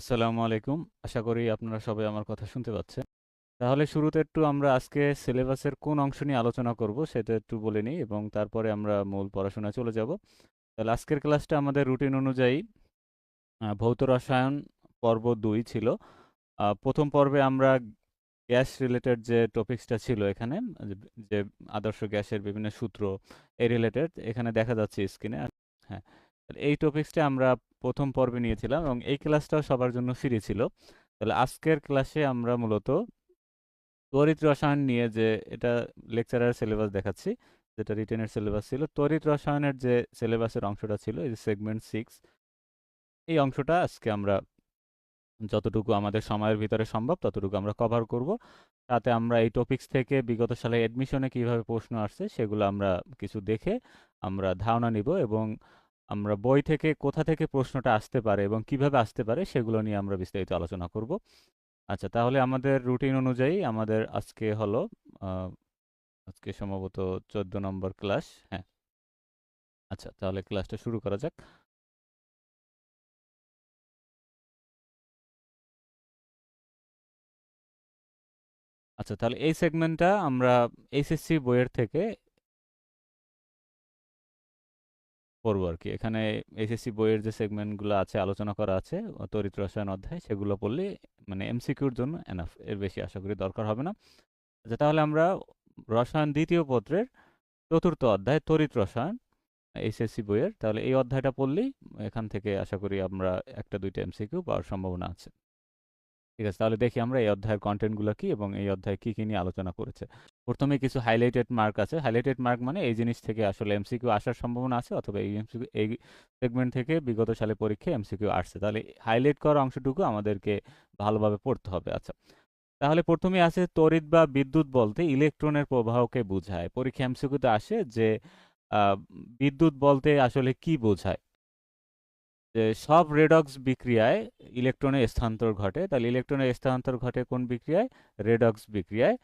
আসসালামু আলাইকুম। আশা করি আপনারা সবাই আমার কথা শুনতে পাচ্ছেন। তাহলে শুরুতে একটু আমরা আজকে সিলেবাসের কোন অংশ নিয়ে আলোচনা করব সেটা একটু বলে নিই এবং তারপরে আমরা মূল পড়াশোনায় চলে যাব। তাহলে আজকের ক্লাসটা আমাদের রুটিন অনুযায়ী ভৌত রসায়ন পর্ব ২ ছিল। প্রথম পর্বে আমরা গ্যাস রিলেটেড যে টপিকসটা ছিল এখানে, যে যে আদর্শ গ্যাসের বিভিন্ন সূত্র এই রিলেটেড এখানে দেখা যাচ্ছে স্ক্রিনে। হ্যাঁ, তাহলে এই টপিকসটা আমরা প্রথম পর্বে নিয়েছিলাম এবং এই ক্লাসটাও সবার জন্য ফ্রি ছিল। তাহলে আজকের ক্লাসে আমরা মূলত তড়িৎ রসায়ন নিয়ে, যে এটা লেকচারের সিলেবাস দেখাচ্ছি, যেটা রিটেনের সিলেবাস ছিল, তড়িৎ রসায়নের যে সিলেবাসের অংশটা ছিল, এই যে সেগমেন্ট 6, এই অংশটা আজকে আমরা যতটুকু আমাদের সময়ের ভিতরে সম্ভব ততটুকু আমরা কভার করব। তাতে আমরা এই টপিকস থেকে বিগত সালে অ্যাডমিশনে কিভাবে প্রশ্ন আসছে সেগুলো আমরা কিছু দেখে আমরা ধারণা নিব এবং আমরা বই থেকে কোথা থেকে প্রশ্নটা আসতে পারে এবং কিভাবে আসতে পারে সেগুলো নিয়ে আমরা বিস্তারিত আলোচনা করব। আচ্ছা, তাহলে আমাদের রুটিন অনুযায়ী আমাদের আজকে হলো আহ, আজকে সম্ভবত 14 নম্বর ক্লাস। হ্যাঁ, আচ্ছা, তাহলে ক্লাসটা শুরু করা যাক। আচ্ছা, তাহলে এই সেগমেন্টটা আমরা এইচএসসি বইয়ের থেকে পড়বো আর কি। এখানে এইচএসসি বইয়ের যে সেগমেন্টগুলো আছে, আলোচনা করা আছে তড়িৎ রসায়ন অধ্যায়, সেগুলো পড়লে মানে এমসিকিউর জন্য এনাফ, এর বেশি আশা করি দরকার হবে না। আচ্ছা, তাহলে আমরা রসায়ন দ্বিতীয় পত্রের চতুর্থ অধ্যায় তড়িৎ রসায়ন, এইচএসসি বইয়ের, তাহলে এই অধ্যায়টা পড়লেই এখান থেকে আশা করি আমরা একটা দুইটা এমসিকিউ পাওয়ার সম্ভাবনা আছে। ঠিক আছে, তাহলে দেখি আমরা এই অধ্যায়ের কন্টেন্টগুলো কি এবং এই অধ্যায়ে কি কি নিয়ে আলোচনা করেছে। প্রথমে কিছু হাইলাইটেড মার্ক আছে। হাইলাইটেড মার্ক মানে এই জিনিস থেকে আসলে এমসিকিউ আসার সম্ভাবনা আছে, অথবা এই এমসিকিউ এই সেগমেন্ট থেকে বিগত সালে পরীক্ষায় এমসিকিউ আসছে। তাহলে হাইলাইট করা অংশটুকু আমাদেরকে ভালোভাবে পড়তে হবে। আচ্ছা, তাহলে প্রথমে আছে তড়িৎ বা বিদ্যুৎ বলতে ইলেকট্রনের প্রবাহকে বোঝায়। পরীক্ষা এমসিকিউতে আসে যে আহ, বিদ্যুৎ বলতে আসলে কি বোঝায়, যে সব রেডক্স বিক্রিয়ায় ইলেকট্রনের স্থানান্তর ঘটে। তাহলে ইলেকট্রনের স্থানান্তর ঘটে কোন বিক্রিয়ায়? রেডক্স বিক্রিয়ায়,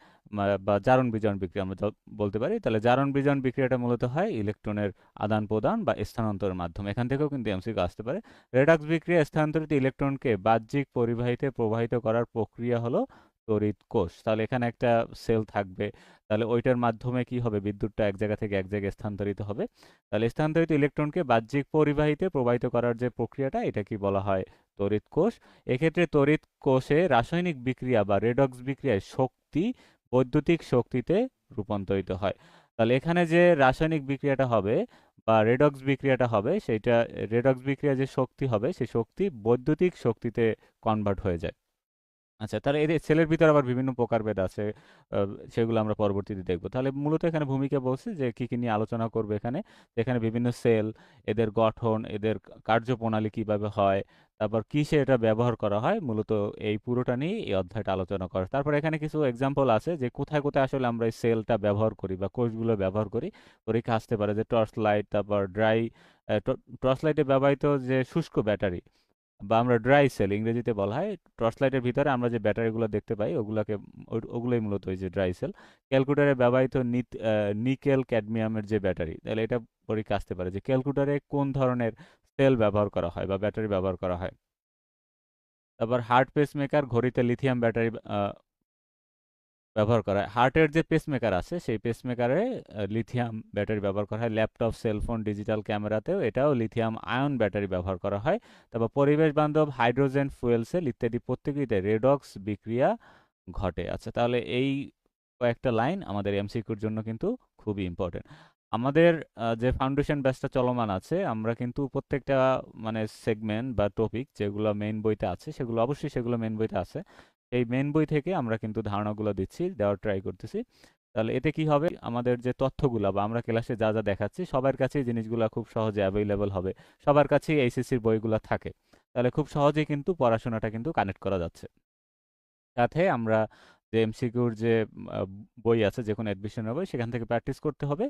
বা জারণ বিজারণ বিক্রিয়া আমরা বলতে পারি। তাহলে জারণ বিজারণ বিক্রিয়াটা মূলত হয় ইলেকট্রনের আদান প্রদান বা স্থানান্তরের মাধ্যমে। এখান থেকেও কিন্তু এমসিকিউ আসতে পারে। রেডক্স বিক্রিয়া স্থানান্তরিত ইলেকট্রনকে বাহ্যিক পরিবাহিতে প্রবাহিত করার প্রক্রিয়া হলো তড়িৎ কোষ। তাহলে এখানে একটা সেল থাকবে, তাহলে ওইটার মাধ্যমে কি হবে? বিদ্যুৎটা এক জায়গা থেকে এক জায়গায় স্থানান্তরিত হবে। তাহলে স্থানান্তরিত ইলেকট্রনকে বাহ্যিক পরিবাহিতে প্রবাহিত করার যে প্রক্রিয়াটা, এটা কি বলা হয়? তড়িৎ কোষ। এক্ষেত্রে তড়িৎ কোষে রাসায়নিক বিক্রিয়া বা রেডক্স বিক্রিয়ায় শক্তি বৈদ্যুতিক শক্তিতে রূপান্তরিত হয়। তাহলে এখানে যে রাসায়নিক বিক্রিয়াটা হবে বা রেডক্স বিক্রিয়াটা হবে, সেইটা রেডক্স বিক্রিয়া যে শক্তি হবে সেই শক্তি বৈদ্যুতিক শক্তিতে কনভার্ট হয়ে যায়। আচ্ছা, তাহলে এদের সেলের ভিতরে আবার বিভিন্ন প্রকারভেদ আছে, সেগুলো আমরা পরবর্তীতে দেখব। তাহলে মূলত এখানে ভূমিকা বলছে যে কি কি নিয়ে আলোচনা করবে এখানে। এখানে বিভিন্ন সেল, এদের গঠন, এদের কার্যপ্রণালী কিভাবে হয়, তারপর কিসে এটা ব্যবহার করা হয়, মূলত এই পুরোটা নিয়ে এই অধ্যায়টা আলোচনা করা। তারপর এখানে কিছু এক্সাম্পল আছে যে কোথায় কোথায় আসলে আমরা এই সেলটা ব্যবহার করি বা কোষগুলো ব্যবহার করি। পরীক্ষা আসতে পারে যে টর্চ লাইট, তারপর ড্রাই টর্চ লাইটে ব্যবহৃত যে শুষ্ক ব্যাটারি বা আমরা ড্রাই সেল ইংরেজিতে বলা হয়। টর্চ লাইটের ভিতরে আমরা যে ব্যাটারিগুলো দেখতে পাই ওগুলাকে, ওগুলোই মূলত ওই যে ড্রাই সেল। ক্যালকুলেটরে ব্যবহৃত নিকেল ক্যাডমিয়ামের যে ব্যাটারি, তাহলে এটা পরীক্ষা আসতে পারে যে ক্যালকুলেটরে কোন ধরনের সেল ব্যবহার করা হয় বা ব্যাটারি ব্যবহার করা হয়। তারপর হার্ট পেসমেকার, ঘড়িতে লিথিয়াম ব্যাটারি ব্যবহার করা হয়। হার্টের যে পেসমেকার আছে সেই পেসমেকারে লিথিয়াম ব্যাটারি ব্যবহার করা হয়। ল্যাপটপ, সেলফোন, ডিজিটাল ক্যামেরাতেও এটাও লিথিয়াম আয়ন ব্যাটারি ব্যবহার করা হয়। তারপর পরিবেশ বান্ধব হাইড্রোজেন ফুয়েল সেল ইত্যাদি প্রত্যেকটিতে রেডক্স বিক্রিয়া ঘটে। আচ্ছা, তাহলে এই কয়েকটা লাইন আমাদের এমসিকিউর জন্য কিন্তু খুবই ইম্পর্টেন্ট। আমাদের যে ফাউন্ডেশন ব্যাচটা চলমান আছে, আমরা কিন্তু প্রত্যেকটা মানে সেগমেন্ট বা টপিক যেগুলো মেইন বইতে আছে, সেগুলো অবশ্যই সেগুলো মেইন বইতে আছে। এই মেইন বই থেকে আমরা কিন্তু ধারণাগুলো দিচ্ছি, দেওয়ার ট্রাই করতেছি। তাহলে এতে কি হবে? আমাদের যে তথ্যগুলো বা আমরা ক্লাসে যা যা দেখাচ্ছি সবার কাছেই জিনিসগুলো খুব সহজে অ্যাভেলেবল হবে। সবার কাছেই এইচএসসির বইগুলো থাকে। তাহলে খুব সহজেই কিন্তু পড়াশোনাটা কিন্তু কানেক্ট করা যাচ্ছে। সাথে আমরা যে এমসিকিউর যে আহ, বই আছে, যে কোনো অ্যাডমিশনের বই, সেখান থেকে প্র্যাকটিস করতে হবে,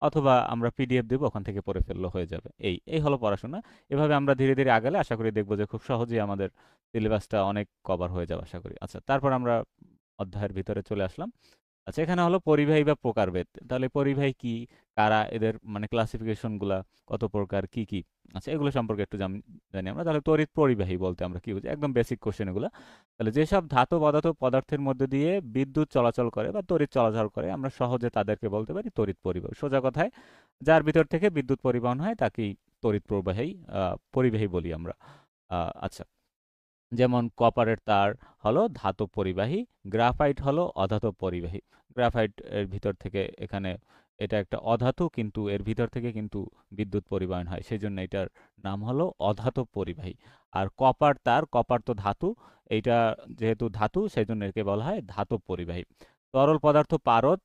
অথবা আমরা পিডিএফ দেবো, ওখান থেকে পড়ে ফেললে হয়ে যাবে। এই এই হলো পড়াশোনা। এভাবে আমরা ধীরে ধীরে আগালে আশা করি দেখবো যে খুব সহজেই আমাদের সিলেবাসটা অনেক কভার হয়ে যাবে আশা করি। আচ্ছা, তারপর আমরা অধ্যায়ের ভিতরে চলে আসলাম। আচ্ছা, এখানে হলো পরিবাহী বা প্রকারভেদ। তাহলে পরিবাহী কি, কারা, এদের মানে ক্লাসিফিকেশন গুলা কত প্রকার, কি কি। আচ্ছা, এগুলো সম্পর্কে একটু জানি আমরা। তাহলে তড়িৎ পরিবাহী বলতে আমরা কি বুঝি, একদম বেসিক কোশ্চেন এগুলো। তাহলে যেসব ধাতু পদার্থ পদার্থের মধ্যে দিয়ে বিদ্যুৎ চলাচল করে বা তড়িৎ চলাচল করে, আমরা সহজে তাদেরকে বলতে পারি তড়িৎ পরিবাহী। সোজা কথায় যার ভিতর থেকে বিদ্যুৎ পরিবহন হয় তাকেই তড়িৎ প্রবাহী পরিবাহী বলি আমরা। আচ্ছা, যেমন কপারের তার হলো ধাতব পরিবাহী, গ্রাফাইট হলো অধাতব পরিবাহী। গ্রাফাইট এর ভিতর থেকে এখানে এটা একটা অধাতু, কিন্তু এর ভিতর থেকে কিন্তু বিদ্যুৎ পরিবহন হয়, সেই জন্য এটার নাম হলো অধাতব পরিবাহী। আর কপার তার, কপার তো ধাতু, এইটা যেহেতু ধাতু সেই জন্য একে বলা হয় ধাতব পরিবাহী। তরল পদার্থ পারদ,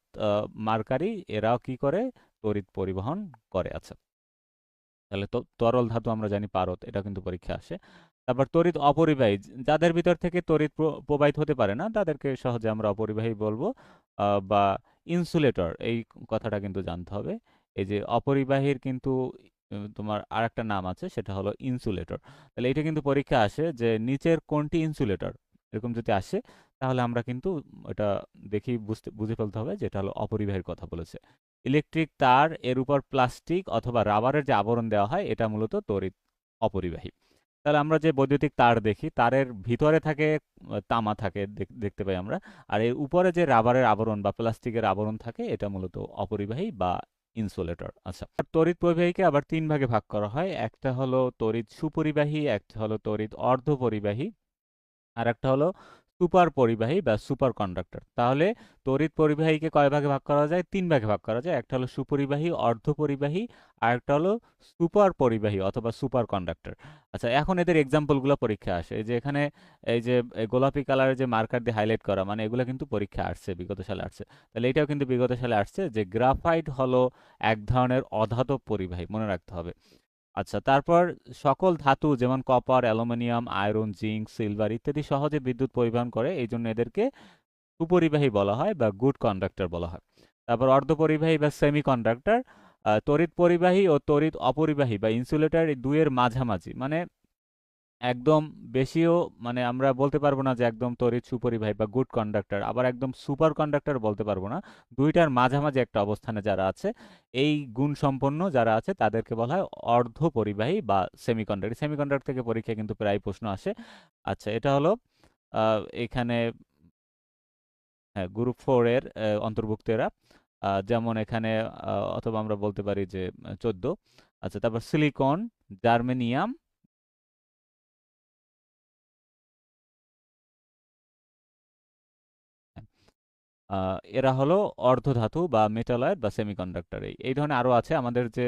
মার্কারি, এরাও কি করে, তড়িৎ পরিবহন করে। আচ্ছা, তাহলে তো তরল ধাতু আমরা জানি পারদ, এটা কিন্তু পরীক্ষা আসে। তারপর তড়িৎ অপরিবাহী, যাদের ভিতর থেকে তড়িৎ প্রবাহিত হতে পারে না তাদেরকে সহজে আমরা অপরিবাহী বলবো। বা ইনসুলেটর, এই কথাটা কিন্তু জানতে হবে। এই যে অপরিবাহীর কিন্তু তোমার আরেকটা নাম আছে, সেটা হলো ইনসুলেটর। তাহলে এটা কিন্তু পরীক্ষা আসে যে নিচের কোনটি ইনসুলেটর, এরকম যদি আসে তাহলে আমরা কিন্তু এটা দেখি বুঝে ফেলতে হবে যে এটা হলো অপরিবাহীর কথা বলেছে। ইলেকট্রিক তার, এর উপর প্লাস্টিক অথবা রাবারের যে আবরণ দেওয়া হয়, এটা মূলত তড়িৎ অপরিবাহী। তাহলে আমরা যে বৈদ্যুতিক তার দেখি, তারের ভিতরে থাকে তামা থাকে, দেখতে পাই আমরা। আর এর উপরে যে রাবারের আবরণ বা প্লাস্টিকের আবরণ থাকে, এটা মূলত অপরিবাহী বা ইনসুলেটর। আচ্ছা, তড়িৎ পরিবাহীকে আবার তিন ভাগে ভাগ করা হয়। একটা হলো তড়িৎ সুপরিবাহী, একটা হলো তড়িৎ অর্ধপরিবাহী, আর একটা হলো সুপার পরিবাহী বা সুপার কন্ডাক্টর। তাহলে তড়িৎ পরিবাহীকে কয় ভাগে ভাগ করা যায়, তিন ভাগে ভাগ করা যায়। একটা হলো সুপরিবাহী, অর্ধপরিবাহী, আর একটা হলো সুপার পরিবাহী অথবা সুপার কন্ডাক্টর। আচ্ছা, এখন এদের এক্সাম্পল গুলো পরীক্ষা আসে। এই যে এখানে এই যে এই গোলাপি কালারের যে মার্কার দিয়ে হাইলাইট করা, মানে এগুলো কিন্তু পরীক্ষা আসছে, বিগত সালে আসছে। তাহলে এটাও কিন্তু বিগত সালে আসছে যে গ্রাফাইট হলো এক ধরনের অধাতব পরিবাহী, মনে রাখতে হবে। আচ্ছা, তারপর সকল ধাতু যেমন copper, aluminium, iron, zinc, silver ইত্যাদি সহজে বিদ্যুৎ পরিবহন করে, এই জন্য এদেরকে সুপরিবাহী বলা হয় বা গুড কন্ডাক্টর বলা হয়। তারপর অর্ধপরিবাহী বা সেমি কন্ডাক্টর, তড়িৎ পরিবাহী ও তড়িৎ অপরিবাহী বা ইনসুলেটর, এই দুইয়ের মাঝামাঝি, মানে একদম বেশিও, মানে আমরা বলতে পারবো না যে একদম তড়িৎ সুপরিবাহী বা গুড কন্ডাক্টর, আবার একদম সুপার কন্ডাক্টর বলতে পারবো না। দুইটার মাঝামাঝি একটা অবস্থানে যারা আছে, এই গুণ সম্পন্ন যারা আছে তাদেরকে বলা হয় অর্ধ পরিবাহী বা সেমিকন্ডাক্টর। সেমিকন্ডাক্টর থেকে পরীক্ষায় কিন্তু প্রায় প্রশ্ন আসে। আচ্ছা, এটা হলো এখানে হ্যাঁ, গ্রুপ 4 এর অন্তর্ভুক্ত এরা। যেমন এখানে অথবা আমরা বলতে পারি যে 14। আচ্ছা, তারপর সিলিকন, জার্মেনিয়াম, এরা হলো অর্ধধাতু বা মেটালয়েড বা সেমিকন্ডাক্টর। এই ধরনের আরো আছে। আমাদের যে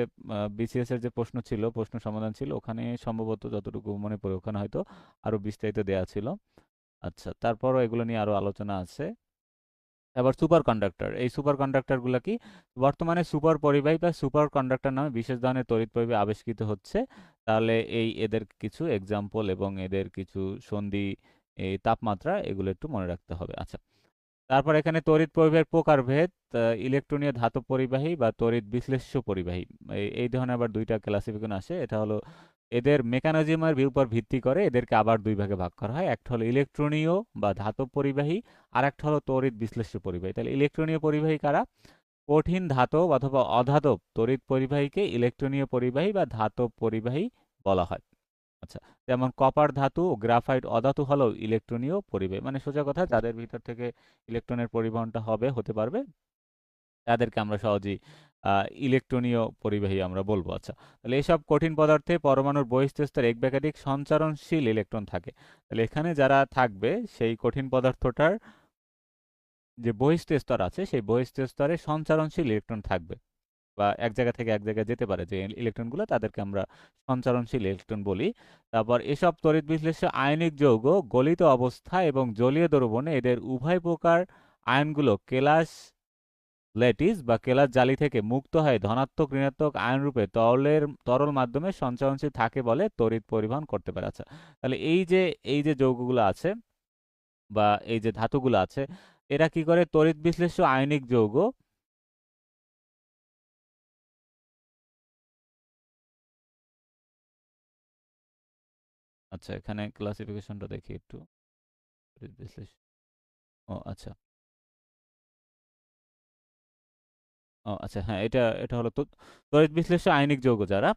বিসিএস এর যে প্রশ্ন ছিল, প্রশ্ন সমাধান ছিল, ওখানে সম্ভবত যতটুকু মনে পড়ে ওখানে হয়তো আরো বিস্তারিত দেয়া ছিল। আচ্ছা, তারপরও এগুলো নিয়ে আরো আলোচনা আছে। এবার সুপার কন্ডাক্টর, এই সুপার কন্ডাক্টর গুলা কি, বর্তমানে সুপার পরিবাহী বা সুপার কন্ডাক্টর নামে বিশেষ ধরনের তড়িৎ পরিবাহী আবিষ্কৃত হচ্ছে। তাহলে এদের কিছু এক্সাম্পল এবং এদের কিছু সন্ধি, এই তাপমাত্রা, এগুলো একটু মনে রাখতে হবে। আচ্ছা, তারপর এখানে তড়িৎ পরিবাহের প্রকারভেদ, ইলেকট্রনীয় ধাতব পরিবাহী বা তড়িৎ বিশ্লেষ্য পরিবাহী। এই ধরনের আবার দুইটা ক্লাসিফিকেশন আসে। এটা হলো এদের মেকানিজমের উপর ভিত্তি করে এদেরকে আবার দুই ভাগে ভাগ করা হয়। একটা হলো ইলেকট্রনীয় বা ধাতব পরিবাহী, আর একটা হলো তড়িৎ বিশ্লেষ্য পরিবাহী। তাহলে ইলেকট্রনীয় পরিবাহী কারা, কঠিন ধাতব অথবা অধাতব তড়িৎ পরিবাহীকে ইলেকট্রনীয় পরিবাহী বা ধাতব পরিবাহী বলা হয়। আচ্ছা, যেমন কপার ধাতু ও গ্রাফাইট অধাতু হলো ইলেকট্রনীয় পরিবাহী, মানে সোজা কথা যাদের ভিতর থেকে ইলেকট্রনের পরিবহনটা হতে পারবে, তাদেরকে আমরা সহজেই ইলেকট্রনীয় পরিবাহী আমরা বলবো। আচ্ছা, তাহলে এইসব কঠিন পদার্থে পরমাণুর বহিঃস্থ স্তরে এক বা একাধিক সঞ্চারণশীল ইলেকট্রন থাকে। তাহলে এখানে যারা থাকবে সেই কঠিন পদার্থটার যে বহিঃস্থ স্তর আছে, সেই বহিঃস্থ স্তরে সঞ্চারণশীল ইলেকট্রন থাকবে বা এক জায়গা থেকে এক জায়গায় যেতে পারে যে ইলেকট্রনগুলো, তাদেরকে আমরা সঞ্চারণশীল ইলেকট্রন বলি। তারপর এসব তড়িৎ বিশ্লেষ্য আয়নিক যৌগ গলিত অবস্থা এবং জলীয় দ্রবণে এদের উভয় প্রকার আয়নগুলো কেলাস ল্যাটিস বা কেলাস জালি থেকে মুক্ত হয়ে ধনাত্মক ঋণাত্মক আয়ন রূপে তরল মাধ্যমে সঞ্চারণশীল থাকে বলে তড়িৎ পরিবহন করতে পারে। আচ্ছা, তাহলে এই যে যৌগগুলো আছে বা এই যে ধাতুগুলো আছে, এরা কি করে, তড়িৎ বিশ্লেষ্য আয়নিক যৌগ। আচ্ছা, এখানে ক্লাসিফিকেশনটা দেখি একটু। তড়িৎ বিশ্লেষ্য, ও আচ্ছা, ও আচ্ছা, হ্যাঁ, এটা এটা হলো তড়িৎ বিশ্লেষ্য আয়নিক যৌগ যারা,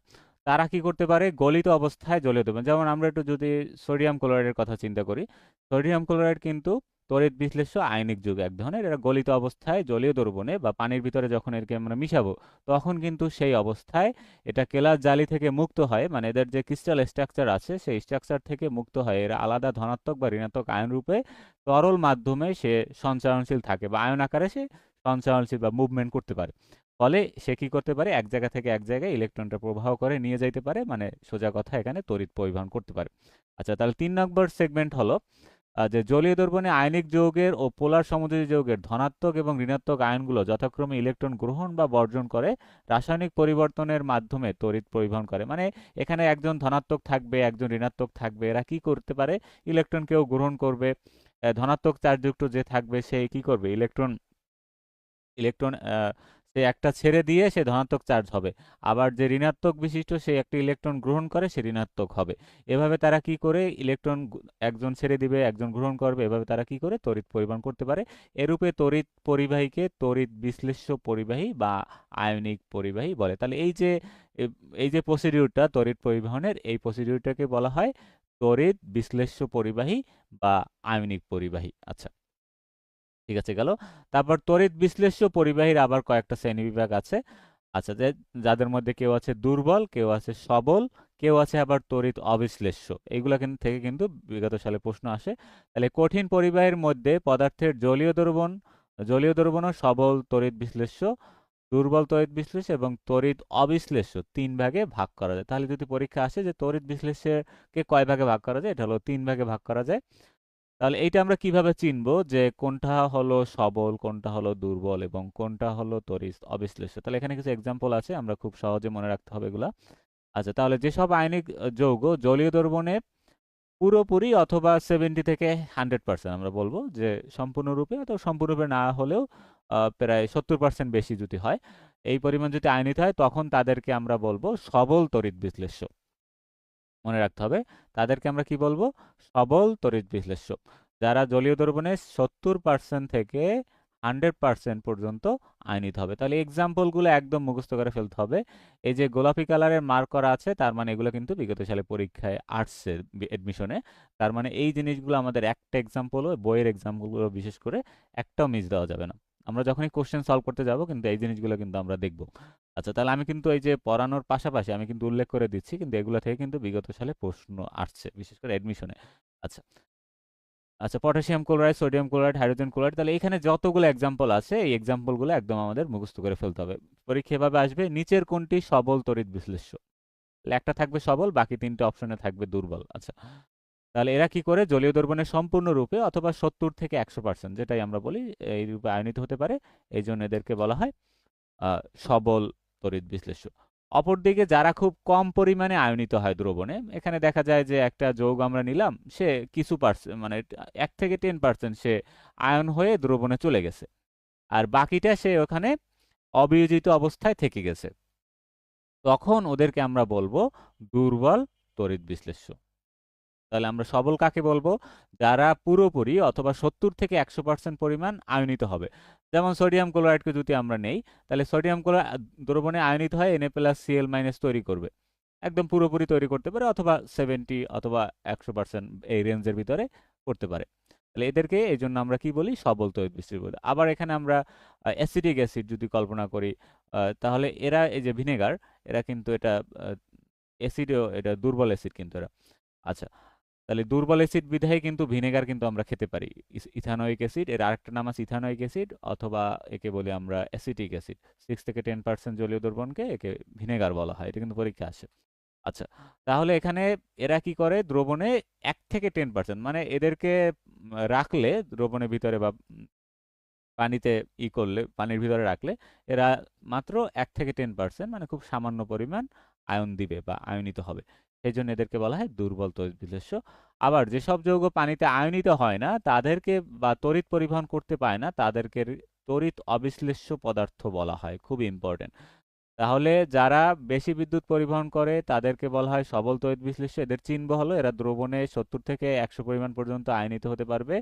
তারা কি করতে পারে গলিত অবস্থায় জলীয় দ্রবণ, যেমন আমরা একটু যদি সোডিয়াম ক্লোরাইডের কথা চিন্তা করি, সোডিয়াম ক্লোরাইড কিন্তু তড়িৎ বিশ্লেষ্য আয়নিক যৌগ এক ধরনের, এরা গলিত অবস্থায় জলীয় দ্রবণে বা পানির ভিতরে যখন এরকে আমরা মিশাবো, তখন কিন্তু সেই অবস্থায় এটা কেলাস জালি থেকে মুক্ত হয়, মানে এদের যে ক্রিস্টাল স্ট্রাকচার আছে সেই স্ট্রাকচার থেকে মুক্ত হয়, এরা আলাদা ধনাত্মক বা ঋণাত্মক আয়ন রূপে তরল মাধ্যমে সে সঞ্চারণশীল থাকে বা আয়ন আকারে সে সঞ্চারণশীল বা মুভমেন্ট করতে পারে। ফলে সে কি করতে পারে, এক জায়গা থেকে এক জায়গায় ইলেকট্রনটা প্রবাহ করে নিয়ে যাইতে পারে, মানে সোজা কথা এখানে তড়িৎ পরিবহন করতে পারে। আচ্ছা, তাহলে 3 নম্বর সেগমেন্ট হলো যে জলীয় দ্রবণে আয়নিক যৌগের ও পোলার সমযোজী যৌগের ধনাত্মক এবং ঋণাত্মক আয়নগুলো যথাক্রমে ইলেকট্রন গ্রহণ বা বর্জন করে রাসায়নিক পরিবর্তনের মাধ্যমে তড়িৎ পরিবহন করে। মানে এখানে একজন ধনাত্মক থাকবে, একজন ঋণাত্মক থাকবে, এরা কি করতে পারে, ইলেকট্রন কেউ গ্রহণ করবে, ধনাত্মক চার্জযুক্ত যে থাকবে সে কি করবে, ইলেকট্রন ইলেকট্রন সে একটা ছেড়ে দিয়ে সে ধনাত্মক চার্জ হবে, আবার যে ঋণাত্মক বিশিষ্ট সে একটা ইলেকট্রন গ্রহণ করে সে ঋণাত্মক হবে। এভাবে তারা কি করে ইলেকট্রন একজন ছেড়ে দিবে একজন গ্রহণ করবে, এভাবে তারা কি করে তড়িৎ পরিবহন করতে পারে। এরূপে তড়িৎ পরিবাহীকে তড়িৎ বিশ্লেষ্য পরিবাহী বা আয়নিক পরিবাহী বলে। তাহলে এই যে প্রসিডিউরটা তড়িৎ পরিবহনের, এই প্রসিডিউরটাকে বলা হয় তড়িৎ বিশ্লেষ্য পরিবাহী বা আয়নিক পরিবাহী। আচ্ছা, ঠিক আছে, গেল। তারপর তড়িৎ বিশ্লেষ্য পরিবাহীর আবার কয়েকটা শ্রেণীবিভাগ আছে। আচ্ছা, যাদের মধ্যে কেউ আছে দুর্বল, কেউ আছে সবল, কেউ আছে আবার তড়িৎ অবিশ্লেষ্য। এইগুলা কিন্তু থেকে কিন্তু বিগত সালে প্রশ্ন আসে। তাহলে কঠিন পরিবাহীর মধ্যে পদার্থের জলীয় দ্রবণও সবল তড়িৎ বিশ্লেষ্য, দুর্বল তড়িৎ বিশ্লেষ্য এবং তড়িৎ অবিশ্লেষ্য 3 ভাগে ভাগ করা যায়। তাহলে যদি পরীক্ষা আসে যে তড়িৎ বিশ্লেষ্যকে কয় ভাগে ভাগ করা যায়, এটা হলো 3 ভাগে ভাগ করা যায়। তাহলে এইটা আমরা কিভাবে চিনবো যে কোনটা হলো সবল, কোনটা হলো দুর্বল এবং কোনটা হলো তড়িৎ অবিশ্লেষ্য? তাহলে এখানে কিছু এক্সাম্পল আছে, আমরা খুব সহজে মনে রাখতে হবে এগুলা। আচ্ছা, তাহলে যেসব আয়নিক যৌগ জলীয় দ্রবণে পুরোপুরি অথবা 70 থেকে 100% আমরা বলবো যে সম্পূর্ণরূপে অথবা সম্পূর্ণরূপে না হলেও প্রায় 70% বেশি যদি হয়, এই পরিমাণ যদি আয়নিত হয়, তখন তাদেরকে আমরা বলবো সবল তড়িৎ বিশ্লেষ্য। মনে রাখতে হবে, তাদেরকে আমরা কি বলবো, সবল তড়িৎ বিশ্লেষ্য। যারা জলীয় দ্রবণে 70% থেকে 100% পর্যন্ত আয়নিত হবে। তাহলে এক্সাম্পলগুলো একদম মুখস্থ করে ফেলতে হবে। এই যে গোলাপি কালারের মার্ক করা আছে, তার মানে এগুলো কিন্তু বিগত সালে পরীক্ষায় আসছে এডমিশনে। তার মানে এই জিনিসগুলো আমাদের একটা এক্সাম্পলও, বইয়ের এক্সাম্পলগুলো বিশেষ করে একটাও মিস দেওয়া যাবে না। আমরা যখনই কোশ্চেন সলভ করতে যাব কিন্তু এই জিনিসগুলো কিন্তু আমরা দেখব। আচ্ছা, তাহলে আমি কিন্তু এই যে পড়ানোর পাশাপাশি আমি কিন্তু উল্লেখ করে দিচ্ছি, কিন্তু এগুলো থেকে কিন্তু বিগত সালে প্রশ্ন আসছে বিশেষ করে এডমিশনে। আচ্ছা, আচ্ছা, potassium chloride, sodium chloride, hydrogen chloride, তাহলে এখানে যতগুলো এক্সাম্পল আছে এই এক্সাম্পলগুলো একদম আমাদের মুখস্থ করে ফেলতে হবে। পরীক্ষা এভাবে আসবে, নিচের কোনটি সবল তড়িৎ বিশ্লেষ্য? তাহলে একটা থাকবে সবল, বাকি 3টে অপশনে থাকবে দুর্বল। আচ্ছা, তাহলে এরা কি করে জলীয় দ্রবণে সম্পূর্ণ রূপে অথবা 70 থেকে 100% যেটাই আমরা বলি এই রূপে আয়নিত হতে পারে, এই জন্য এদেরকে বলা হয় সবল তড়িৎ বিশ্লেষ্য। অপরদিকে যারা খুব কম পরিমাণে আয়নিত হয় দ্রবণে, এখানে দেখা যায় যে একটা যৌগ আমরা নিলাম, সে কিছু পার্সেন্ট মানে 1 থেকে 10% সে আয়ন হয়ে দ্রবণে চলে গেছে, আর বাকিটা সে ওখানে অবিয়োজিত অবস্থায় থেকে গেছে, তখন ওদেরকে আমরা বলবো দুর্বল তড়িৎ বিশ্লেষ্য। তাহলে আমরা সবল কাকে বলবো, যারা পুরোপুরি অথবা 70 থেকে 100% পরিমাণ আয়নিত হবে। যেমন সোডিয়াম ক্লোরাইডকে যদি আমরা নেই, তাহলে সোডিয়াম ক্লোরাইড দ্রবণে আয়নিত হয় Na+Cl- তৈরি করবে, একদম পুরোপুরি তৈরি করতে পারে, অথবা 70 অথবা 100% এই রেঞ্জের ভিতরে করতে পারে। তাহলে এদেরকে এই জন্য আমরা কি বলি, সবল তড়িৎ বিশ্লেষ্য বলি। আবার এখানে আমরা অ্যাসিটিক অ্যাসিড যদি কল্পনা করি, তাহলে এরা এই যে ভিনেগার, এরা কিন্তু এটা অ্যাসিডও, এটা দুর্বল অ্যাসিড কিন্তু এরা। আচ্ছা, তাহলে দুর্বল অ্যাসিড বিধায় কিন্তু ভিনেগার কিন্তু আমরা খেতে পারি। ইথানোয়িক অ্যাসিড, এর আরেকটা নাম আছে ইথানোয়িক অ্যাসিড, অথবা একে বলি আমরা অ্যাসিটিক অ্যাসিড। 6 থেকে 10% জলীয় দ্রবণকে একে ভিনেগার বলা হয়, এটা কিন্তু পরীক্ষা আসে। আচ্ছা, তাহলে এখানে এরা কি করে, দ্রবণে 1 থেকে 10% মানে এদেরকে রাখলে দ্রবণের ভিতরে বা পানিতে করলে, পানির ভিতরে রাখলে এরা মাত্র 1 থেকে 10% মানে খুব সামান্য পরিমাণ আয়ন দিবে বা আয়নিত হবে। সেই জন্য এদেরকে বলা হয় দুর্বল তড়িৎ বিশ্লেষ্য। আবার যেসব যৌগ পানিতে আয়নিত হয় না তাদেরকে, বা তড়িৎ পরিবহন করতে পায় না তাদেরকে তড়িৎ অবিশ্লেষ্য পদার্থ বলা হয়। খুব ইম্পর্টেন্ট। তাহলে যারা বেশি বিদ্যুৎ পরিবহন করে তাদেরকে বলা হয় সবল তড়িৎ বিশ্লেষ্য। এদের চিহ্ন হলো এরা দ্রবণে 70 থেকে 100 পরিমাণ পর্যন্ত আয়নিত হতে পারবে।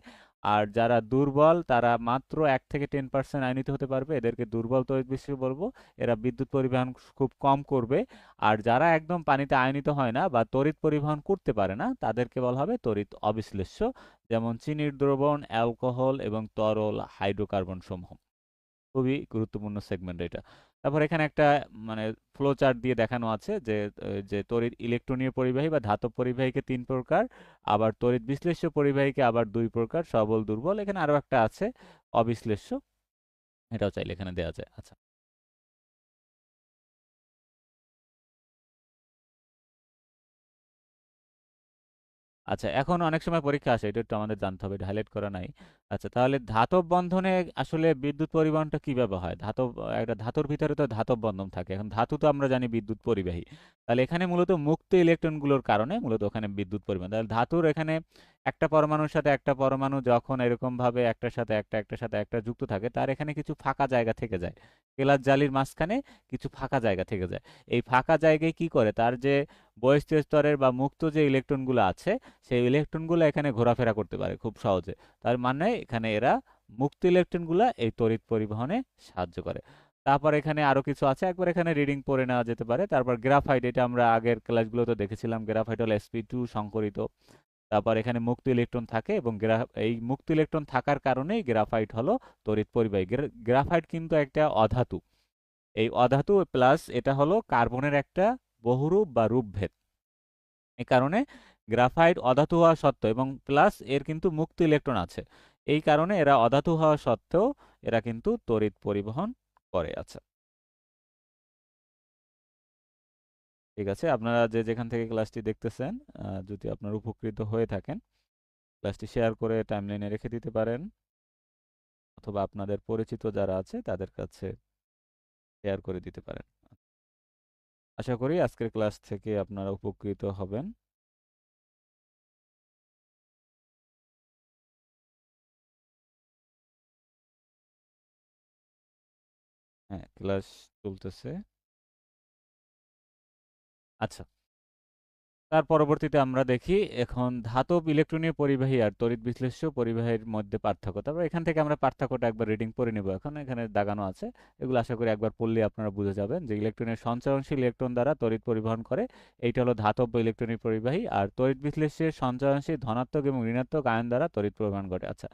আর যারা দুর্বল তারা মাত্র 1 থেকে 10% আয়নিত হতে পারবে, এদেরকে দুর্বল তড়িৎ বিশ্লেষ্য বলবো। এরা বিদ্যুৎ পরিবহন খুব কম করবে। আর যারা একদম পানিতে আয়নিত হয় না বা তড়িৎ পরিবহন করতে পারে না তাদেরকে বলা হবে তড়িৎ অবিশ্লেষ্য, যেমন চিনির দ্রবণ, অ্যালকোহল এবং তরল হাইড্রোকার্বন সমূহ। খুবই গুরুত্বপূর্ণ সেগমেন্ট এটা। তারপর এখানে একটা মানে ফ্লো চার্ট দিয়ে দেখানো আছে যে যে তড়িৎ ইলেকট্রনীয় পরিবাহী বা ধাতব পরিবাহীকে 3 প্রকার, আবার তড়িৎ বিশ্লেষ্য পরিবাহীকে আবার 2 প্রকার, সবল দুর্বল। এখানে আরো একটা আছে অবিশ্লেষ্য, এটাও চাইলে এখানে দেওয়া যায়। আচ্ছা, আচ্ছা, এখন অনেক সময় পরীক্ষা আসে, এটা একটু আমাদের জানতে হবে, এটা হাইলাইট করা নাই। আচ্ছা, তাহলে ধাতব বন্ধনে আসলে বিদ্যুৎ পরিবহনটা কিভাবে হয়? একটা ধাতুর ভিতরে তো ধাতব বন্ধন থাকে। এখন ধাতু তো আমরা জানি বিদ্যুৎ পরিবাহী। তাহলে এখানে মূলত মুক্ত ইলেকট্রনগুলোর কারণে মূলত ওখানে বিদ্যুৎ পরিবহন। তাহলে ধাতুর এখানে একটা পরমাণুর সাথে একটা পরমাণু যখন এরকম ভাবে একটার সাথে একটা একটার সাথে একটা যুক্ত থাকে, তার এখানে কিছু ফাঁকা জায়গা থেকে যায়। কেলাস জালির মাঝখানে কিছু ফাঁকা জায়গা থেকে যায়। এই ফাঁকা জায়গায় কি করে, তার যে বহিঃস্থ স্তরের বা মুক্ত যে ইলেকট্রনগুলো আছে সেই ইলেকট্রনগুলো এখানে ঘোরাফেরা করতে পারে খুব সহজে। তার মানে এখানে এরা মুক্ত ইলেকট্রনগুলো এই তড়িৎ পরিবহনে সাহায্য করে। তারপর এখানে আরো কিছু আছে, একবার এখানে রিডিং পড়ে নেওয়া যেতে পারে। তারপর গ্রাফাইট, এটা আমরা আগের ক্লাসগুলোতে দেখেছিলাম, গ্রাফাইট হলো sp2 সংকরিত। তারপর এখানে মুক্ত ইলেকট্রন থাকে এবং এই মুক্ত ইলেকট্রন থাকার কারণেই গ্রাফাইট হলো তড়িৎ পরিবাহী। গ্রাফাইট কিন্তু একটা অধাতু। এই অধাতু প্লাস এটা হলো কার্বনের একটা বহুরূপ বা রূপভেদ। এই কারণে গ্রাফাইট অধাতু হওয়া সত্ত্বেও এবং প্লাস এর কিন্তু মুক্ত ইলেকট্রন আছে, এই কারণে এরা অধাতু হওয়া সত্ত্বেও এরা কিন্তু তড়িৎ পরিবহন করে। আচ্ছা, ঠিক আছে, আপনারা যে যেখান থেকে ক্লাসটি দেখতেছেন, যদি আপনারা উপকৃত হয়ে থাকেন ক্লাসটি শেয়ার করে টাইমলাইনে রেখে দিতে পারেন, অথবা আপনাদের পরিচিত যারা আছে তাদের কাছে শেয়ার করে দিতে পারেন। আশা করি আজকের ক্লাস থেকে আপনারা উপকৃত হবেন। হ্যাঁ, ক্লাস চলতেছে। আচ্ছা, তার পরবর্তীতে আমরা দেখি এখন ধাতব ইলেকট্রনীয় পরিবাহী আর তড়িৎ বিশ্লেষ্য পরিবাহীর মধ্যে পার্থক্য। তারপর এখান থেকে আমরা পার্থক্যটা একবার রিডিং পড়ে নেব। এখন এখানে দাগানো আছে, এগুলো আশা করি একবার পড়লে আপনারা বুঝে যাবেন যে ইলেকট্রনের সঞ্চরণশীল ইলেকট্রন দ্বারা তড়িৎ পরিবহন করে, এইটা হলো ধাতব ইলেকট্রনিক পরিবাহী। আর তড়িৎ বিশ্লেষ্যের সঞ্চরণশীল ধনাত্মক এবং ঋণাত্মক আয়ন দ্বারা তড়িৎ পরিবহন ঘটে। আচ্ছা,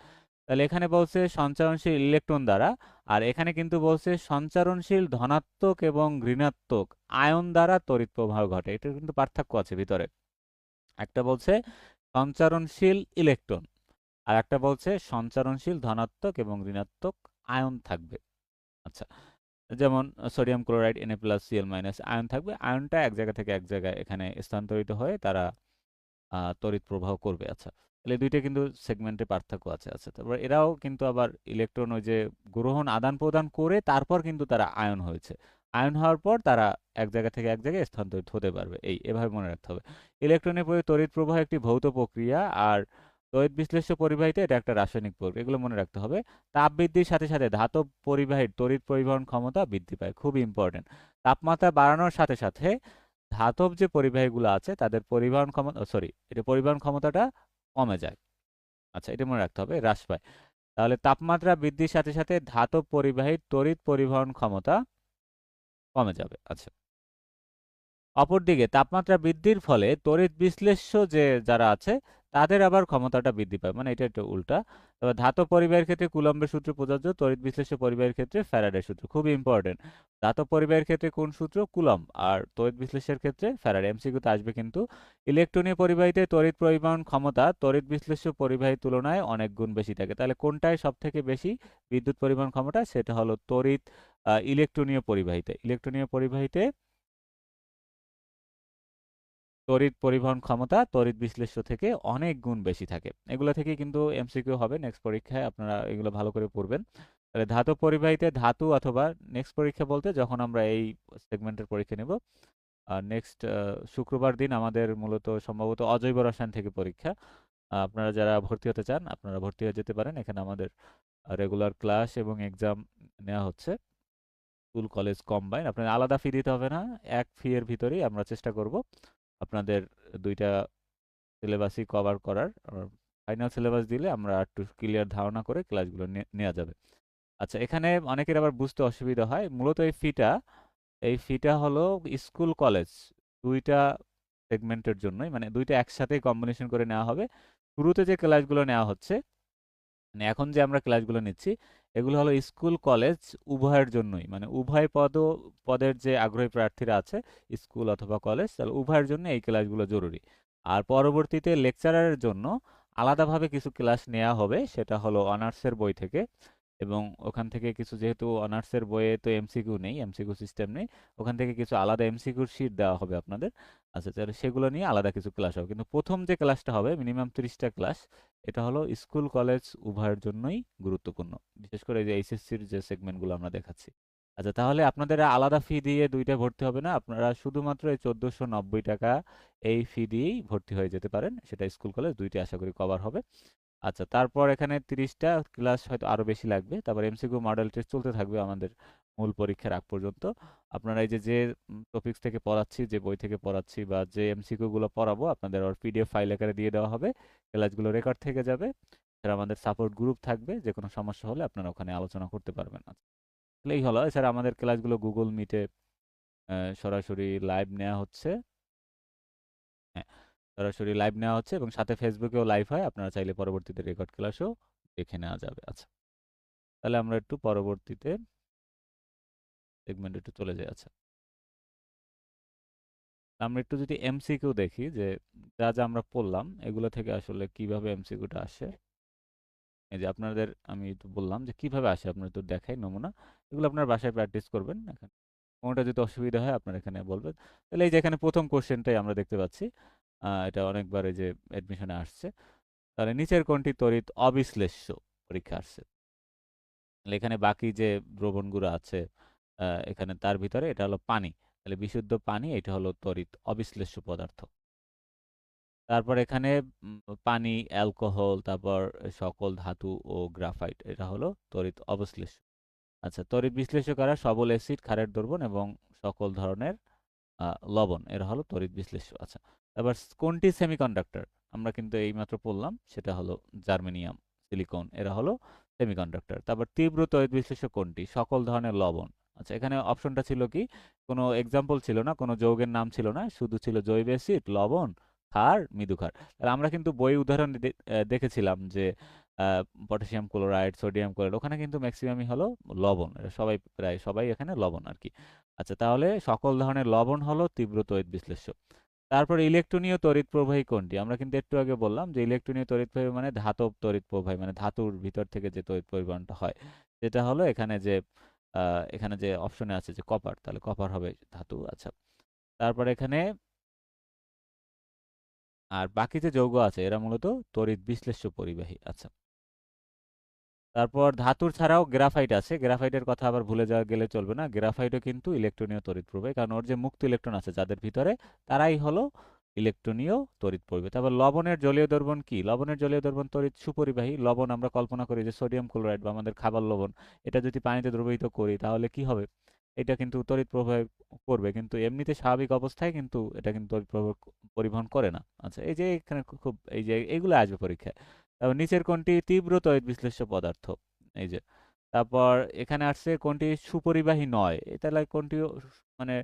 তাহলে এখানে বলছে সঞ্চরণশীল ইলেকট্রন দ্বারা, আর এখানে কিন্তু বলছে সঞ্চরণশীল ধনাত্মক এবং ঋণাত্মক আয়ন দ্বারা তড়িৎ প্রবাহ ঘটে। এটা কিন্তু পার্থক্য আছে ভিতরে। একটা বলছে সঞ্চারণশীল ইলেকট্রন, আর একটা বলছে সঞ্চারণশীল ধনাত্মক এবং ঋণাত্মক আয়ন থাকবে। আচ্ছা, যেমন সোডিয়াম ক্লোরাইড Na+Cl- আয়ন থাকবে, আয়নটা এক জায়গা থেকে এক জায়গায় এখানে স্থানান্তরিত হয়ে তারা তড়িৎ প্রবাহ করবে। আচ্ছা, তাহলে দুইটা কিন্তু সেগমেন্টে পার্থক্য আছে। আচ্ছা, তারপর এরাও কিন্তু আবার ইলেকট্রন ওই যে গ্রহণ আদান প্রদান করে তারপর কিন্তু তারা আয়ন হয়েছে, আয়ন হওয়ার পর তারা এক জায়গা থেকে এক জায়গায় স্থানান্তরিত হতে পারবে। এভাবে মনে রাখতে হবে। ইলেকট্রনের প্রতি তড়িৎ প্রবাহ একটি ভৌত প্রক্রিয়া, আর তড়িৎ বিশ্লেষ্য পরিবাহিতে এটা একটা রাসায়নিক প্রক্রিয়া, এগুলো মনে রাখতে হবে। তাপ বৃদ্ধির সাথে সাথে ধাতব পরিবাহীর তড়িৎ পরিবহন ক্ষমতা বৃদ্ধি পায়, খুবই ইম্পর্টেন্ট। তাপমাত্রা বাড়ানোর সাথে সাথে ধাতব যে পরিবাহীগুলো আছে তাদের পরিবহন ক্ষমতা, এটা পরিবহন ক্ষমতাটা কমে যায়। আচ্ছা, এটা মনে রাখতে হবে, হ্রাস পায়। তাহলে তাপমাত্রা বৃদ্ধির সাথে সাথে ধাতব পরিবাহীর তড়িৎ পরিবহন ক্ষমতা কমে যাবে। আচ্ছা, অপরদিকে তাপমাত্রা বৃদ্ধির ফলে তড়িৎ বিশ্লেষ্য যে যারা আছে তাদের আবার ক্ষমতাটা বৃদ্ধি পায়, মানে এটা একটু উল্টা। তবে ধাতব পরিবাহীর ক্ষেত্রে কুলম্বের সূত্র প্রযোজ্য, তড়িৎ বিশ্লেষ্য পরিবাহীর ক্ষেত্রে ফ্যারাডের সূত্র, খুবই ইম্পর্টেন্ট। ধাতব পরিবাহীর ক্ষেত্রে কোন সূত্র? কুলম্ব। আর তড়িৎ বিশ্লেষ্যের ক্ষেত্রে ফ্যারাডে। এমসিকিউতে আসবে কিন্তু। ইলেকট্রনীয় পরিবাহীতে তড়িৎ পরিবহন ক্ষমতা তড়িৎ বিশ্লেষ্য পরিবাহীর তুলনায় অনেক গুণ বেশি থাকে। তাহলে কোনটায় সব থেকে বেশি বিদ্যুৎ পরিবহন ক্ষমতা? সেটা হলো তড়িৎ ইলেকট্রনীয় পরিবাহীতে। ইলেকট্রনীয় পরিবাহীতে তড়িৎ পরিবহন ক্ষমতা তড়িৎ বিশ্লেষ্য থেকে অনেক গুণ বেশি থাকে। এগুলো থেকে কিন্তু এমসিকিউ হবে নেক্সট পরীক্ষায়, আপনারা এগুলো ভালো করে পড়বেন। তাহলে ধাতব পরিবাহীতে ধাতু অথবা নেক্সট পরীক্ষা বলতে যখন আমরা এই সেগমেন্টের পরীক্ষা নেব, আর নেক্সট শুক্রবার দিন আমাদের মূলত সম্ভবত অজৈব রসায়ন থেকে পরীক্ষা। আপনারা যারা ভর্তি হতে চান আপনারা ভর্তি হয়ে যেতে পারেন, এখানে আমাদের রেগুলার ক্লাস এবং এক্সাম নেওয়া হচ্ছে। স্কুল কলেজ কম্বাইন, আপনাদের আলাদা ফি দিতে হবে না, এক ফি এর ভিতরেই আমরা চেষ্টা করব আপনাদের দুইটা সিলেবাসই কভার করার। ফাইনাল সিলেবাস দিলে আমরা একটু ক্লিয়ার ধারণা করে ক্লাসগুলো নেওয়া যাবে। আচ্ছা, এখানে অনেকের আবার বুঝতে অসুবিধা হয়। মূলত এই ফিটা হলো স্কুল কলেজ দুইটা সেগমেন্টের জন্যই, মানে দুইটা একসাথেই কম্বিনেশন করে নেওয়া হবে। শুরুতে যে ক্লাসগুলো নেওয়া হচ্ছে, মানে এখন যে আমরা ক্লাসগুলো নিচ্ছি, এগুলো হলো স্কুল কলেজ উভয়ের জন্যই, মানে উভয় পদের যে আগ্রহী প্রার্থীরা আছে স্কুল অথবা কলেজ, তাহলে উভয়ের জন্য এই ক্লাসগুলো জরুরি। আর পরবর্তীতে লেকচারারের জন্য আলাদাভাবে কিছু ক্লাস নেওয়া হবে, সেটা হলো অনার্সের বই থেকে। এবং ওখান থেকে কিছু, যেহেতু অনার্সের বইয়ে তো এমসিকিউ নেই, এমসিকিউ সিস্টেম নেই, ওখান থেকে কিছু আলাদা এমসিকিউর শিট দেওয়া হবে আপনাদের। আচ্ছা, তাহলে সেগুলো নিয়ে আলাদা কিছু ক্লাস হবে, কিন্তু প্রথম যে ক্লাসটা হবে মিনিমাম 30টা ক্লাস, এটা হলো স্কুল কলেজ উভয়ের জন্যই গুরুত্বপূর্ণ, বিশেষ করে এই যে এইচএসসির যে সেগমেন্টগুলো আমরা দেখাচ্ছি। আচ্ছা, তাহলে আপনাদের আলাদা ফি দিয়ে দুইটা ভর্তি হবে না, আপনারা শুধুমাত্র এই 1490 টাকা এই ফি দিয়েই ভর্তি হয়ে যেতে পারেন, সেটা স্কুল কলেজ দুইটা আশা করি কভার হবে। আচ্ছা, তারপর এখানে 30টা ক্লাস হয়তো আরো বেশি লাগবে, তারপর এমসিকিউ মডেল টেস্ট চলতে থাকবে আমাদের মূল পরীক্ষার আগ পর্যন্ত। আপনারা এই যে যে টপিকস থেকে পড়াচ্ছি, যে বই থেকে পড়াচ্ছি, বা যে এমসিকিউ গুলো পড়াবো আপনাদের আর পিডিএফ ফাইল আকারে দিয়ে দেওয়া হবে, ক্লাসগুলো রেকর্ড থেকে যাবে। এছাড়া আমাদের সাপোর্ট গ্রুপ থাকবে, যে কোনো সমস্যা হলে আপনারা ওখানে আলোচনা করতে পারবেন। আচ্ছা, তাহলে এই হলো। এছাড়া আমাদের ক্লাসগুলো গুগল মিটে সরাসরি লাইভ নেওয়া হচ্ছে। হ্যাঁ, সরাসরি লাইভ নেওয়া হচ্ছে এবং সাথে ফেসবুকেও লাইভ হয়, আপনারা চাইলে পরবর্তীতে রেকর্ড ক্লাসও দেখে নেওয়া যাবে। আচ্ছা, তাহলে আমরা একটু পরবর্তীতে সেগমেন্টে একটু চলে যাই। আচ্ছা, আমরা একটু যদি এমসিকিউ দেখি, যে যা যা আমরা পড়লাম এগুলো থেকে আসলে কিভাবে এমসিকিউটা আসে। এই যে আপনাদের আমি একটু বললাম যে কিভাবে আসে, আপনার একটু দেখাই নমুনা। এগুলো আপনার বাসায় প্র্যাকটিস করবেন। এখানে কোনোটা যদি অসুবিধা হয় আপনার এখানে বলবেন। তাহলে এই যে এখানে প্রথম কোশ্চেনটাই আমরা দেখতে পাচ্ছি, এটা অনেকবার এই যে অ্যাডমিশনে আসছে। তাহলে নিচের কোনটি তড়িৎ অবিশ্লেষ্য পরীক্ষা আসছে। তাহলে এখানে বাকি যে দ্রবণগুলো আছে, এখানে তার ভিতরে এটা হলো পানি, তাহলে বিশুদ্ধ পানি, এটা হলো তড়িৎ অবিশ্লেষ্য পদার্থ। তারপর এখানে পানি, অ্যালকোহল, তারপর সকল ধাতু ও গ্রাফাইট, এটা হলো তড়িৎ অবিশ্লেষ্য। আচ্ছা, তড়িৎ বিশ্লেষ্য করা সবল অ্যাসিড, ক্ষারের দ্রবণ এবং সকল ধরনের লবণ, এরা হলো তড়িৎ বিশ্লেষ্য। আচ্ছা, এবার কোনটি সেমিকন্ডাক্টর, আমরা কিন্তু এইমাত্র পড়লাম, সেটা হলো জার্মেনিয়াম, সিলিকন, এরা হলো সেমিকন্ডাক্টর। তারপর তীব্র তড়িৎ বিশ্লেষ্য কোনটি, সকল ধরনের লবণ। আচ্ছা, এখানে অপশনটা ছিল কি, কোনো এক্সাম্পল ছিল না, কোনো যৌগের নাম ছিল না, শুধু ছিল জৈব অ্যাসিড, লবণ, ক্ষার, মৃদু ক্ষার। তাহলে আমরা কিন্তু বই উদাহরণ দেখেছিলাম যে পটাশিয়াম ক্লোরাইড, সোডিয়াম ক্লোরাইড, ওখানে কিন্তু ম্যাক্সিমামই হলো লবণ, এরা সবাই, প্রায় সবাই এখানে লবণ আর কি। আচ্ছা, তাহলে সকল ধরনের লবণ হলো তীব্র তড়িৎ বিশ্লেষ্য। তারপরে ইলেকট্রনীয় তড়িৎ প্রবাহী কোনটি, আমরা কিন্তু একটু আগে বললাম যে ইলেকট্রনীয় তড়িৎ প্রবাহী মানে ধাতব তড়িৎ প্রবাহী, মানে ধাতুর ভিতর থেকে যে তড়িৎ পরিবহনটা হয়, যেটা হলো এখানে যে অপশনে আছে যে কপার, তাহলে কপার হবে ধাতু। আচ্ছা, তারপরে এখানে আর বাকি যে যৌগ আছে এরা মূলত তড়িৎ বিশ্লেষ্য পরিবাহী। আচ্ছা, তারপর ধাতুর ছাড়াও গ্রাফাইট আছে, গ্রাফাইটের কথা আবার ভুলে যাওয়া গেলে চলবে না, গ্রাফাইটও কিন্তু ইলেকট্রনীয় তড়িৎ প্রবাহী, কারণ ওর যে মুক্ত ইলেকট্রন আছে যাদের ভিতরে, তারাই হলো ইলেকট্রনীয় তড়িৎ প্রবাহী। তারপর লবণের জলীয় দ্রবণ কি, লবণের জলীয় দ্রবণ তড়িৎ সুপরিবাহী। লবণ আমরা কল্পনা করি যে সোডিয়াম ক্লোরাইড বা আমাদের খাবার লবণ, এটা যদি পানিতে দ্রবীভূত করি তাহলে কি হবে, এটা কিন্তু তড়িৎ প্রবাহ করবে, কিন্তু এমনিতে স্বাভাবিক অবস্থায় কিন্তু এটা কিন্তু তড়িৎ প্রবাহ পরিবহন করে না। আচ্ছা, এই যে এখানে খুব, এই যে এগুলো আসবে পরীক্ষায়। তারপর নিচের কোনটি তীব্র তড়িৎ বিশ্লেষ্য পদার্থ, এই যে। তারপর এখানে আসছে কোনটি সুপরিবাহী নয়, তাহলে কোনটি মানে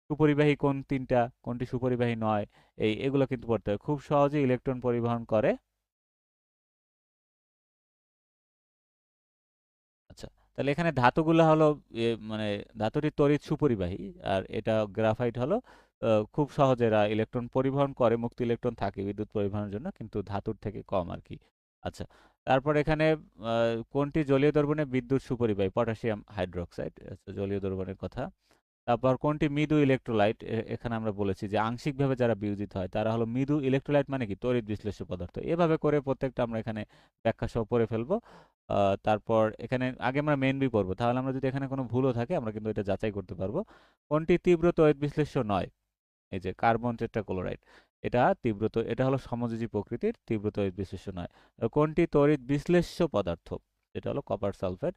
সুপরিবাহী কোন তিনটা, কোনটি সুপরিবাহী নয়, এগুলো কিন্তু পড়তে হয়। খুব সহজে ইলেকট্রন পরিবহন করে। আচ্ছা, তাহলে এখানে ধাতুগুলো হলো মানে ধাতুটি তড়িৎ সুপরিবাহী, আর এটা গ্রাফাইট হলো খুব সহজে এরা ইলেকট্রন পরিবহন করে, মুক্ত ইলেকট্রন থাকে বিদ্যুৎ পরিবহনের জন্য, কিন্তু ধাতুর থেকে কম আর কি। আচ্ছা, তারপর এখানে কোনটি জলীয় দ্রবণে বিদ্যুৎ সুপরিবাহী, পটাশিয়াম হাইড্রোক্সাইড, আচ্ছা, জলীয় দ্রবণের কথা। তারপর কোনটি মৃদু ইলেকট্রোলাইট, এখানে আমরা বলেছি যে আংশিকভাবে যারা বিয়োজিত হয় তারা হলো মৃদু ইলেকট্রোলাইট, মানে কি তড়িৎ বিশ্লেষ্য পদার্থ। এভাবে করে প্রত্যেকটা আমরা এখানে ব্যাখ্যা সহ পড়ে ফেলবো। তারপর এখানে আগে আমরা মেন বি পড়বো, তাহলে আমরা যদি এখানে কোনো ভুলও থাকে আমরা কিন্তু এটা যাচাই করতে পারবো। কোনটি তীব্র তড়িৎ বিশ্লেষ্য নয়, এই যে কার্বন টেট্রাক্লোরাইড, এটা হলো সমযোজী প্রকৃতির, তীব্র তড়িৎ বিশ্লেষ্য নয়। কোনটি তড়িৎ বিশ্লেষ্য পদার্থ, এটা হলো কপার সালফেট।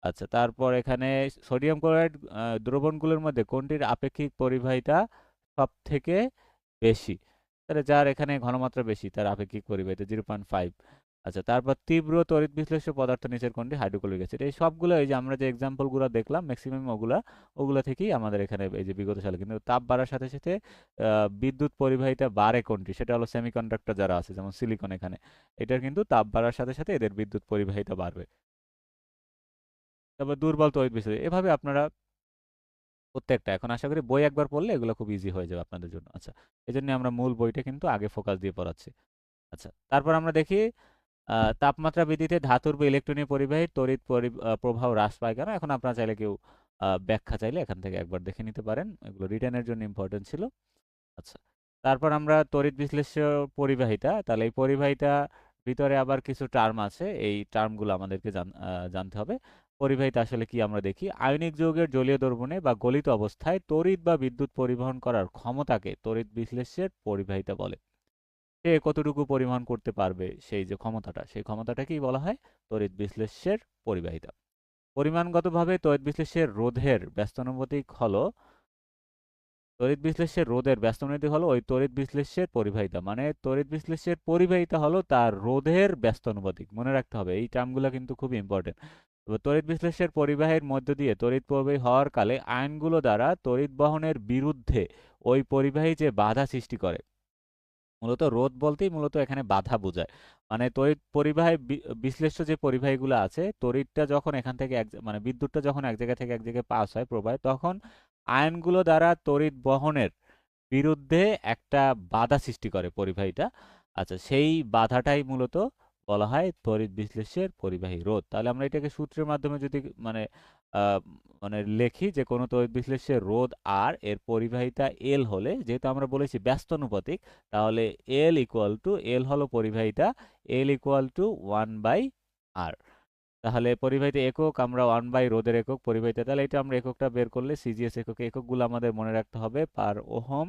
আচ্ছা, তারপর এখানে সোডিয়াম ক্লোরাইড দ্রবণগুলোর মধ্যে কোনটির আপেক্ষিক পরিবাহিতা সব থেকে বেশি? তাহলে যার এখানে ঘনমাত্রা বেশি তার আপেক্ষিক পরিবাহিতা 0.5। আচ্ছা, তারপর তীব্র তড়িৎ বিশ্লেষ্য পদার্থ নিচের কোনটি? Hydrochloric acid. এই সবগুলো এই যে আমরা যে এক্সাম্পল গুলো দেখলাম ম্যাক্সিমাম ওগুলা থেকেই আমাদের এখানে এই যে বিগত সালে, কিন্তু তাপ বাড়ার সাথে সাথে বিদ্যুৎ পরিবাহিতা বাড়ে কোনটি? সেটা হলো সেমিকন্ডাক্টর যারা আছে, যেমন সিলিকন। এখানে এটার কিন্তু তাপ বাড়ার সাথে সাথে এদের বিদ্যুৎ পরিবাহিতা বাড়বে। তারপর দুর্বল তড়িৎ বিশ্লেষণ, এভাবে আপনারা প্রত্যেকটা, এখন আশা করি বই একবার পড়লে এগুলো খুব ইজি হয়ে যাবে আপনাদের জন্য। আচ্ছা, এই জন্য আমরা মূল বইটা কিন্তু আগে ফোকাস দিয়ে পড়াচ্ছি। আচ্ছা, তারপর আমরা দেখি তাপমাত্রা বৃদ্ধিতে ধাতুর বা ইলেকট্রনীয় পরিবাহীর তড়িৎ প্রবাহ হ্রাস পায় কেন? এখন আপনারা চাইলে কেউ ব্যাখ্যা চাইলে এখান থেকে একবার দেখে নিতে পারেন, এগুলো রিটার্নের জন্য ইম্পর্টেন্ট ছিল। আচ্ছা, তারপর আমরা তড়িৎ বিশ্লেষ্য পরিবাহিতা, তাহলে এই পরিবাহিতা ভিতরে আবার কিছু টার্ম আছে, এই টার্মগুলো আমাদেরকে জানতে হবে। পরিবাহিতা আসলে কি আমরা দেখি। আয়নিক যৌগের জলীয় দ্রবণে বা গলিত অবস্থায় তড়িৎ বা বিদ্যুৎ পরিবহন করার ক্ষমতাকে তড়িৎ বিশ্লেষ্যের পরিবাহিতা বলে। সে কতটুকু পরিবহন করতে পারবে, সেই যে ক্ষমতাটা, সেই ক্ষমতাটাকেই বলা হয় তড়িৎ বিশ্লেষ্যের পরিবাহিতা। পরিমাণগতভাবে তড়িৎ বিশ্লেষ্যের রোধের ব্যস্তানুপাতিক হলো ওই তড়িৎ বিশ্লেষ্যের পরিবাহিতা, মানে তড়িৎ বিশ্লেষ্যের পরিবাহিতা হলো তার রোধের ব্যস্তানুপাতিক। মনে রাখতে হবে, এই টার্মগুলো কিন্তু খুব ইম্পর্টেন্ট। তড়িৎ বিশ্লেষ্যের পরিবাহের মধ্য দিয়ে তড়িৎ প্রবাহী হওয়ার কালে আয়নগুলো দ্বারা তড়িৎ বহনের বিরুদ্ধে ওই পরিবাহী যে বাধা সৃষ্টি করে, মূলত রোধ বলতেই মূলত এখানে বাধা বোঝায়। মানে তড়িৎ পরিবাহী বিশ্লেষ্য যে পরিবাহীগুলো আছে, তড়িৎটা যখন এখান থেকে মানে বিদ্যুৎটা যখন এক জায়গা থেকে এক জায়গায় পাস হয় প্রবাহে, তখন আয়নগুলো দ্বারা তড়িৎ বহনের বিরুদ্ধে একটা বাধা সৃষ্টি করে পরিবাহীটা। আচ্ছা, সেই বাধাটাই মূলত বলা হয় তড়িৎ বিশ্লেষ্যের পরিবাহী রোধ। তাহলে আমরা এটাকে সূত্রের মাধ্যমে যদি মানে আহ, মানে লেখি যে কোনো তড়িৎ বিশ্লেষ্যের রোধ আর এর পরিবাহিতা এল হলে, যেহেতু আমরা বলেছি ব্যস্তানুপাতিক, তাহলে এল হলো পরিবাহিতা, এল ইকুয়াল টু 1/r। তাহলে পরিবাহিতা একক, আমরা 1 বাই রোধের একক পরিবাহিতা, তাহলে এটা আমরা এককটা বের করলে সিজিএস একক, এককগুলো আমাদের মনে রাখতে হবে পার ওহম।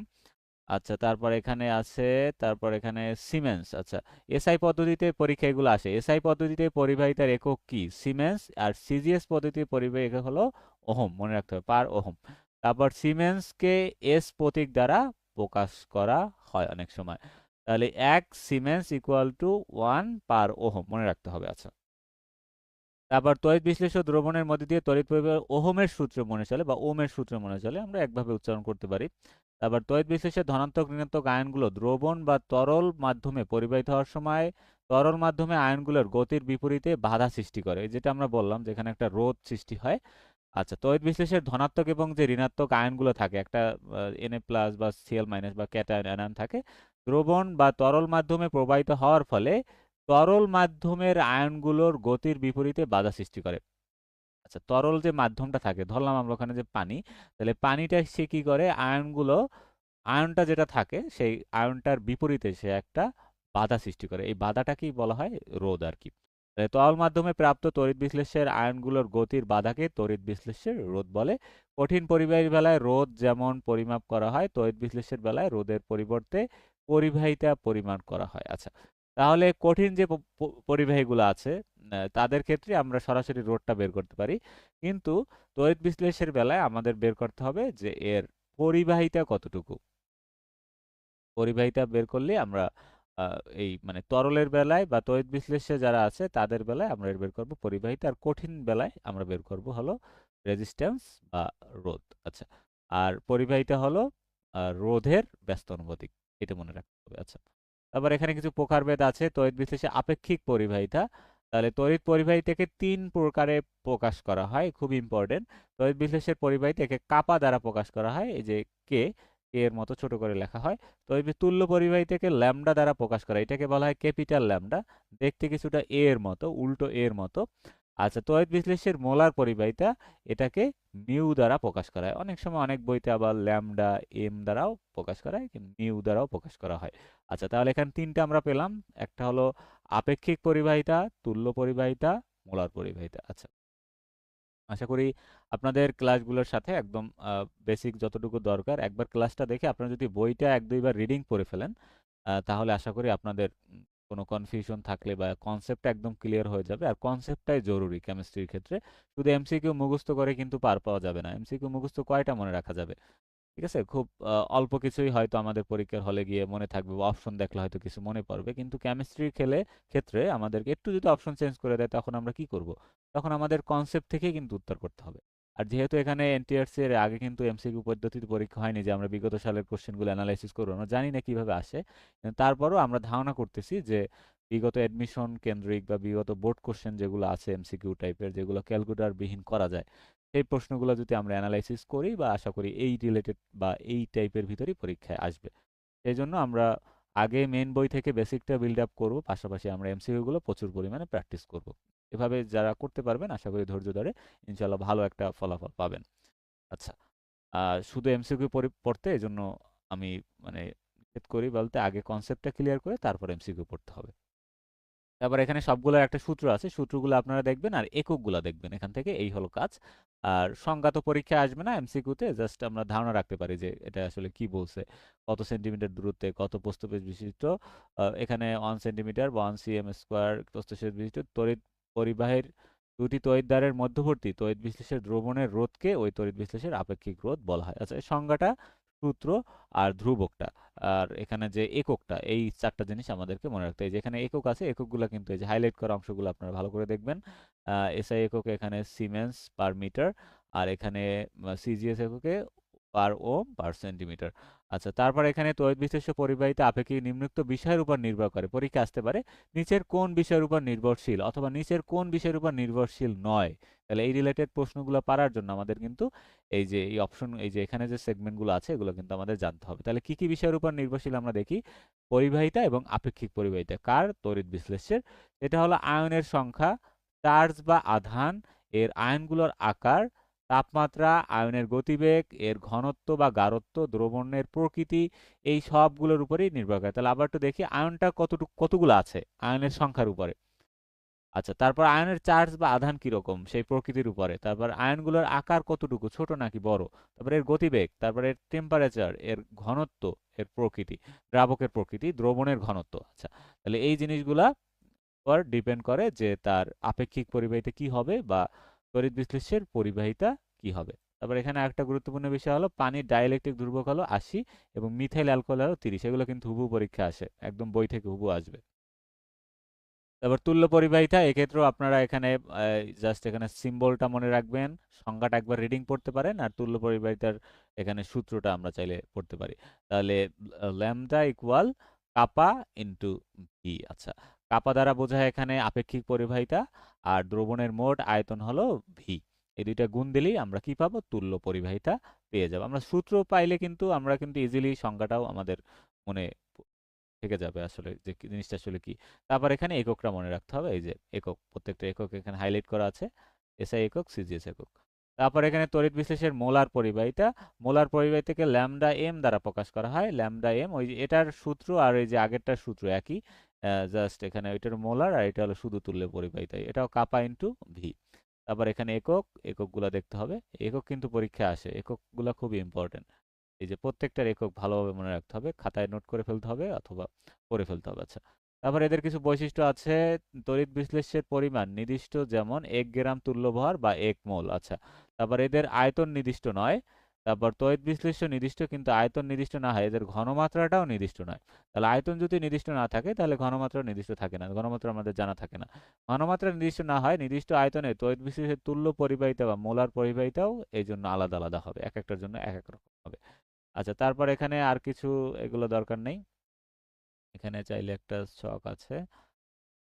আচ্ছা, তারপর এখানে আছে, তারপর এখানে সিমেন্স। আচ্ছা, এসআই পদ্ধতিতে পরীক্ষা এগুলো আসে। এসআই পদ্ধতিতে পরিবাহিতার একক কি? সিমেন্স। আর সিজিএস পদ্ধতিতে পরিবাহী একক হলো ওহম, মনে রাখতে হবে পার ওহম। তারপর সিমেন্সকে এস প্রতীক দ্বারা প্রকাশ করা হয় অনেক সময়। তাহলে 1 সিমেন্স ইকুয়াল টু 1/ওহম, মনে রাখতে হবে। আচ্ছা, তারপর তড়িৎ বিশ্লেষ্য দ্রবণের মধ্যে দিয়ে তড়িৎ পরিবাহ ওহমের সূত্র মনে চলে বা ওহমের সূত্র মনে চলে, আমরা একভাবে উচ্চারণ করতে পারি। তারপর তড়িৎ বিশ্লেষ্যের ধনাত্মক ঋণাত্মক আয়নগুলো দ্রবণ বা তরল মাধ্যমে পরিবাহিত হওয়ার সময় তরল মাধ্যমে আয়নগুলোর গতির বিপরীতে বাধা সৃষ্টি করে, যেটা আমরা বললাম যেখানে একটা রোধ সৃষ্টি হয়। আচ্ছা, তড়িৎ বিশ্লেষের ধনাত্মক এবং যে ঋণাত্মক আয়নগুলো থাকে, একটা Na প্লাস বা Cl মাইনাস বা ক্যাটায়ন আয়ন থাকে, দ্রবণ বা তরল মাধ্যমে প্রবাহিত হওয়ার ফলে তরল মাধ্যমের আয়নগুলোর গতির বিপরীতে বাধা সৃষ্টি করে। আচ্ছা, তরল যে মাধ্যমটা থাকে, ধরলাম আমরা ওখানে যে পানি, তাহলে পানিটা সে কি করে, আয়নটা যেটা থাকে সেই আয়নটার বিপরীতে সে একটা বাধা সৃষ্টি করে, এই বাধাটাকেই বলা হয় রোধ আর কি। তরল মাধ্যমে প্রাপ্ত তড়িৎ বিশ্লেষ্যের আয়নগুলোর গতির বাধাকে তড়িৎ বিশ্লেষ্যের রোধ বলে। কঠিন পরিবাহীর বেলায় রোধ যেমন পরিমাপ করা হয়, তড়িৎ বিশ্লেষ্যের বেলায় রোধের পরিবর্তে পরিবাহিতা পরিমাপ করা হয়। আচ্ছা, তাহলে কঠিন যে পরিবাহীগুলো আছে তাদের ক্ষেত্রে আমরা সরাসরি রোধটা বের করতে পারি, কিন্তু তড়িৎ বিশ্লেষ্যের বেলায় আমাদের বের করতে হবে যে এর পরিবাহিতা কতটুকু। পরিবাহিতা বের করলে আমরা এই মানে তরলের বেলায় বা তড়িৎ বিশ্লেষ্য যারা আছে তাদের বেলায় আমরা এর বের করব পরিবাহিতা, আর কঠিন বেলায় আমরা বের করব হলো রেজিস্ট্যান্স বা রোধ। আচ্ছা, আর পরিবাহিতা হলো রোধের ব্যস্ত অনুপাতিক, এটা মনে রাখতে হবে। আচ্ছা, তারপর এখানে কিছু প্রকারভেদ আছে তড়িৎ বিশ্লেষে আপেক্ষিক পরিবাহিতা। তাহলে তড়িৎ পরিবাহিতাকে 3 প্রকারে প্রকাশ করা হয়, খুব ইম্পর্টেন্ট। তড়িৎ বিশ্লেষের পরিবাহিতাকে কাপা দ্বারা প্রকাশ করা হয়, এই যে কে এর মতো ছোট করে লেখা হয়। তড়িৎ তুল্য পরিবাহিতাকে ল্যামডা দ্বারা প্রকাশ করা, এটাকে বলা হয় ক্যাপিটাল ল্যামডা, দেখতে কিছুটা এ এর মতো, উল্টো এর মতো। আচ্ছা, তড়িৎ বিশ্লেষের মোলার পরিবাহিতা, এটাকে মিউ দ্বারা প্রকাশ করা হয়। অনেক সময় অনেক বইতে আবার ল্যামডা এম দ্বারাও প্রকাশ করা হয়, কিন্তু মিউ দ্বারাও প্রকাশ করা হয়। আচ্ছা, তাহলে এখানে 3টা আমরা পেলাম, একটা হলো আপেক্ষিক পরিবাহিতা, তুল্য পরিবাহিতা, মোলার পরিবাহিতা। আচ্ছা, আশা করি আপনাদের ক্লাসগুলোর সাথে একদম বেসিক যতটুকু দরকার একবার ক্লাসটা দেখে আপনারা যদি বইটা 1-2 বার রিডিং পড়ে ফেলেন, তাহলে আশা করি আপনাদের কোনো কনফিউশন থাকলে বা কনসেপ্টটা একদম ক্লিয়ার হয়ে যাবে। আর কনসেপ্টটাই জরুরি কেমিস্ট্রির ক্ষেত্রে। শুধু এমসিকিউ মুখস্থ করে কিন্তু পার পাওয়া যাবে না। এমসিকিউ মুখস্থ কয়টা মনে রাখা যাবে? ঠিক আছে? খুব অল্প কিছুই হয়তো আমাদের পরীক্ষার হলে গিয়ে মনে থাকবে বা অপশন দেখলে হয়তো কিছু মনে পড়বে। কিন্তু কেমিস্ট্রির ক্ষেত্রে আমাদেরকে একটু যদি অপশন চেঞ্জ করে দেয় তখন আমরা কি করব? তখন আমাদের কনসেপ্ট থেকেই কিন্তু উত্তর করতে হবে। আর যেহেতু এখানে এনটিআরসি এর আগে কিন্তু এমসিকিউ পদ্ধতিতে পরীক্ষা হয়নি যে আমরা বিগত সালের কোশ্চেনগুলো এনালাইসিস করব। আমরা জানি না কিভাবে আসে। কিন্তু তারপরও আমরা ধারণা করতেছি যে বিগত অ্যাডমিশন কেন্দ্রিক বা বিগত বোর্ড কোশ্চেন যেগুলো আছে এমসিকিউ টাইপের যেগুলো ক্যালকুলেটর বিহীন করা যায় এই প্রশ্নগুলো যদি আমরা অ্যানালাইসিস করি বা আশা করি এই রিলেটেড বা এই টাইপের ভিতরেই পরীক্ষায় আসবে। সেই জন্য আমরা আগে মেন বই থেকে বেসিকটা বিল্ড আপ করবো, পাশাপাশি আমরা এমসিকিউ গুলো প্রচুর পরিমাণে প্র্যাকটিস করব। এভাবে যারা করতে পারবেন আশা করি ধৈর্য ধরে ইনশাল্লাহ ভালো একটা ফলাফল পাবেন। আচ্ছা, শুধু এমসিকিউ পড়তে এই জন্য আমি মানে নিষেধ করি বলতে আগে কনসেপ্টটা ক্লিয়ার করে তারপর এমসিকিউ পড়তে হবে। তারপর এখানে সবগুলোর একটা সূত্র আছে, সূত্রগুলো আপনারা দেখবেন আর এককগুলো দেখবেন এখান থেকে, এই হলো কাজ। আর সংজ্ঞা তো পরীক্ষায় আসবে না, এমসিকিউতে জাস্ট আমরা ধারণা রাখতে পারি যে এটা আসলে কি বলছে, কত সেন্টিমিটার দূরত্বে কত প্রস্থবেশ বিশিষ্ট এখানে 1 সেন্টিমিটার বা 1 cm² প্রস্থবেশ বিশিষ্ট তড়িৎ পরিবাহের দুটি তড়িৎদ্বারের মধ্যবর্তী তড়িৎ বিশ্লেষের দ্রবণের রোধকে ওই তড়িৎ বিশ্লেষের আপেক্ষিক রোধ বলা হয়। আচ্ছা, এই সংজ্ঞাটা, সূত্র আর ধ্রুবকটা আর এখানে যে এককটা, এই চারটা জিনিস আমাদেরকে মনে রাখতে হবে। যেখানে একক আছে এককগুলো কিন্তু এই যে হাইলাইট করা অংশগুলো আপনারা ভালো করে দেখবেন। এসআই এককে এখানে সিমেন্স পার মিটার, আর এখানে সিজিএস এককে পার ওম পার সেন্টিমিটার। আচ্ছা, তারপর এখানে তড়িৎ বিশ্লেষ্য পরিবাহিতা আপেক্ষিক নিম্নোক্ত বিষয়ের উপর নির্ভর করে, পরীক্ষা আসতে পারে নিচের কোন বিষয়ের উপর নির্ভরশীল অথবা নিচের কোন বিষয়ের উপর নির্ভরশীল নয়। তাহলে এই রিলেটেড প্রশ্নগুলো পারার জন্য আমাদের কিন্তু এই যে এই অপশন, এই যে এখানে যে সেগমেন্টগুলো আছে এগুলো কিন্তু আমাদের জানতে হবে। তাহলে কি কি বিষয়ের উপর নির্ভরশীল আমরা দেখি, পরিবাহিতা এবং আপেক্ষিক পরিবাহিতা কার, তড়িৎ বিশ্লেষ্যের। এটা হলো আয়নের সংখ্যা, চার্জ বা আধান, এর আয়নগুলোর আকার, তাপমাত্রা, আয়নের গতিবেগ, এর ঘনত্ব বা গাঢ়ত্ব, দ্রবণের প্রকৃতি, এই সবগুলোর উপরেই নির্ভর করে। তাহলে আবার একটু দেখি আয়নটা কতগুলো আছে আয়নের সংখ্যার উপরে। আচ্ছা, তারপর আয়নের চার্জ বা আধান কিরকম সেই প্রকৃতির উপরে, তারপর আয়নগুলোর আকার কতটুকু, ছোট নাকি বড়, তারপর এর গতিবেগ, তারপর এর টেম্পারেচার, এর ঘনত্ব, এর প্রকৃতি, দ্রাবকের প্রকৃতি, দ্রবণের ঘনত্ব। আচ্ছা, তাহলে এই জিনিসগুলা পর ডিপেন্ড করে যে তার আপেক্ষিক পরিবাহিতা কি হবে বা তড়িৎ বিশ্লেষ্যের পরিবাহিতা কি হবে। তারপর এখানে একটা গুরুত্বপূর্ণ বিষয় হলো পানির ডাইইলেকট্রিক ধ্রুবক হলো 80 এবং মিথাইল অ্যালকোহল হলো 30। এগুলো কিন্তু হুবহু পরীক্ষা আসে, একদম বই থেকে হুবহু আসবে। তারপর তুল্য পরিবাহিতা, এক্ষেত্রেও আপনারা এখানে জাস্ট এখানে সিম্বলটা মনে রাখবেন, সংজ্ঞাটা একবার রিডিং পড়তে পারেন, আর তুল্য পরিবাহিতার এখানে সূত্রটা আমরা চাইলে পড়তে পারি। তাহলে ল্যামডা ইকুয়াল কাপা ইন্টু ভি। আচ্ছা, কাপা দ্বারা বোঝায় এখানে আপেক্ষিক পরিবাহিতা, আর দ্রবণের মোট আয়তন হলো ভি। এই দুইটা গুণ দিলেই আমরা কি পাবো, তুল্য পরিবাহিতা পেয়ে যাবো। আমরা সূত্র পাইলে কিন্তু আমরা কিন্তু ইজিলি সংজ্ঞাটাও আমাদের মনে থেকে যাবে আসলে যে জিনিসটা আসলে কি। তারপর এখানে এককটা মনে রাখতে হবে, এই যে একক, প্রত্যেকটা একক এখানে হাইলাইট করা আছে, এসআই একক, সিজিএস একক। তারপর এখানে তড়িৎ বিশ্লেষের মোলার পরিবাহিতা, মোলার পরিবাহিতাকে ল্যামডা এম দ্বারা প্রকাশ করা হয়। ল্যামডা এম ওই যে এটার সূত্র আর এই যে আগেরটার সূত্র একই, জাস্ট এখানে ওইটার মোলার আর এটা হলো শুধু তুল্য পরিবাহিতা, এটাও কাপা ইন্টু ভি। তারপর এখানে এককগুলো দেখতে হবে, একক কিন্তু পরীক্ষায় আসে, এককগুলো খুবই ইম্পর্টেন্ট। এই যে প্রত্যেকটার একক ভালোভাবে মনে রাখতে হবে, খাতায় নোট করে ফেলতে হবে অথবা পড়ে ফেলতে হবে। আচ্ছা, তারপর এদের কিছু বৈশিষ্ট্য আছে। তড়িৎ বিশ্লেষ্যের পরিমাণ নির্দিষ্ট, যেমন 1 গ্রাম তুল্যভর বা 1 মোল। আচ্ছা, তারপর এদের আয়তন নির্দিষ্ট নয়। তারপর তড়িৎ বিশ্লেষ্য নির্দিষ্ট কিন্তু আয়তন নির্দিষ্ট না হয়, এদের ঘনমাত্রাটাও নির্দিষ্ট নয়। তাহলে আয়তন যদি নির্দিষ্ট না থাকে তাহলে ঘনমাত্রা নির্দিষ্ট থাকে না, ঘনমাত্রা আমাদের জানা থাকে না। ঘনমাত্রা নির্দিষ্ট না হয়, নির্দিষ্ট আয়তনে তড়িৎ বিশ্লেষের তুল্য পরিবাহিতা বা মোলার পরিবাহিতাও এই জন্য আলাদা আলাদা হবে, এক একটার জন্য এক এক রকম হবে। আচ্ছা, তারপর এখানে আর কিছু এগুলো দরকার নেই, এখানে চাইলে একটা ছক আছে,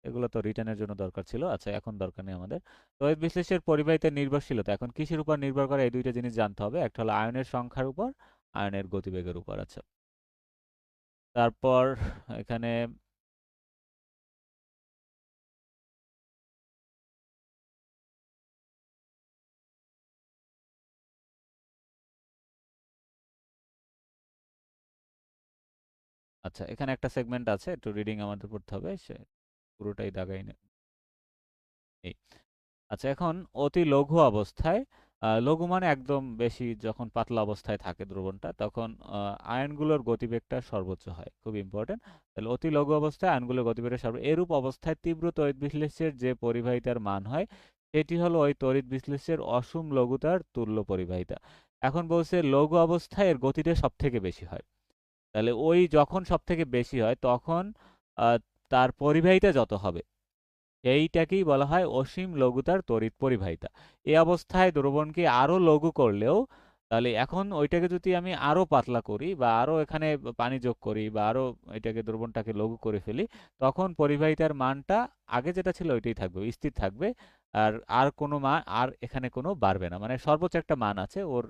এগুলো তো রিটার্নের জন্য দরকার ছিল। আচ্ছা, এখন দরকার নেই আমাদের। তড়িৎ বিশ্লেষের পরিবাহিতার নির্ভরশীলতা এখন কিসের উপর নির্ভর করে, এই দুইটা জিনিস জানতে হবে, একটা হলো আয়নের সংখ্যার উপর, আয়নের গতিবেগের উপর। আচ্ছা, তারপর এখানে আচ্ছা, এখানে একটা সেগমেন্ট আছে, একটু রিডিং আমাদের পড়তে হবে, সে পুরোটাই দাগাই নেই। আচ্ছা, এখন অতি লঘু অবস্থায় লঘু মানে একদম বেশি যখন পাতলা অবস্থায় থাকে দ্রবণটা তখন আয়নগুলোর গতিবেগটা সর্বোচ্চ হয়, খুব ইম্পর্টেন্ট। তাহলে অতি লঘু অবস্থায় আয়নগুলোর গতিবেগটা সর্বোচ্চ, এরূপ অবস্থায় তীব্র তড়িৎ বিশ্লেষ্যের যে পরিবাহিতার মান হয় সেটি হলো ওই তড়িৎ বিশ্লেষ্যের অসীম লঘুতার তুল্য পরিবাহিতা। এখন বলছে লঘু অবস্থায় এর গতিটা সব থেকে বেশি হয়, তাহলে ওই যখন সব থেকে বেশি হয় তখন আহ, তার পরিবাহিতা যত হবে এইটাকেই বলা হয় অসীম লঘুতার তড়িৎ পরিবাহিতা। এই অবস্থায় দ্রবণকে আরো লঘু করলেও, তাহলে এখন ওইটাকে যদি আমি আরো পাতলা করি বা আরো এখানে পানি যোগ করি বা আরো এটাকে দ্রবণটাকে লঘু করে ফেলি, তখন পরিবাহিতার মানটা আগে যেটা ছিল ওইটাই থাকবে, স্থির থাকবে। আর আর কোনো মান আর এখানে কোনো বাড়বে না, মানে সর্বোচ্চ একটা মান আছে ওর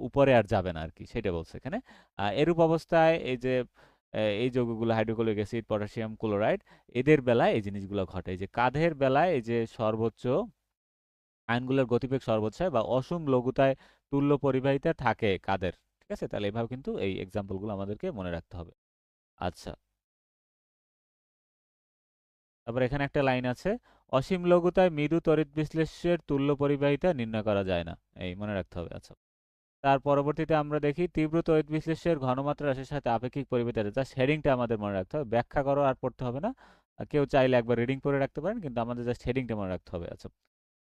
উপরে আর যাবে না আর কি, সেটা বলছে এখানে। এরূপ অবস্থায় এই যে এই যৌগগুলো হাইড্রোক্লোরিক অ্যাসিড, পটাশিয়াম ক্লোরাইড, এদের বেলায় এই জিনিসগুলো ঘটে। এই যে কাঁধের বেলায় এই যে সর্বোচ্চ আয়নগুলোর গতিবেগ সর্বোচ্চ হয় বা অসীম লঘুতায় তুল্য পরিবাহিতা থাকে কাঁধের। ঠিক আছে, তাহলে এভাবে কিন্তু এই এক্সাম্পলগুলো আমাদেরকে মনে রাখতে হবে। আচ্ছা, তারপর এখানে একটা লাইন আছে, অসীম লঘুতায় মৃদু তড়িৎ বিশ্লেষ্যের তুল্য পরিবাহিতা নির্ণয় করা যায় না, এই মনে রাখতে হবে। আচ্ছা, তার পরবর্তীতে আমরা দেখি তীব্র তড়িৎ বিশ্লেষ্যের ঘনমাত্রা হ্রাসের সাথে আপেক্ষিক পরিবাহিতা, জাস্ট হেডিংটা আমাদের মনে রাখতে হবে, ব্যাখ্যা করো আর পড়তে হবে না। কেউ চাইলে একবার রিডিং করে রাখতে পারেন, কিন্তু আমাদের জাস্ট হেডিংটা মনে রাখতে হবে। আচ্ছা,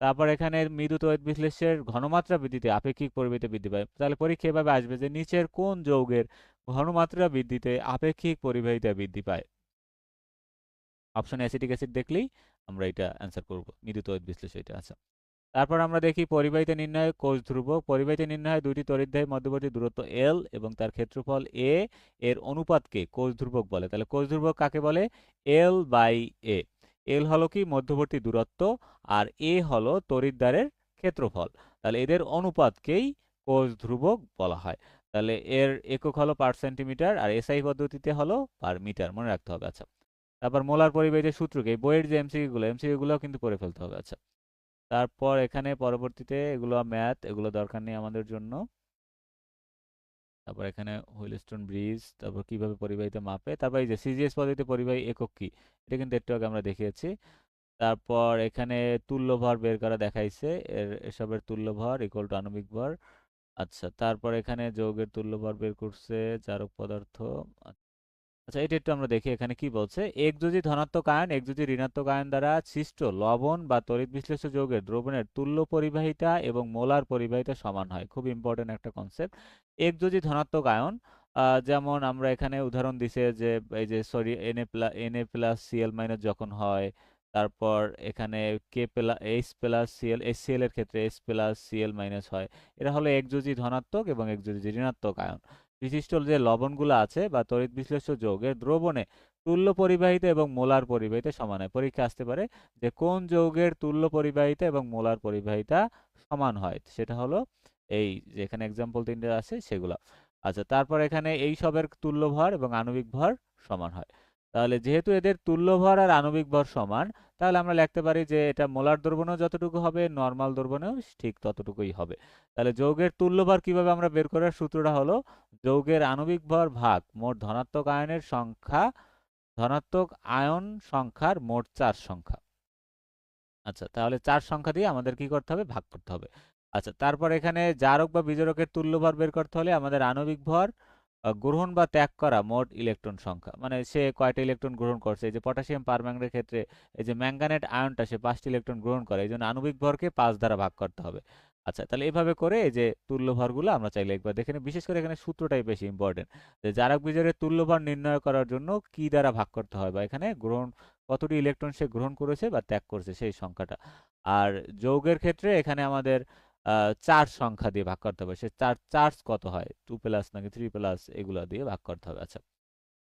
তারপর এখানে মৃদু তড়িৎ বিশ্লেষ্যের ঘনমাত্রা বৃদ্ধিতে আপেক্ষিক পরিবাহিতা বৃদ্ধি পায়, তাহলে পরীক্ষা এভাবে আসবে যে নিচের কোন যৌগের ঘনমাত্রা বৃদ্ধিতে আপেক্ষিক পরিবাহিতা বৃদ্ধি পায়। অপশনে অ্যাসিটিক অ্যাসিড দেখলেই আমরা এটা অ্যান্সার করব, মৃদু তড়িৎ বিশ্লেষ্য এটা। আচ্ছা, তারপর আমরা দেখি পরিবাহিতা নির্ণয়ে কোষ ধ্রুবক। পরিবাহিতা নির্ণয়ে দুইটি তড়িৎদ্বয়ের মধ্যবর্তী দূরত্ব এল এবং তার ক্ষেত্রফল এ এর অনুপাতকে কোষ ধ্রুবক বলে। তাহলে কোষ ধ্রুবক কাকে বলে? এল বাই এ। এল হলো কি মধ্যবর্তী দূরত্ব, আর এ হলো তড়িৎদ্বারের ক্ষেত্রফল। তাহলে এদের অনুপাতকেই কোষ ধ্রুবক বলা হয়। তাহলে এর একক হলো পার সেন্টিমিটার, আর এসআই পদ্ধতিতে হলো পার মিটার, মনে রাখতে হবে। আচ্ছা, তারপর মোলার পরিবাহিতার সূত্রকে, বইয়ের যে এমসিকিউ গুলো কিন্তু করে ফেলতে হবে। আচ্ছা, তারপর এখানে পরবর্তীতে এগুলো ম্যাথ, এগুলো দরকার নেই আমাদের জন্য। তারপর এখানে হুইলস্টোন ব্রিজ, তারপর কিভাবে পরিবাহিতা মাপে, তারপর এই যে সিজিএস পদ্ধতিতে পরিবাহী একক কি, এটা কিন্তু একটু আগে আমরা দেখিয়েছি। তারপর এখানে তুল্য ভর বের করা দেখাইছে, এসবের তুল্য ভর ইকুয়াল টু আণবিক ভর। আচ্ছা, তারপর এখানে যৌগের তুল্য ভর বের করছে জারক পদার্থ। আচ্ছা, এটা একটু আমরা দেখি এখানে কি বলছে। একযোজি ধনাত্মক আয়ন একযোজি ঋণাত্মক আয়ন দ্বারা সৃষ্ট লবণ বা তড়িৎ বিশ্লেষ্য যৌগের দ্রবণের তুল্য পরিবাহিতা এবং মোলার পরিবাহিতা সমান হয়, খুব ইম্পর্টেন্ট একটা কনসেপ্ট। একযোজি ধনাত্মক আয়ন, যেমন আমরা এখানে উদাহরণ দিছে যে এই যে sorry Na plus Cl minus যখন হয়, তারপর এখানে H প্লাস Cl HCl এর ক্ষেত্রে H প্লাস Cl মাইনাস হয়। এরা হলো একযোজি ধনাত্মক এবং একযোজি ঋণাত্মক আয়ন বিশিষ্ট যে লবণগুলো আছে বা তড়িৎ বিশ্লেষ্য যৌগের দ্রবণে তুল্য পরিবাহিতা এবং মোলার পরিবাহিতা সমান হয়। পরীক্ষা আসতে পারে যে কোন যৌগের তুল্য পরিবাহিতা এবং মোলার পরিবাহিতা সমান হয়, সেটা হলো এই যে এখানে এক্সাম্পল তিনটে আছে সেগুলো। আচ্ছা, তারপর এখানে এই সবের তুল্য ভর এবং আণবিক ভর সমান হয়। তাহলে যেহেতু এদের তুল্য ভর আর আণবিক ভর সমান, তাহলে আমরা লিখতে পারি যে এটা মোলার দ্রবণেও যতটুকু হবে নরমাল দ্রবণেও ঠিক ততটুকুই হবে। তাহলে যৌগের তুল্য ভর কিভাবে আমরা বের করার সূত্রটা হলো যৌগের আণবিক ভর ভাগ মোট ধনাত্মক আয়নের সংখ্যা, ধনাত্মক আয়ন সংখ্যার মোট চার সংখ্যা। আচ্ছা, তাহলে চার সংখ্যা দিয়ে আমাদের কি করতে হবে? ভাগ করতে হবে। আচ্ছা, তারপর এখানে জারক বা বিজারকের তুল্য ভর বের করতে হলে আমাদের আণবিক ভর গ্রহণ বা ত্যাগ করা মোট ইলেকট্রন সংখ্যা, মানে সে কয়টা ইলেকট্রন গ্রহণ করছে। এই যে পটাশিয়াম পারম্যাঙ্গনেটের ক্ষেত্রে এই যে ম্যাঙ্গানেট আয়নটা সে 5টি ইলেকট্রন গ্রহণ করে, এই জন্য আণবিক ভরকে 5 দ্বারা ভাগ করতে হবে। আচ্ছা, তাহলে এভাবে করে এই যে তুল্য ভরগুলো আমরা চাইলে একবার দেখে নিই। বিশেষ করে এখানে সূত্রটাই বেশি ইম্পর্টেন্ট, যে জারক বিজারকের তুল্য ভর নির্ণয় করার জন্য কি দ্বারা ভাগ করতে হয়, বা এখানে গ্রহণ কতটি ইলেকট্রন সে গ্রহণ করেছে বা ত্যাগ করেছে সেই সংখ্যাটা। আর যৌগের ক্ষেত্রে এখানে আমাদের চার্জ সংখ্যা দিয়ে ভাগ করতে হবে, সে চার্জ কত হয়, 2 প্লাস নাকি 3 প্লাস, এগুলো দিয়ে ভাগ করতে হবে। আচ্ছা,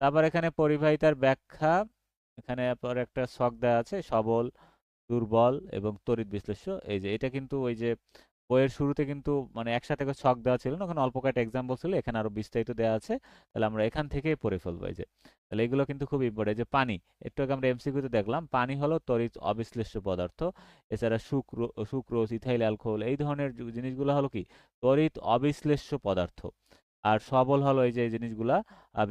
তারপর এখানে পরিবাহিতার ব্যাখ্যা, এখানে পর একটা ছক দেওয়া আছে সবল, দুর্বল এবং তড়িৎ বিশ্লেষ্য। এই যে এটা কিন্তু ওই যে বইয়ের শুরুতে কিন্তু মানে একসাথে করে ছক দেওয়া ছিল না, ওখানে অল্প কয়েকটা এক্সাম্পল ছিল, এখানে আরো বিস্তারিত দেওয়া আছে। তাহলে আমরা এখান থেকেই পড়ে ফেলবো। এই যে তাহলে এগুলো কিন্তু খুব ইম্পর্টেন্ট। যে পানি, একটু আগে আমরা এমসিকিউতে দেখলাম পানি হলো তড়িৎ অবিশ্লেষ্য পদার্থ। এছাড়া সুক্রোজ, ইথাইল অ্যালকোহল, এই ধরনের জিনিসগুলো হলো কি তড়িৎ অবিশ্লেষ্য পদার্থ। আর সবল হলো এই যে এই জিনিসগুলা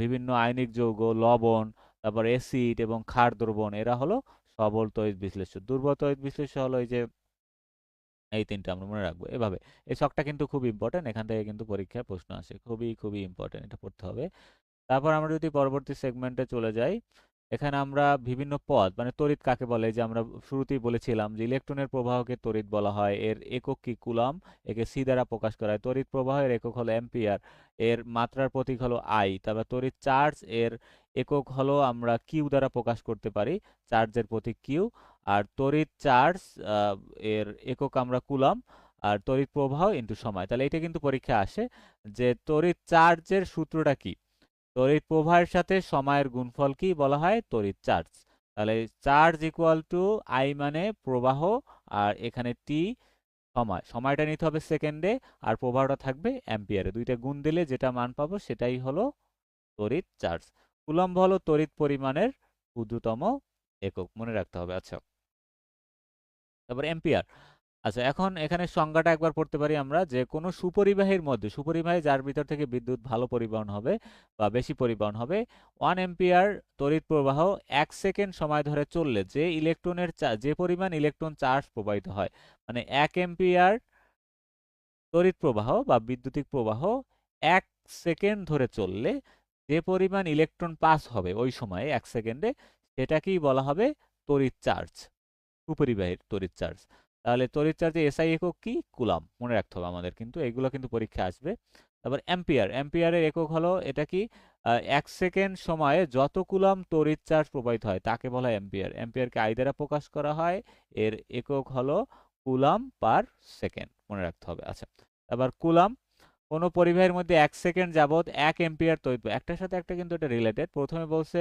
বিভিন্ন আয়নিক যৌগ, লবণ, তারপর অ্যাসিড এবং ক্ষার দ্রবণ, এরা হলো সবল তড়িৎ বিশ্লেষ্য। দুর্বল তড়িৎ বিশ্লেষ্য হলো এই যে এই তিনটা আমরা মনে রাখবো এভাবে। এই ছকটা কিন্তু খুব ইম্পর্টেন্ট, এখান থেকে কিন্তু পরীক্ষায় প্রশ্ন আসে, খুবই খুবই ইম্পর্টেন্ট, এটা পড়তে হবে। তারপর আমরা যদি পরবর্তী সেগমেন্টে চলে যাই, এখানে আমরা বিভিন্ন পদ মানে তড়িৎ কাকে বলে, যে আমরা শুরুতেই বলেছিলাম যে ইলেকট্রনের প্রবাহকে তড়িৎ বলা হয়, এর একক কি কুলম্ব, একে সি দ্বারা প্রকাশ করা হয়। তড়িৎ প্রবাহের একক হলো অ্যাম্পিয়ার, এর মাত্রার প্রতীক হলো আই। তারপর তড়িৎ চার্জ, এর একক হলো আমরা কিউ দ্বারা প্রকাশ করতে পারি, চার্জের প্রতীক কিউ। আর তড়িৎ চার্জ এর একক আমরা কুলম্ব। আর তড়িৎ প্রবাহ ইন্টু সময়। তাহলে এটা কিন্তু পরীক্ষা আসে যে তড়িৎ চার্জের সূত্রটা কি, তড়িৎ প্রবাহের সাথে সময়ের গুণফল কি বলা হয় তড়িৎ চার্জ। তাহলে চার্জ ইকুয়াল টু আই মানে প্রবাহ, আর এখানে টি সময়, সময়টা নিতে হবে সেকেন্ডে, আর প্রবাহটা থাকবে অ্যাম্পিয়ারে। দুইটা গুণ দিলে যেটা মান পাবো সেটাই হলো তড়িৎ চার্জ। কুলম্ব হলো তড়িৎ পরিমাণের ক্ষুদ্রতম একক, মনে রাখতে হবে। আচ্ছা, তারপর অ্যাম্পিয়ার। আচ্ছা, এখন এখানে সংজ্ঞাটা একবার পড়তে পারি আমরা, যে কোনো সুপরিবাহীর মধ্যে, সুপরিবাহী যার ভিতর থেকে বিদ্যুৎ ভালো পরিবহন হবে বা বেশি পরিবহন হবে, 1 এম্পিয়ার তড়িৎ প্রবাহ 1 সেকেন্ড সময় ধরে চললে যে ইলেকট্রনের যে পরিমাণ ইলেকট্রন চার্জ প্রবাহিত হয়, মানে 1 এম্পিয়ার তড়িৎ প্রবাহ বা বিদ্যুতিক প্রবাহ 1 সেকেন্ড ধরে চললে যে পরিমাণ ইলেকট্রন পাস হবে ওই সময়ে 1 সেকেন্ডে, সেটাকেই বলা হবে তড়িৎ চার্জ, সুপরিবাহীর তড়িৎ চার্জ। তাহলে তড়িৎ চার্জে এসআই একক কি কুলাম, মনে রাখতে হবে আমাদের, কিন্তু এগুলো কিন্তু পরীক্ষা আসবে। তারপর অ্যাম্পিয়ার, অ্যাম্পিয়ারের একক হলো এটা কি, 1 সেকেন্ড সময়ে যত কুলাম তড়িৎ চার্জ প্রবাহিত হয় তাকে বলা হয় অ্যাম্পিয়ার। অ্যাম্পিয়ারকে আই দ্বারা প্রকাশ করা হয়, এর একক হলো কুলাম পার সেকেন্ড, মনে রাখতে হবে। আচ্ছা, আবার কুলাম, কোনো পরিবাহীর মধ্যে 1 সেকেন্ড যাবৎ 1 এম্পিয়ার তড়িৎ, একটার সাথে একটা কিন্তু এটা রিলেটেড। প্রথমে বলছে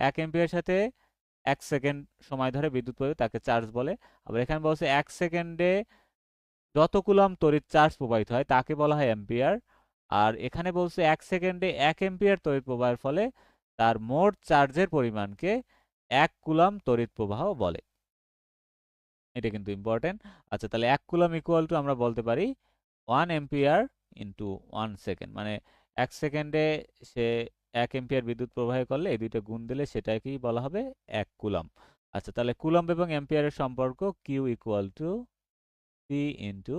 1 এম্পিয়ার সাথে 1 সেকেন্ড সময় ধরে বিদ্যুৎ প্রবাহিত, তাকে চার্জ বলে। আবার এখানে বলছে 1 সেকেন্ডে যত কুলম্ব তড়িৎ চার্জ প্রবাহিত হয় তাকে বলা হয় অ্যাম্পিয়ার। আর এখানে বলছে 1 সেকেন্ডে 1 এম্পিয়ার তড়িৎ প্রবাহের ফলে তার মোট চার্জের পরিমাণকে 1 কুলম্ব তড়িৎ প্রবাহ বলে। এটা কিন্তু ইম্পর্টেন্ট। আচ্ছা, তাহলে 1 কুলম্ব ইকুয়াল টু আমরা বলতে পারি 1 এম্পিয়ার ইন্টু 1 সেকেন্ড, মানে 1 সেকেন্ডে সে 1 এম্পিয়ার বিদ্যুৎ প্রবাহ করলে এই দুইটা গুণ দিলে সেটাকেই বলা হবে 1 কুলম্ব। আচ্ছা, তাহলে কুলম্ব এবং এম্পিয়ারের সম্পর্ক Q equal to C into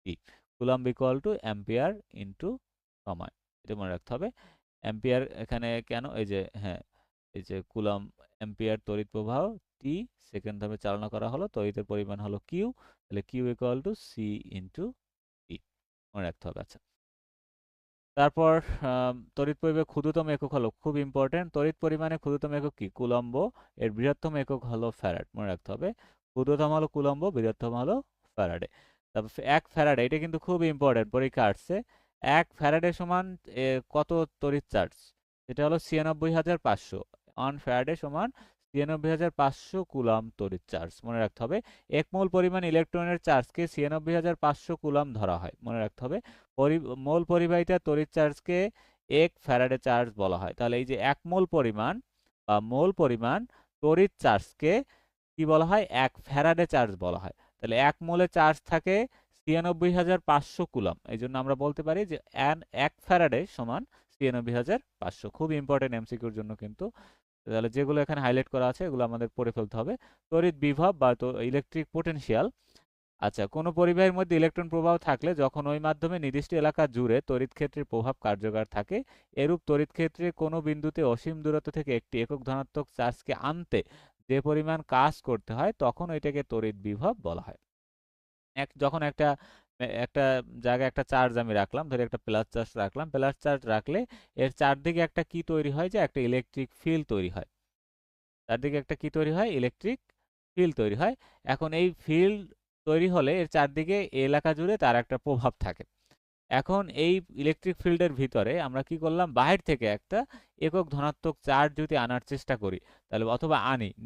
E, coulomb equal to ampere into সময়, এটা মনে রাখতে হবে। অ্যাম্পিয়ার এখানে কেন, এই যে হ্যাঁ, এই যে কুলম্ব অ্যাম্পিয়ার তড়িৎ প্রবাহ, টি সেকেন্ড ধরে চালনা করা হলো, তড়িতের পরিমাণ হলো কিউ, তাহলে Q equal to C into E, মনে রাখতে হবে। আচ্ছা, তারপর তড়িৎ পরিবাহের ক্ষুদ্রতম একক হলো, খুব ইম্পর্টেন্ট, তড়িৎ পরিমাণের ক্ষুদ্রতম একক কি কুলম্ব, এর বৃহত্তম একক হলো ফ্যারাড, মনে রাখতে হবে। ক্ষুদ্রতম হলো কুলম্ব, বৃহত্তম হলো ফ্যারাডে। তারপর 1 ফ্যারাডে, এটা কিন্তু খুব ইম্পর্টেন্ট, পরীক্ষা আসছে। 1 ফ্যারাডে সমান কত তড়িৎ চার্জ, এটা হলো 96,500। 1 ফ্যারাডে সমান 96,500 কুলম্ব তড়িৎ চার্জ, মনে রাখতে হবে। 1 মোল পরিমাণ ইলেকট্রনের চার্জকে 96,500 কুলম্ব ধরা হয়, মনে রাখতে হবে। মোল পরিবাহিতা তড়িৎ চার্জকে 1 ফ্যারাডে চার্জ বলা হয়। তাহলে এই যে 1 মোল পরিমাণ বা মোল পরিমাণ তড়িৎ চার্জকে কি বলা হয়, 1 ফ্যারাডে চার্জ বলা হয়। তাহলে 1 মোলে চার্জ থাকে 96,500 কুলম্ব, এই জন্য আমরা বলতে পারি যে 1 ফ্যারাডে সমান 96,500। খুব ইম্পর্টেন্ট এমসিকিউর জন্য কিন্তু। তাহলে যেগুলো এখানে হাইলাইট করা আছে এগুলো আমাদের পড়ে ফেলতে হবে। তড়িৎ বিভব বা ইলেকট্রিক পোটেনশিয়াল। আচ্ছা, কোনো পরিবাহীর মধ্যে ইলেকট্রন প্রবাহ থাকলে যখন ওই মাধ্যমে নির্দিষ্ট এলাকা জুড়ে তড়িৎ ক্ষেত্রের প্রভাব কার্যকর থাকে, এরূপ তড়িৎ ক্ষেত্রে কোনো বিন্দুতে অসীম দূরত্ব থেকে একটি একক ধনাত্মক চার্জকে আনতে যে পরিমাণ কাজ করতে হয় তখন ওইটাকে তড়িৎ বিভব বলা হয়। যখন একটা একটা জায়গায় একটা চার্জ আমি রাখলাম, ধরে একটা প্লাস চার্জ রাখলাম, প্লাস চার্জ রাখলে এর চারদিকে একটা কি তৈরি হয়, যে একটা ইলেকট্রিক ফিল্ড তৈরি হয়। চারদিকে একটা কি তৈরি হয়, ইলেকট্রিক ফিল্ড তৈরি হয়। এখন এই ফিল্ড তৈরি হলে এর চারদিকে এলাকা জুড়ে তার একটা প্রভাব থাকে। এখন এই ইলেকট্রিক ফিল্ডের ভিতরে আমরা কি করলাম, বাহির থেকে একটা একক ধনাত্মক চার্জ যদি আনার চেষ্টা করি, তাহলে অথবা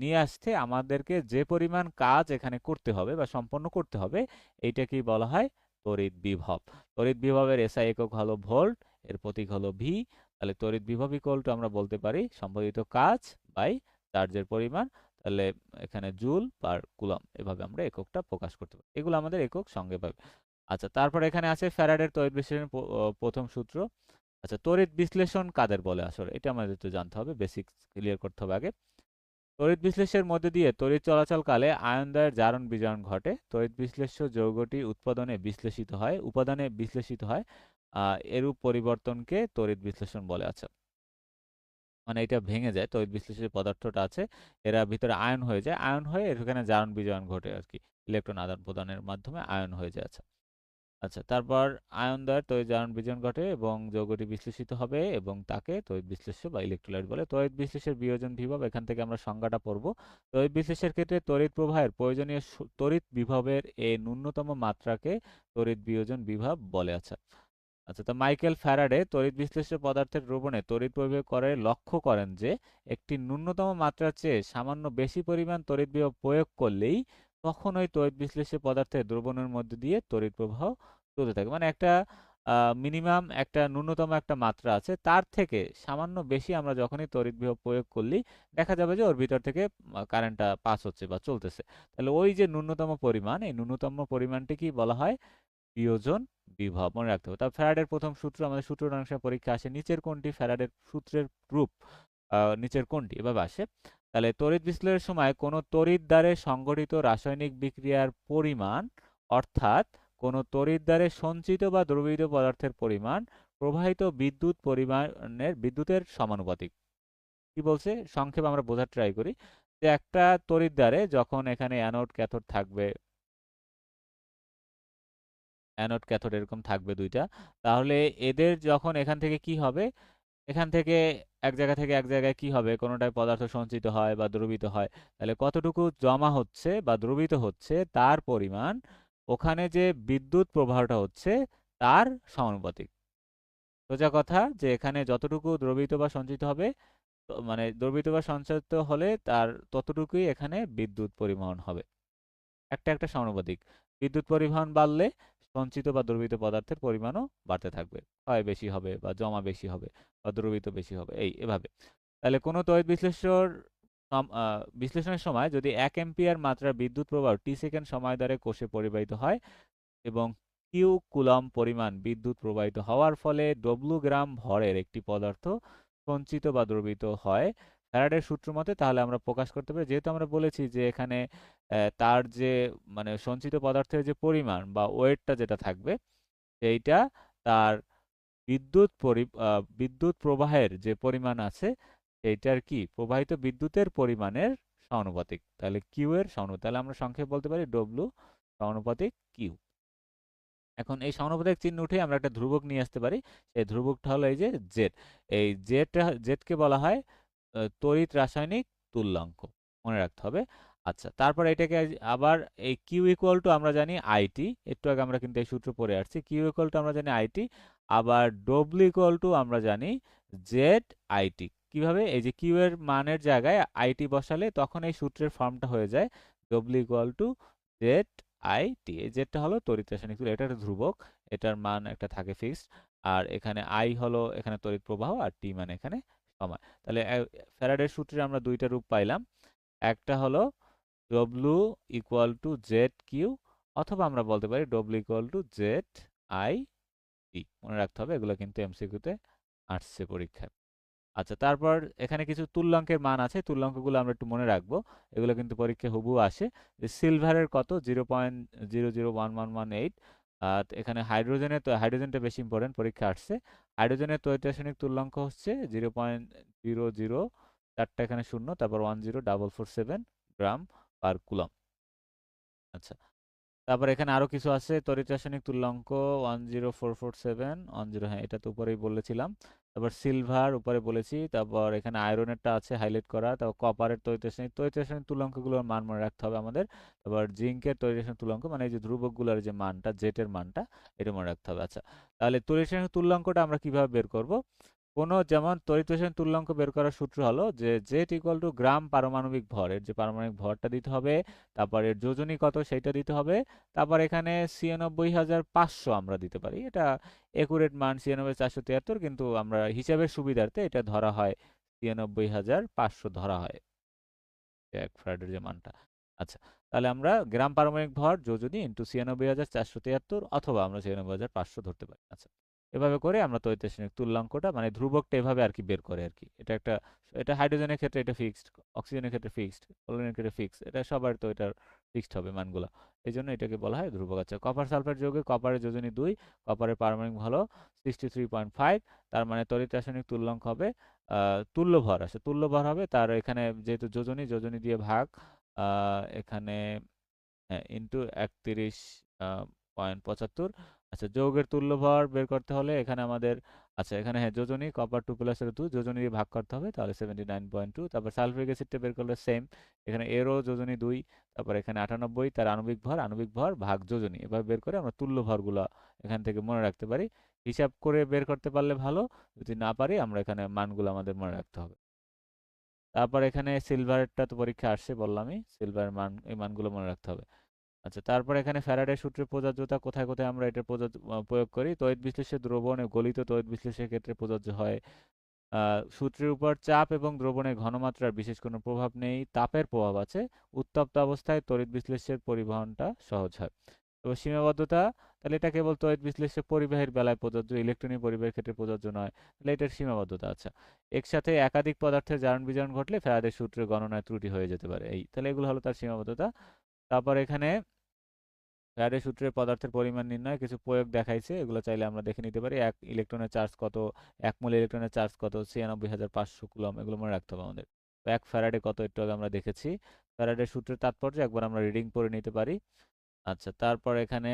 নিয়ে আসতে আমাদেরকে যে পরিমাণ কাজ এখানে করতে হবে বা সম্পন্ন করতে হবে, এইটাকেই বলা হয় তড়িৎ বিভব। তড়িৎ বিভবের এসআই একক হলো ভোল্ট, এর প্রতীক হলো ভি। তাহলে তড়িৎ বিভব ইকুয়াল টু আমরা বলতে পারি সম্পাদিত কাজ বাই চার্জের পরিমাণ। তাহলে এখানে জুল পার কুলম্ব, এভাবে আমরা এককটা প্রকাশ করতে পারি। এগুলো আমাদের একক সঙ্গে পাবে। আচ্ছা, তারপর এখানে আছে ফ্যারাডের তড়িৎ বিশ্লেষণের প্রথম সূত্র। আচ্ছা, তড়িৎ বিশ্লেষণ কাদের বলে আসলে, এটা আমাদের একটু জানতে হবে, বেসিক্স ক্লিয়ার করতে হবে আগে। তড়িৎ বিশ্লেষের মধ্যে দিয়ে তড়িৎ চলাচলকালে আয়নদ্বয়ের জারণ বিজারণ ঘটে। তড়িৎ বিশ্লেষ্য যৌগটি উপাদানে বিশ্লেষিত হয়। এরূপ পরিবর্তনকে তড়িৎ বিশ্লেষণ বলে। আচ্ছা, মানে এটা ভেঙে যায়, তড়িৎ বিশ্লেষী পদার্থটা আছে, এরা ভিতরে আয়ন হয়ে যায়, আয়ন হয়ে এখানে জারণ বিজারণ ঘটে আর কি, ইলেকট্রন আদান প্রদানের মাধ্যমে আয়ন হয়ে যায়। আচ্ছা, আচ্ছা, তারপর আয়ন দ্বয়ের তড়িৎ জারণ বিজারণ ঘটে এবং যৌগটি বিশ্লেষিত হবে এবং তাকে তড়িৎ বিশ্লেষ্য বা ইলেকট্রোলাইট বলে। তড়িৎ বিশ্লেষের বিয়োজন বিভব, এখান থেকে আমরা সংজ্ঞাটা পড়ব। তড়িৎ বিশ্লেষের ক্ষেত্রে তড়িৎ প্রবাহের প্রয়োজনীয় তড়িৎ বিভবের এই ন্যূনতম মাত্রাকে তড়িৎ বিয়োজন বিভব বলে। আচ্ছা, আচ্ছা, তো মাইকেল ফ্যারাডে তড়িৎ বিশ্লেষ্য পদার্থের দ্রবণে তড়িৎ প্রয়োগ করে লক্ষ্য করেন যে একটি ন্যূনতম মাত্রার চেয়ে সামান্য বেশি পরিমাণ তড়িৎ বিভব প্রয়োগ করলেই তখন ওই তড়িৎ বিশ্লেষ্য পদার্থের দ্রবণের মধ্যে দিয়ে তড়িৎ প্রবাহ চলতে থাকে। মানে একটা মিনিমাম, একটা ন্যূনতম একটা মাত্রা আছে, তার থেকে সামান্য বেশি আমরা যখনই তড়িৎ বিভব প্রয়োগ করলি দেখা যাবে যে ওর ভিতর থেকে কারেন্টটা পাস হচ্ছে বা চলতেছে। তাহলে ওই যে ন্যূনতম পরিমাণ, এই ন্যূনতম পরিমাণটি কি বলা হয়? বিয়োজন বিভব। মনে রাখতে হবে। তারপর ফ্যারাডের প্রথম সূত্র, আমাদের সূত্রটা অনেক সময় পরীক্ষা আসে, নিচের কোনটি ফ্যারাডের সূত্রের রূপ? নিচের কোনটি এভাবে আসে। তাহলে তড়িৎ বিশ্লেষণের সময় কোনো তড়িৎ দ্বারে সংঘটিত রাসায়নিক বিক্রিয়ার পরিমাণ, অর্থাৎ কোনো তড়িৎ দ্বারে সঞ্চিত বা দ্রবীভূত পদার্থের পরিমাণ প্রবাহিত বিদ্যুৎ পরিমাণের বিদ্যুতের সমানুপাতিক। কি বলছে সংক্ষেপে আমরা বোঝার ট্রাই করি, যে একটা তড়িৎ দ্বারে যখন এখানে অ্যানোড ক্যাথোড থাকবে, অ্যানোড ক্যাথোড এরকম থাকবে দুইটা, তাহলে এদের যখন এখান থেকে কি হবে, এখান থেকে এক জায়গা থেকে এক জায়গায় কি হবে, কোনোটায় পদার্থ সঞ্চিত হয় বা দ্রবীভূত হয়, তাহলে কতটুকু জমা হচ্ছে বা দ্রবীভূত হচ্ছে তার পরিমাণ ওখানে যে বিদ্যুৎ প্রবাহটা হচ্ছে তার সমানুপাতিক। সোজা কথা, যে এখানে যতটুকু দ্রবীভূত বা সঞ্চিত হবে, মানে দ্রবীভূত বা সঞ্চিত হলে তার ততটুকুই এখানে বিদ্যুৎ পরিবহন হবে, একটা একটা সমানুপাতিক। বিদ্যুৎ পরিবহন বাড়লে সঞ্চিত বা দ্রবীভূত পদার্থের পরিমাণও বাড়তে থাকবে, ক্ষয় বেশি হবে বা জমা বেশি হবে বা দ্রবীভূত বেশি হবে, এভাবে। তাহলে কোনো তড়িৎ বিশ্লেষণের সময় যদি 1 অ্যাম্পিয়ার মাত্রার বিদ্যুৎ প্রবাহ টি সেকেন্ড সময় ধরে কোষে পরিবাহিত হয় এবং কিউ কুলম্ব পরিমাণ বিদ্যুৎ প্রবাহিত হওয়ার ফলে ডব্লু গ্রাম ভরের একটি পদার্থ সঞ্চিত বা দ্রবীভূত হয় ফ্যারাডের সূত্র মতে, তাহলে আমরা প্রকাশ করতে পারি, যেহেতু আমরা বলেছি যে এখানে তার যে মানে সঞ্চিত পদার্থের যে পরিমাণ বা ওয়েটটা যেটা থাকবে সেইটা তার বিদ্যুৎ প্রবাহের যে পরিমাণ আছে সেইটার কি প্রবাহিত বিদ্যুতের পরিমাণের সমানুপাতিক। তাহলে কিউ এর সমানুপাতিক, তাহলে আমরা সংক্ষেপে বলতে পারি ডব্লু সমানুপাতিক কিউ। এখন এই সমানুপাতিক চিহ্ন উঠে আমরা একটা ধ্রুবক নিয়ে আসতে পারি, সেই ধ্রুবকটা হলো এই যে জেড। এই জেডকে বলা হয় তড়িৎ রাসায়নিক তুল্যাঙ্ক, মনে রাখতে হবে। আচ্ছা, তারপর এটাকে আবার এই কিউ ইকুয়াল টু আমরা জানি আইটি, একটু আগে আমরা কিন্তু এই সূত্র পড়ে আসছি, কিউ ইকুয়াল টু আমরা জানি আইটি, আবার ডব্লিউ ইকুয়াল টু আমরা জানি জেড আইটি। কিভাবে? এই যে কিউ এর মানের জায়গায় আইটি বসালে তখন এই সূত্রের ফর্মটা হয়ে যায় W equal to Z IT. এই জেডটা হলো তড়িৎ রাসায়নিক তুল্য, এটা একটা ধ্রুবক, এটার মান একটা থাকে ফিক্সড, আর এখানে আই হলো এখানে তড়িৎ প্রবাহ, আর টি মানে এখানে সময়। তাহলে ফ্যারাডের সূত্রে আমরা দুইটা রূপ পাইলাম, একটা হলো W equal to Z Q, অথবা আমরা বলতে পারি W equal to Z I T. মনে রাখতে হবে, এগুলো কিন্তু এমসিকিউতে আসছে পরীক্ষায়। আচ্ছা, তারপর এখানে কিছু তুল্যাঙ্কের মান আছে, তুল্যাঙ্কগুলো আমরা একটু মনে রাখবো, এগুলো কিন্তু পরীক্ষায় হুবহু আসে। যে সিলভারের কত 0.001118, এখানে হাইড্রোজেনটা বেশি ইম্পর্টেন্ট, পরীক্ষা আসছে। হাইড্রোজেনের তড়িৎ রাসায়নিক তুল্যাঙ্ক হচ্ছে 0.00, চারটা এখানে শূন্য, তারপর 10447 গ্রাম পার কুলম। আচ্ছা, তারপর এখানে আরো কিছু আছে, তড়িৎ রাসায়নিক তুল্যাঙ্ক 1044710, হ্যাঁ এটা তো উপরেই বলেছিলাম। তারপর সিলভার উপরে বলেছি, তারপর এখানে আয়রনেরটা আছে হাইলাইট করা, তারপর কপারের তড়িৎ রাসায়নিক তুল্যাঙ্কগুলোর মান মনে রাখতে হবে আমাদের। তারপর জিঙ্কের তড়িৎ রাসায়নিক তুল্যাঙ্ক, মানে এই যে ধ্রুবকগুলোর যে মানটা, জেটের মানটা, এটা মনে রাখতে হবে। আচ্ছা, তাহলে তড়িৎ রাসায়নিক তুল্যাঙ্কটা আমরা কিভাবে বের করব? যেমন তড়িৎ রাসায়নিক তুল্যাঙ্ক বের করার সূত্র হলো যে জেড ইকুয়াল টু গ্রাম পারমাণবিক ভর, এর যে পারমাণবিক ভরটা দিতে হবে, তারপর এর যোজনী কত সেইটা দিতে হবে, তারপর এখানে ৯৬৫০০ আমরা দিতে পারি, এটা একুরেট মান ৯৬৪৭৩, কিন্তু আমরা হিসাবের সুবিধার্থে এটা ধরা হয় ৯৬৫০০ ধরা হয় এক ফ্যারাডের যে মানটা। আচ্ছা, তাহলে আমরা গ্রাম পারমাণবিক ভর যোজনী ইন্টু ৯৬৪৭৩, অথবা আমরা ৯৬৫০০ ধরতে পারি। আচ্ছা, এভাবে করে আমরা তড়িৎ রাসায়নিক তুল্যাঙ্কটা মানে ধ্রুবকটা এভাবে আর কি বের করে আর কি। এটা হাইড্রোজেনের ক্ষেত্রে এটা ফিক্সড, অক্সিজেনের ক্ষেত্রে ফিক্সড, ক্লোরিনের ক্ষেত্রে ফিক্সড, এটা সবার তো এটা ফিক্সড হবে মানগুলো। এই জন্য এটাকে বলা হয় ধ্রুবক। আচ্ছা, কপার সালফেট যৌগে কপারের যোজনী 2, কপারের পারমাণবিক ভর হলো 63.5, তার মানে তড়িৎ রাসায়নিক তুল্যাঙ্ক হবে তুল্য ভর আসে, তুল্য ভর হবে তার এখানে যেহেতু যোজনী, যোজনী দিয়ে ভাগ এখানে হ্যাঁ ইন্টু 31.75। আচ্ছা, যৌগের তুল্য ভর বের করতে হলে এখানে আমাদের আচ্ছা এখানে হ্যাঁ যোজনী কপার 2+2 যোজনী দিয়ে ভাগ করতে হবে, তাহলে 79.2। তারপর সালফিউরিক অ্যাসিডটা বের করলে সেম, এখানে এরও যোজনী 2, তারপর এখানে 98 তার আণবিক ভর ভাগ যোজনী, এভাবে বের করে আমরা তুল্য ভরগুলো এখান থেকে মনে রাখতে পারি। হিসাব করে বের করতে পারলে ভালো, যদি না পারি আমরা এখানে মানগুলো আমাদের মনে রাখতে হবে। তারপর এখানে সিলভারটা তো পরীক্ষা আসছে বললামই, সিলভার মান, এই মানগুলো মনে রাখতে হবে। আচ্ছা, তারপর এখানে ফ্যারাডের সূত্রের প্রযোজ্যতা কোথায় কোথায় আমরা এটা প্রয়োগ করি? তড়িৎ বিশ্লেষে দ্রবণ ও গলিত তড়িৎ বিশ্লেষের ক্ষেত্রে প্রযোজ্য হয়। সূত্রের উপর চাপ এবং দ্রবণের ঘনমাত্রার বিশেষ কোনো প্রভাব নেই, তাপের প্রভাব আছে। উত্তপ্ত অবস্থায় তড়িৎ বিশ্লেষের পরিবহনটা সহজ হয়। তবে সীমাবদ্ধতা, তাহলে এটা কেবল তড়িৎ বিশ্লেষক পরিবাহীর বেলায় প্রযোজ্য, ইলেকট্রনিক পরিবাহীর ক্ষেত্রে প্রযোজ্য নয়। তাহলে এটার সীমাবদ্ধতা আছে। একসাথে একাধিক পদার্থের জারণ বিজারণ ঘটলে ফ্যারাডের সূত্রের গণনায় ত্রুটি হয়ে যেতে পারে। এই তাহলে এগুলো হলো তার সীমাবদ্ধতা। তারপর এখানে ফ্যারাডের সূত্রে পদার্থের পরিমাণ নির্ণয় কিছু প্রয়োগ দেখাইছে, এগুলো চাইলে আমরা দেখে নিতে পারি। এক ইলেকট্রনের চার্জ কত, এক মোল ইলেকট্রনের চার্জ কত, 96,500 কুলম্ব, এগুলো মনে রাখতে হবে আমাদের। তো এক ফ্যারাডে কত একটু আগে আমরা দেখেছি। ফ্যারাডের সূত্রের তাৎপর্য একবার আমরা রিডিং পড়ে নিতে পারি। আচ্ছা, তারপর এখানে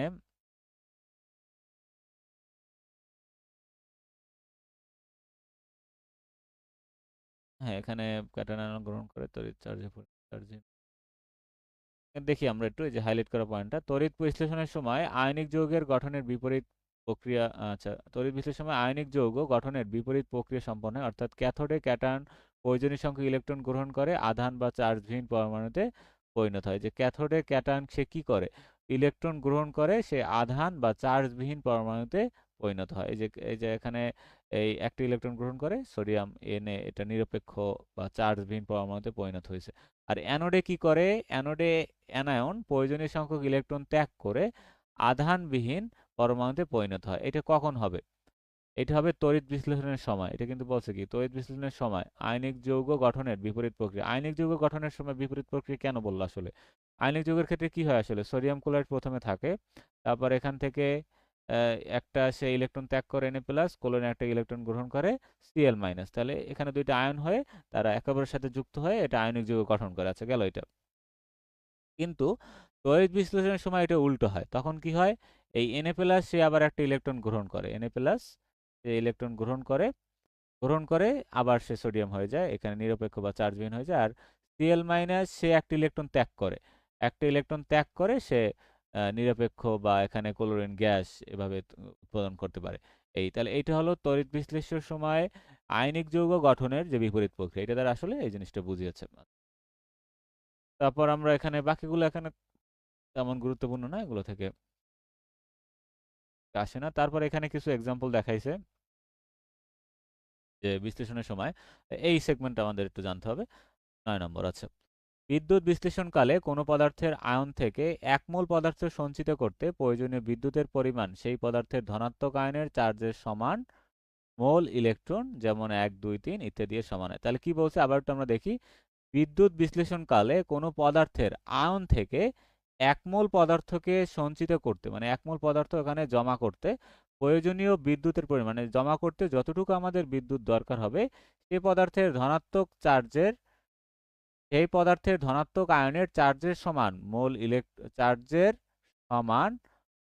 হ্যাঁ এখানে ক্যাটায়ন আয়ন গ্রহণ করে তড়িৎ চার্জে দেখি আমরা একটু এই যে হাইলাইট করা পয়েন্টটা, তড়িৎ বিশ্লেষণের সময় আয়নিক যৌগের গঠনের বিপরীত প্রক্রিয়া। আচ্ছা, তড়িৎ বিশ্লেষণের সময় আয়নিক যৌগ গঠনের বিপরীত প্রক্রিয়া সম্পন্ন হয়, অর্থাৎ ক্যাথোডে ক্যাটায়ন প্রয়োজনীয় সংখ্যক ইলেকট্রন গ্রহণ করে আধান বা চার্জহীন পরমাণুতে পরিণত হয়। যে ক্যাথোডে ক্যাটায়ন সে কি করে, ইলেকট্রন গ্রহণ করে, সে আধান বা চার্জবিহীন পরমাণুতে পরিণত হয়। এই যে এখানে এই একটা ইলেকট্রন গ্রহণ করে সোডিয়াম Na, এটা নিরপেক্ষ বা চার্জবিহীন পরমাণুতে পরিণত হয়েছে। আর অ্যানোডে কি করে, অ্যানোডে অ্যানায়ন প্রয়োজনীয় সংখ্যক ইলেকট্রন ত্যাগ করে আধানবিহীন পরমাণুতে পরিণত হয়। এটা কখন হবে? এটা হবে তড়িৎ বিশ্লেষণের সময়। এটা কিন্তু বলছে কি তড়িৎ বিশ্লেষণের সময় আয়নিক যৌগ গঠনের বিপরীত প্রক্রিয়া। আয়নিক যৌগ গঠনের সময় বিপরীত প্রক্রিয়া কেন বললো আসলে? আয়নিক যৌগের ক্ষেত্রে কি হয় আসলে, সোডিয়াম ক্লোরাইড প্রথমে থাকে, তারপর এখান থেকে একটা সে ইলেকট্রন ত্যাগ করে Na+, ক্লোরিন একটা ইলেকট্রন গ্রহণ করে Cl-, তাহলে এখানে দুইটা আয়ন হয়ে তারা একে অপরের সাথে যুক্ত হয়ে এটা আয়নিক যৌগ গঠন করে। আচ্ছা, গেল এটা। কিন্তু তড়িৎ বিশ্লেষণের সময় এটা উল্টো হয়, তখন কি হয়, এই Na+ সে আবার একটা ইলেকট্রন গ্রহণ করে, Na+ সে ইলেকট্রন গ্রহণ করে আবার সে সোডিয়াম হয়ে যায়, এখানে নিরপেক্ষ বা চার্জবিহীন হয়ে যায়। আর Cl- সে একটা ইলেকট্রন ত্যাগ করে, সে নিরপেক্ষ বা এখানে ক্লোরিন গ্যাস এভাবে উৎপাদন করতে পারে। তাহলে এইটা হলো তড়িৎ বিশ্লেষণের সময় আয়নিক যৌগ গঠনের যে বিপরীত প্রক্রিয়া, এটা দ্বারা আসলে এই জিনিসটা বুঝিয়েছে। তারপর আমরা এখানে বাকিগুলো এখানে তেমন গুরুত্বপূর্ণ না, এগুলো থেকে আসে না। তারপর এখানে কিছু এক্সাম্পল দেখাইছে যে বিশ্লেষণের সময়, এই সেগমেন্টটা আমাদের একটু জানতে হবে। 9 নম্বর আছে, বিদ্যুৎ বিশ্লেষণকালে কোনো পদার্থের আয়ন থেকে এক মোল পদার্থ সঞ্চিত করতে প্রয়োজনীয় বিদ্যুতের পরিমাণ সেই পদার্থের ধনাত্মক আয়নের চার্জের সমান মোল ইলেকট্রন, যেমন 1, 2, 3 ইত্যাদি এর সমান হয়। তাহলে কি বলছে আবার একটু আমরা দেখি, বিদ্যুৎ বিশ্লেষণকালে কোনো পদার্থের আয়ন থেকে এক মোল পদার্থকে সঞ্চিত করতে, মানে এক মোল পদার্থ এখানে জমা করতে প্রয়োজনীয় বিদ্যুতের পরিমাণ, মানে জমা করতে যতটুকু আমাদের বিদ্যুৎ দরকার হবে সেই পদার্থের ধনাত্মক আয়নের চার্জের সমান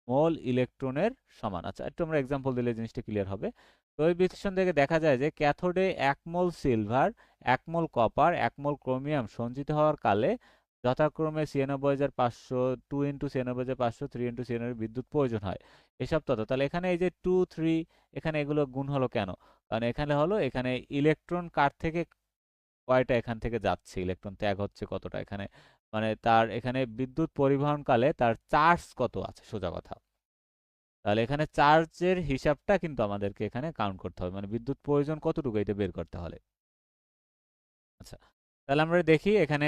মোল ইলেকট্রনের সমান। আচ্ছা, একটু আমরা এক্সাম্পল দিলে জিনিসটা ক্লিয়ার হবে। তো এই বিশ্লেষণ থেকে দেখা যায় যে ক্যাথোডে 1 মোল সিলভার, 1 মোল কপার, 1 মোল ক্রোমিয়াম সঞ্চিত হওয়ার কালে যথাক্রমে 96,500, 2 × 96,500, 3 × 96 বিদ্যুৎ প্রয়োজন হয়। এসব তথ্য, তাহলে এখানে এই যে 2, 3 এখানে এগুলো গুণ হলো কেন? কারণ এখানে ইলেকট্রন কার থেকে কয়টা এখান থেকে যাচ্ছে, ইলেকট্রন ত্যাগ হচ্ছে কতটা, এখানে মানে তার এখানে বিদ্যুৎ পরিবহনকালে তার চার্জ কত আছে, সোজা কথা। তাহলে এখানে চার্জের হিসাবটা কিন্তু আমাদেরকে এখানে কাউন্ট করতে হবে, মানে বিদ্যুৎ প্রয়োজন কতটুকু এটা বের করতে হলে। আচ্ছা, তাহলে আমরা দেখি এখানে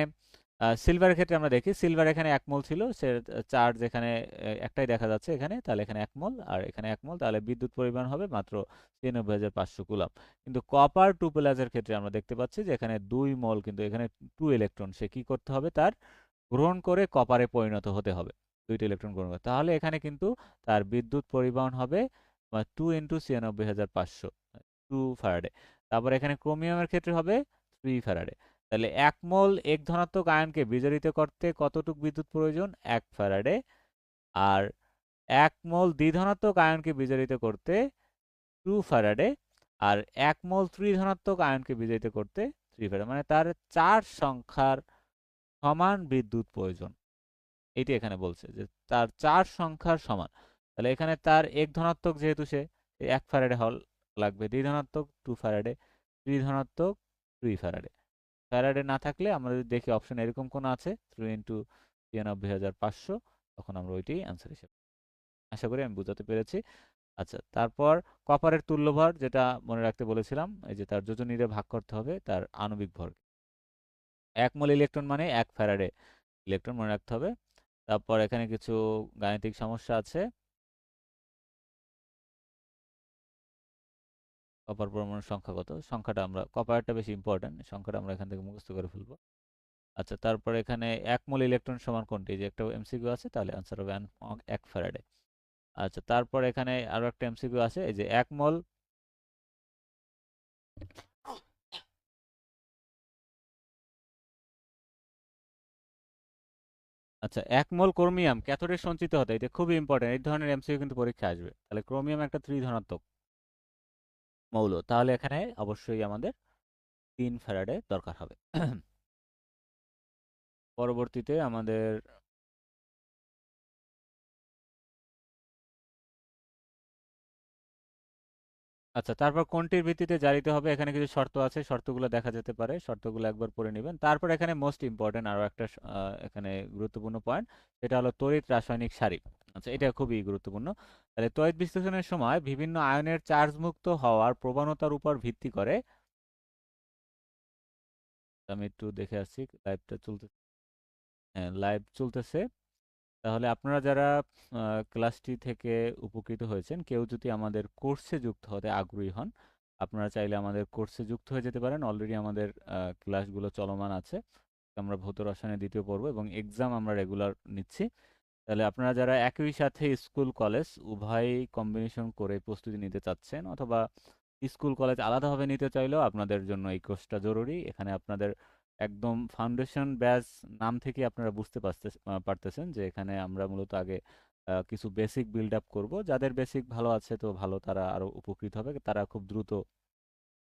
সিলভারের ক্ষেত্রে আমরা দেখি সিলভার এখানে 1 মোল ছিল, সে চার্জ এখানে একটাই দেখা যাচ্ছে এখানে, তাহলে এখানে 1 মোল আর এখানে 1 মোল, তাহলে বিদ্যুৎ পরিমাণ হবে মাত্র 93,500 কুলম্ব। কিন্তু কপার 2 প্লাসের ক্ষেত্রে আমরা দেখতে পাচ্ছি যে এখানে 2 মোল, কিন্তু এখানে 2 ইলেকট্রন, সে কি করতে হবে, তার গ্রহণ করে কপারে পরিণত হতে হবে, 2টি ইলেকট্রন গ্রহণ করে, তাহলে এখানে কিন্তু তার বিদ্যুৎ পরিবহন হবে 2 ইন্টু 96,500, 2 ফ্যারাডে। তারপর এখানে ক্রোমিয়ামের ক্ষেত্রে হবে 3 ফ্যারাডে। তাহলে 1 মোল এক ধনাত্মক আয়নকে বিজারিত করতে কতটুক বিদ্যুৎ প্রয়োজন, 1 ফ্যারাডে। আর 1 মোল দ্বিধনাত্মক আয়নকে বিজারিত করতে 2 ফ্যারাডে। আর 1 মোল ত্রিধনাত্মক আয়নকে বিজারিত করতে 3 ফ্যারাডে, মানে তার 4 সংখ্যার সমান বিদ্যুৎ প্রয়োজন। এটি এখানে বলছে যে তার 4 সংখ্যার সমান। তাহলে এখানে তার এক ধনাত্মক, যেহেতু সে 1 ফ্যারাডে হল লাগবে, দ্বিধনাত্মক 2 ফ্যারাডে, ত্রিধনাত্মক 3 ফ্যারাডে। ফ্যারাডে না থাকলে আমরা যদি দেখি অপশন এরকম কোন আছে 3 ইন্টু 93,500, তখন আমরা ওইটাই অ্যান্সার হিসেবে। আশা করি আমি বুঝাতে পেরেছি। আচ্ছা, তারপর কপারের তুল্যভর, যেটা মনে রাখতে বলেছিলাম, এই যে তার যোজনীরে ভাগ করতে হবে তার আণবিক ভর। 1 মোল ইলেকট্রন মানে 1 ফ্যারাডে ইলেকট্রন, মনে রাখতে হবে। তারপর এখানে কিছু গাণিতিক সমস্যা আছে। কপার পরমাণুর সংখ্যা কত, সংখ্যাটা আমরা, কপারটা বেশি ইম্পর্টেন্ট, সংখ্যাটা আমরা এখান থেকে মুখস্থ করে ফেলবো। আচ্ছা, তারপরে এখানে 1 মোল ইলেকট্রন সমান কোনটি, যে একটা এমসিকিউ আছে, তাহলে आंसर হবে 1 ফ্যারাডে। আচ্ছা, তারপর এখানে আরো একটা এমসিকিউ আছে, এই যে 1 মোল, আচ্ছা 1 মোল ক্রোমিয়াম ক্যাথোডে সঞ্চিত হতে, এটা খুবই ইম্পর্টেন্ট, এই ধরনের এমসিকিউ কিন্তু পরীক্ষায় আসবে। তাহলে ক্রোমিয়াম একটা ত্রিধনাত্মক মৌল, তাহলে এখানে অবশ্যই আমাদের 3 ফ্যারাডে দরকার হবে। পরবর্তীতে আমাদের, আচ্ছা তারপর কোনটির ভিত্তিতে জারিত হবে, এখানে কিছু শর্ত আছে, শর্তগুলো দেখা যেতে পারে, শর্তগুলো একবার পড়ে নেবেন। তারপর এখানে মোস্ট ইম্পর্টেন্ট আরো একটা এখানে গুরুত্বপূর্ণ পয়েন্ট, সেটা হলো তড়িৎ রাসায়নিক সারি। আচ্ছা, এটা খুবই গুরুত্বপূর্ণ। তাহলে তড়িৎ বিশ্লেষণের সময় বিভিন্ন আয়নের চার্জ মুক্ত হওয়ার প্রবণতার উপর ভিত্তি করে, আমি একটু দেখে আসছি, লাইভটা চলতে, হ্যাঁ লাইভ চলতেছে। তাহলে আপনারা যারা ক্লাসটি থেকে উপকৃত হয়েছেন, কেউ যদি আমাদের কোর্সে যুক্ত হতে আগ্রহী হন, আপনারা চাইলে আমাদের কোর্সে যুক্ত হয়ে যেতে পারেন। অলরেডি আমাদের ক্লাসগুলো চলমান আছে। আমরা ভৌত রসায়নের 2য় পর্ব এবং এক্সাম আমরা রেগুলার নিচ্ছি। তাহলে আপনারা যারা একই সাথে স্কুল কলেজ উভয়ই কম্বিনেশন করে প্রস্তুতি নিতে চাচ্ছেন, অথবা স্কুল কলেজ আলাদাভাবে নিতে চাইলেও আপনাদের জন্য এই কোর্সটা জরুরি। এখানে আপনাদের একদম ফাউন্ডেশন ব্যাচ নাম থেকে আপনারা বুঝতে পারতেছেন যে এখানে আমরা মূলত আগে কিছু বেসিক বিল্ড আপ করবো। যাদের বেসিক ভালো আছে তো ভালো, তারা আরো উপকৃত হবে, তারা খুব দ্রুত,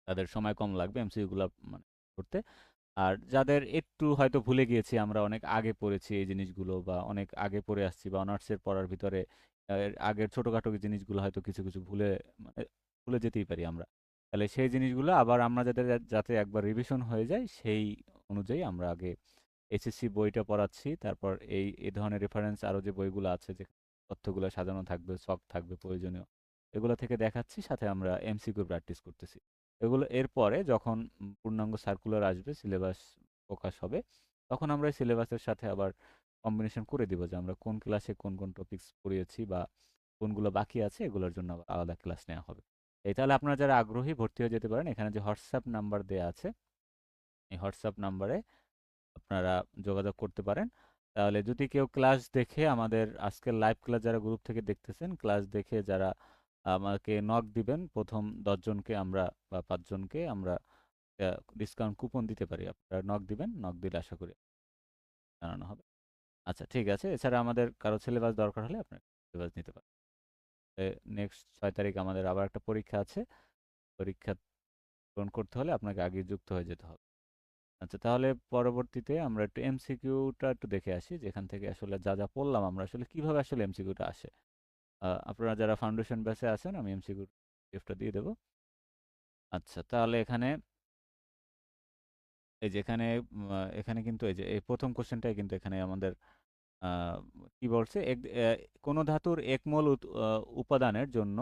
তাদের সময় কম লাগবে এমসিকিউ গুলা মানে করতে। আর যাদের একটু হয়তো ভুলে গিয়েছি, আমরা অনেক আগে পড়েছি এই জিনিসগুলো, বা অনেক আগে পড়ে আসছি, বা অনার্সের পড়ার ভিতরে এর আগের ছোটখাটো জিনিসগুলো হয়তো কিছু কিছু ভুলে, মানে ভুলে যেতেই পারি আমরা। তাহলে সেই জিনিসগুলো আবার আমরা যাতে যাতে একবার রিভিশন হয়ে যায়, সেই অনুযায়ী আমরা আগে এইচএসসি বইটা পড়াচ্ছি। তারপর এই ধরনের রেফারেন্স আরো যে বইগুলো আছে, যে তথ্যগুলো সাজানো থাকবে, সব থাকবে প্রয়োজনীয়, এগুলো থেকে দেখাচ্ছি, সাথে আমরা এমসিকিউ প্র্যাকটিস করতেছি। এগুলো এরপরে যখন পূর্ণাঙ্গ সার্কুলার আসবে, সিলেবাস প্রকাশ হবে, তখন আমরা এই সিলেবাসের সাথে আবার কম্বিনেশন করে দিব, যে আমরা কোন ক্লাসে কোন কোন টপিকস পড়িয়েছি, বা কোনগুলো বাকি আছে, এগুলোর জন্য আবার আলাদা ক্লাস নেওয়া হবে। এই তাহলে আপনারা যারা আগ্রহী ভর্তি হয়ে যেতে পারেন। এখানে যে হোয়াটসঅ্যাপ নাম্বার দেওয়া আছে, এই হোয়াটসঅ্যাপ নাম্বারে আপনারা যোগাযোগ করতে পারেন। তাহলে যদি কেউ ক্লাস দেখে, আমাদের আজকের লাইভ ক্লাস যারা গ্রুপ থেকে দেখতেছেন, ক্লাস দেখে যারা আমাকে নক দিবেন, প্রথম 10 জনকে আমরা, বা 5 জনকে আমরা ডিসকাউন্ট কুপন দিতে পারি। আপনারা নক দিবেন, নক দিলে আশা করি জানানো হবে। আচ্ছা ঠিক আছে, এছাড়া আমাদের কারো সিলেবাস দরকার হলে আপনার সিলেবাস নিতে পারেন। নেক্সট 6 তারিখ আমাদের আবার একটা পরীক্ষা আছে, পরীক্ষা পূরণ করতে হলে আপনাকে আগে যুক্ত হয়ে যেতে হবে। আচ্ছা, তাহলে পরবর্তীতে আমরা একটু এমসিকিউটা একটু দেখে আসি, যেখান থেকে আসলে যা যা পড়লাম আমরা আসলে কিভাবে আসলে এমসিকিউটা আসে। আপনারা যারা ফাউন্ডেশন ব্যাচে আছেন, আমি এমসিকিউ টা দিয়ে দেবো। আচ্ছা, তাহলে এখানে এই যে এখানে এখানে কিন্তু এই যে এই প্রথম কোশ্চেনটাই কিন্তু এখানে আমাদের আহ, কি বলছে, কোন ধাতুর একমোল উপাদানের জন্য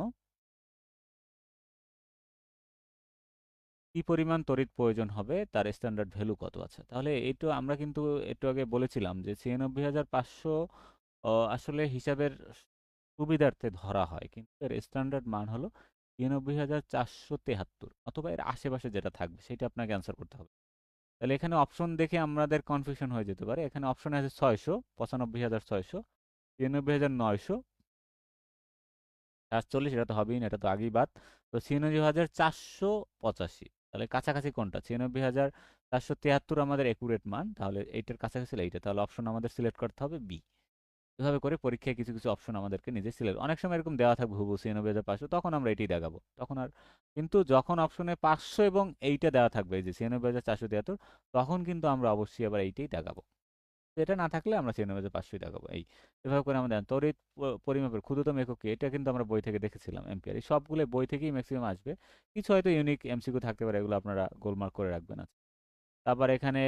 কি পরিমাণ তড়িৎ প্রয়োজন হবে তার স্ট্যান্ডার্ড ভ্যালু কত আছে। তাহলে এইটা আমরা কিন্তু একটু আগে বলেছিলাম যে ৯৬,৫০০ আসলে হিসাবের সুবিধার্থে ধরা হয়, কিন্তু এর স্ট্যান্ডার্ড মান হলো ৯৬,৪৭৩ অথবা এর আশেপাশে যেটা থাকবে সেটা আপনাকে অ্যান্সার করতে হবে। তাহলে এখানে অপশন দেখে আমাদের কনফিউশন হয়ে যেতে পারে। এখানে অপশনে আছে ৬০০, ৯৫,৬০০, ৯৬,৯০০, ৪৭, এটা তো হবেই না, এটা তো আগেই বাদ। তো ৯৬,৪৮৫, তাহলে কাছাকাছি কোনটা? ৯৬,৪৭৩ আমাদের একুরেট মান, তাহলে এইটার কাছাকাছি এইটা, তাহলে অপশন আমাদের সিলেক্ট করতে হবে বি। এভাবে করে পরীক্ষায় কিছু কিছু অপশন আমাদেরকে নিজে সিলেক্ট, অনেক সময় এরকম দেওয়া থাকবে হুবহু ৯৬,৫০০, তখন আমরা এটাই দেখাবো তখন আর। কিন্তু যখন অপশনে ৫০০ এবং এইটা দেওয়া থাকবে, এই যে ৯৬,৪৭৩, তখন কিন্তু আমরা অবশ্যই আবার এইটাই দেখাবো। তো এটা না থাকলে আমরা ৯৬,৫০০ দেখাবো। এই এভাবে করে আমাদের তড়িৎ পরিমাপের ক্ষুদ্রতম একক কি, এটা কিন্তু আমরা বই থেকে দেখেছিলাম এম্পিয়ার। এই সবগুলো বই থেকেই ম্যাক্সিমাম আসবে, কিছু হয়তো ইউনিক এমসিকিউ থাকতে পারে, এগুলো আপনারা গোলমার্ক করে রাখবেন। তারপর এখানে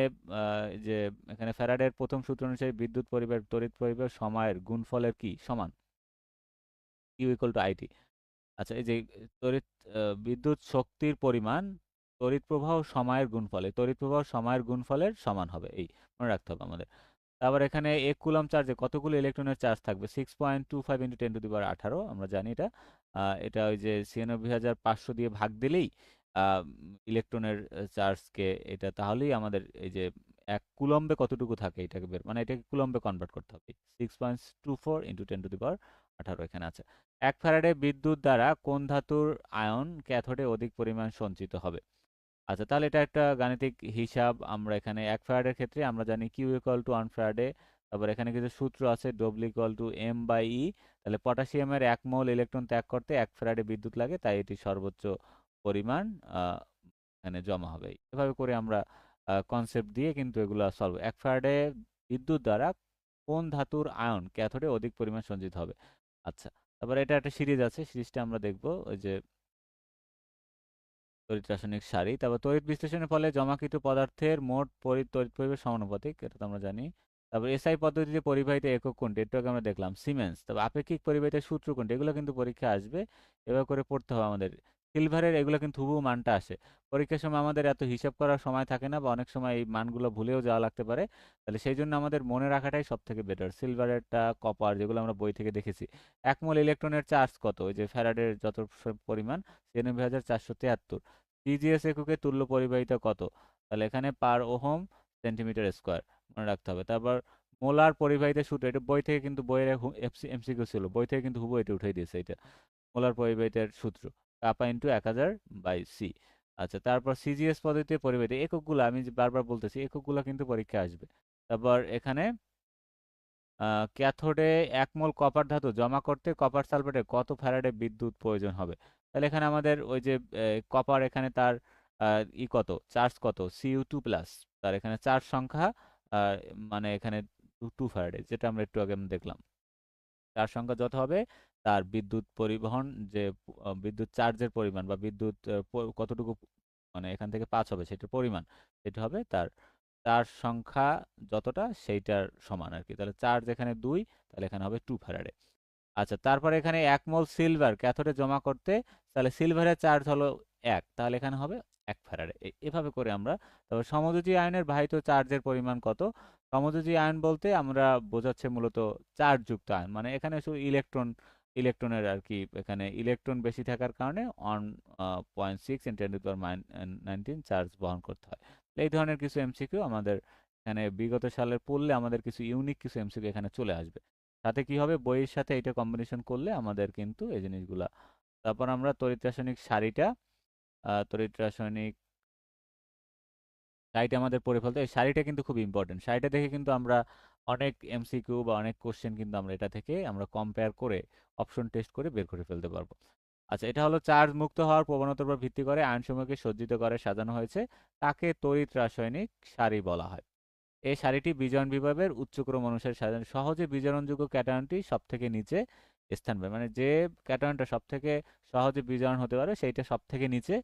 যে এখানে ফ্যারাডের প্রথম সূত্র অনুসারে বিদ্যুৎ পরিবাহ তড়িৎ পরিবাহ সময়ের গুণফলের কি সমান, কিউ ইকুয়াল টু আইটি। আচ্ছা, এই যে তড়িৎ বিদ্যুৎ শক্তির পরিমাণ তড়িৎ প্রবাহ সময়ের গুণফল, এই তড়িৎ প্রবাহ সময়ের গুণফলের সমান হবে, এই মনে রাখতে হবে আমাদের। তারপর এখানে ১ কুলম্ব চার্জে কতগুলো ইলেকট্রনের চার্জ থাকবে? 6.25 × 10⁻18, আমরা জানি এটা। এটা ওই যে ৯৬,৫০০ দিয়ে ভাগ দিলেই ইলেকট্রনের চার্জকে, এটা তাহলেই আমাদের এই যে ১ কুলম্বে কতটুকু থাকে এটাকে বের, মানে এটাকে কুলম্বে কনভার্ট করতে হবে। 6.24 × 10⁻18 এখানে আছে। ১ ফ্যারাডে বিদ্যুৎ দ্বারা কোন ধাতুর আয়ন ক্যাথোডে অধিক পরিমাণ সঞ্চিত হবে? আচ্ছা, তাহলে এটা একটা গাণিতিক হিসাব। আমরা এখানে ১ ফ্যারাডের ক্ষেত্রে আমরা জানি কিউ ইকুয়াল টু 1 ফ্যারাডে। তারপর এখানে কিছু সূত্র আছে, W equal to M by E. তাহলে পটাশিয়ামের ১ মোল ইলেকট্রন ত্যাগ করতে ১ ফ্যারাডে বিদ্যুৎ লাগে, তাই এটি সর্বোচ্চ পরিমাণ এখানে জমা হবে। এভাবে করে আমরা কনসেপ্ট দিয়ে কিন্তু এগুলা সলভ। ১ ফ্যারাডে বিদ্যুৎ দ্বারা কোন ধাতুর আয়ন ক্যাথোডে অধিক পরিমাণ সঞ্চিত হবে। আচ্ছা, তারপরে এটা একটা সিরিজ আছে, সিরিজটা আমরা দেখব। ওই যে তড়িৎ রাসায়নিক সারি, তারপর তড়িৎ বিশ্লেষণের ফলে জমাকৃত পদার্থের মোট তড়িৎ পরিবাহ সমানুপাতিক, এটা তো আমরা জানি। তারপর এসআই পদ্ধতিতে পরিবাহিত একক কোনটি, একটু আগে আমরা দেখলাম সিমেন্স। তবে আপেক্ষিক পরিবাহিতার সূত্র কোনটি, এগুলো কিন্তু পরীক্ষায় আসবে, এভাবে করে পড়তে হবে আমাদের। সিলভারের এগুলো কিন্তু হুবহু মানটা আসে। পরীক্ষার সময় আমাদের এত হিসাব করার সময় থাকে না, বা অনেক সময় এই মানগুলো ভুলেও যাওয়া লাগতে পারে। তাহলে সেই জন্য আমাদের মনে রাখাটাই সব থেকে বেটার। সিলভারেরটা, কপার, যেগুলো আমরা বই থেকে দেখেছি। ১ মোল ইলেকট্রনের চার্জ কত, ওই যে ফ্যারাডের যত পরিমাণ, ৯৬,৪৭৩। সিজিএস এককে তুল্য পরিবাহিতা কত? তাহলে এখানে পার ওহম সেন্টিমিটার স্কোয়ার, মনে রাখতে হবে। তারপর মোলার পরিবাহিতার সূত্র, এটা বই থেকে কিন্তু বইয়ের এমসিকিউ ছিল, বই থেকে কিন্তু হুবহু এটা উঠাই দিয়েছে। এটা মোলার পরিবাহিতার সূত্র, কাপা ইন্টু ১০০০ বাই সি। আচ্ছা, তারপর সিজিএস পদ্ধতিতে পরিবাহিত এককগুলো, আমি যে বারবার বলতেছি এককগুলো কিন্তু পরীক্ষায় আসবে। তারপর এখানে ক্যাথোডে ১ মোল কপার ধাতু জমা করতে কপার সালফেটের কত ফ্যারাডে বিদ্যুৎ প্রয়োজন হবে? তাহলে এখানে আমাদের ওই যে কপার, এখানে তার কত, চার্জ কত, Cu2 প্লাস, তার এখানে চার্জ সংখ্যা আহ, মানে এখানে 2 ফ্যারাডে, যেটা আমরা একটু আগে দেখলাম। চার্জ সংখ্যা যত হবে, তার বিদ্যুৎ পরিবহন যে বিদ্যুৎ চার্জের পরিমাণ বা বিদ্যুৎ কতটুকু, মানে এখান থেকে ৫ হবে সেটার পরিমাণ, সেটা হবে তার চার্জ সংখ্যা যতটা সেইটার সমান আর কি। তাহলে চার্জ এখানে ২, তাহলে এখানে হবে 2 ফ্যারাডে। আচ্ছা, তারপরে এখানে ১ মোল সিলভার ক্যাথোডে জমা করতে, তাহলে সিলভারের চার্জ হলো ১, তাহলে এখানে হবে ১ ফ্যারাডে। এভাবে করে আমরা। তবে সমযোজী আয়নের বাহিত চার্জের পরিমাণ কত? সমযোজী আয়ন বলতে আমরা বোঝাচ্ছে মূলত চার্জযুক্ত আয়ন, মানে এখানে শুধু ইলেকট্রনের আর কি, এখানে ইলেকট্রন বেশি থাকার কারণে 1.6 × 10⁻19 চার্জ বহন করতে হয়। এই ধরনের কিছু এমসিকিউ আমাদের এখানে বিগত সালের পড়লে আমাদের কিছু ইউনিক কিছু এমসিকিউ এখানে চলে আসবে। সাথে কি হবে, বইয়ের সাথে এটা কম্বিনেশন করলে আমাদের কিন্তু এই জিনিসগুলা। তারপর আমরা তড়িৎ রাসায়নিক সারিটা, তড়িৎ রাসায়নিক সারিটা আমাদের পড়ে ফেলতে, এই সারিটা কিন্তু খুব ইম্পর্টেন্ট। সারিটা দেখে কিন্তু আমরা অনেক এমসিকিউ বা অনেক কোশ্চেন কিন্তু আমরা এটা থেকে আমরা কম্পেয়ার করে অপশন টেস্ট করে বের করে ফেলতে পারবো। আচ্ছা, এটা হলো চার্জ মুক্ত হওয়ার প্রবণতার উপর ভিত্তি করে আয়নসমূহকে সজ্জিত করে সাজানো হয়েছে, তাকে তড়িৎ রাসায়নিক সারি বলা হয়। এই সারিটি বিজারণ বিভবের উচ্চক্রম অনুসারে সাজানো, সহজে বিজারণযোগ্য ক্যাটায়নটি সব থেকে নিচে স্থান পায়, মানে যে ক্যাটায়নটা সব থেকে সহজে বিজারণ হতে পারে সেইটা সব থেকে নিচে।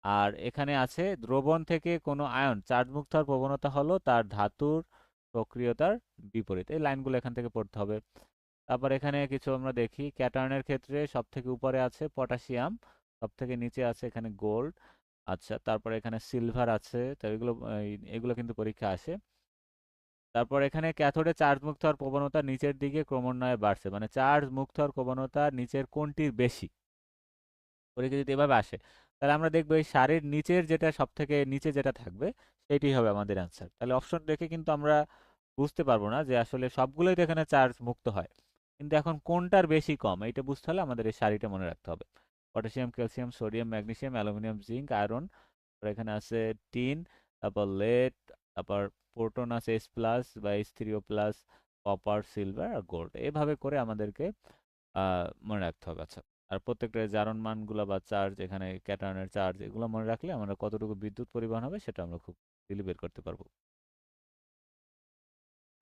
আর এখানে আছে দ্রবণ থেকে কোনো আয়ন চার্জমুক্ত হওয়ার প্রবণতা হলো তার ধাতুর সক্রিয়তার বিপরীত। এই লাইনগুলো এখান থেকে পড়তে হবে। তারপর এখানে কিছু আমরা দেখি, ক্যাটায়নের ক্ষেত্রে সব থেকে উপরে আছে পটাশিয়াম, সব থেকে নিচে আছে এখানে গোল্ড। আচ্ছা, তারপরে এখানে সিলভার আছে, তো এগুলো এগুলো কিন্তু পরীক্ষা আসে। তারপর এখানে ক্যাথোডে চার্জ মুক্ত হওয়ার প্রবণতা নিচের দিকে ক্রমান্বয়ে বাড়ছে, মানে চার্জ মুক্ত হওয়ার প্রবণতা নিচের কোনটির বেশি? পরীক্ষা যদি এভাবে আসে, তাহলে আমরা দেখবো এই সারির নিচের যেটা সব থেকে নিচে যেটা থাকবে সেটি হবে আমাদের অ্যান্সার। তাহলে অপশন দেখে কিন্তু আমরা বুঝতে পারবো না যে আসলে সবগুলোই তো এখানে চার্জ মুক্ত হয়, কিন্তু এখন কোনটার বেশি কম এইটা বুঝতে হলে আমাদের এই সারিটা মনে রাখতে হবে। Potassium, calcium, sodium, magnesium, aluminium, zinc, iron. এখানে আছে টিন, তারপর লেড, তারপর প্রোটন আছে এস প্লাস বা এইচ থ্রিও প্লাস, কপার, সিলভার আর গোল্ড। এভাবে করে আমাদেরকে মনে রাখতে হবে। আচ্ছা, আর প্রত্যেকটা জারণ মানগুলো বা চার্জ, এখানে ক্যাটায়নের চার্জ, এগুলো মনে রাখলে আমরা কতটুকু বিদ্যুৎ পরিবহন হবে সেটা আমরা খুব ইজিলি বের করতে পারবো।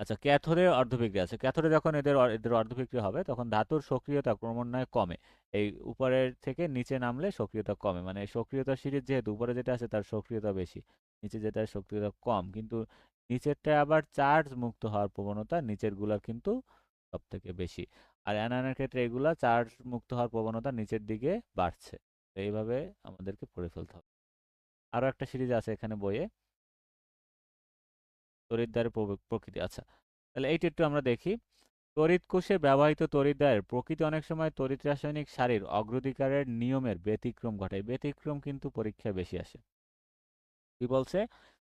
আচ্ছা, ক্যাথোডে অর্ধবিক্রিয়া আছে। ক্যাথোডে যখন এদের অর্ধবিক্রিয়া হবে তখন ধাতুর সক্রিয়তা ক্রমান্বয়ে কমে। এই উপরের থেকে নিচে নামলে সক্রিয়তা কমে, মানে সক্রিয়তা সিরিজ যেহেতু উপরে যেটা আছে তার সক্রিয়তা বেশি, নিচে যেটা সক্রিয়তা কম, কিন্তু নিচেরটা আবার চার্জ মুক্ত হওয়ার প্রবণতা নিচের গুলার কিন্তু সব থেকে বেশি। আর অ্যানায়নের ক্ষেত্রে এগুলা চার্জ মুক্ত হওয়ার প্রবণতা নিচের দিকে বাড়ছে। তো এইভাবে আমাদেরকে পড়ে ফেলতে হবে। আরো একটা সিরিজ আছে এখানে বইয়ে, তড়িৎদ্বারের প্রকৃতি। আচ্ছা, তাহলে এইটা একটু আমরা দেখি। তড়িৎ কোষে ব্যবহৃত তড়িৎদ্বারের প্রকৃতি অনেক সময় তড়িৎ রাসায়নিক সারির অগ্রাধিকারের নিয়মের ব্যতিক্রম ঘটায়। ব্যতিক্রম কিন্তু পরীক্ষায় বেশি আসে। কি বলছে?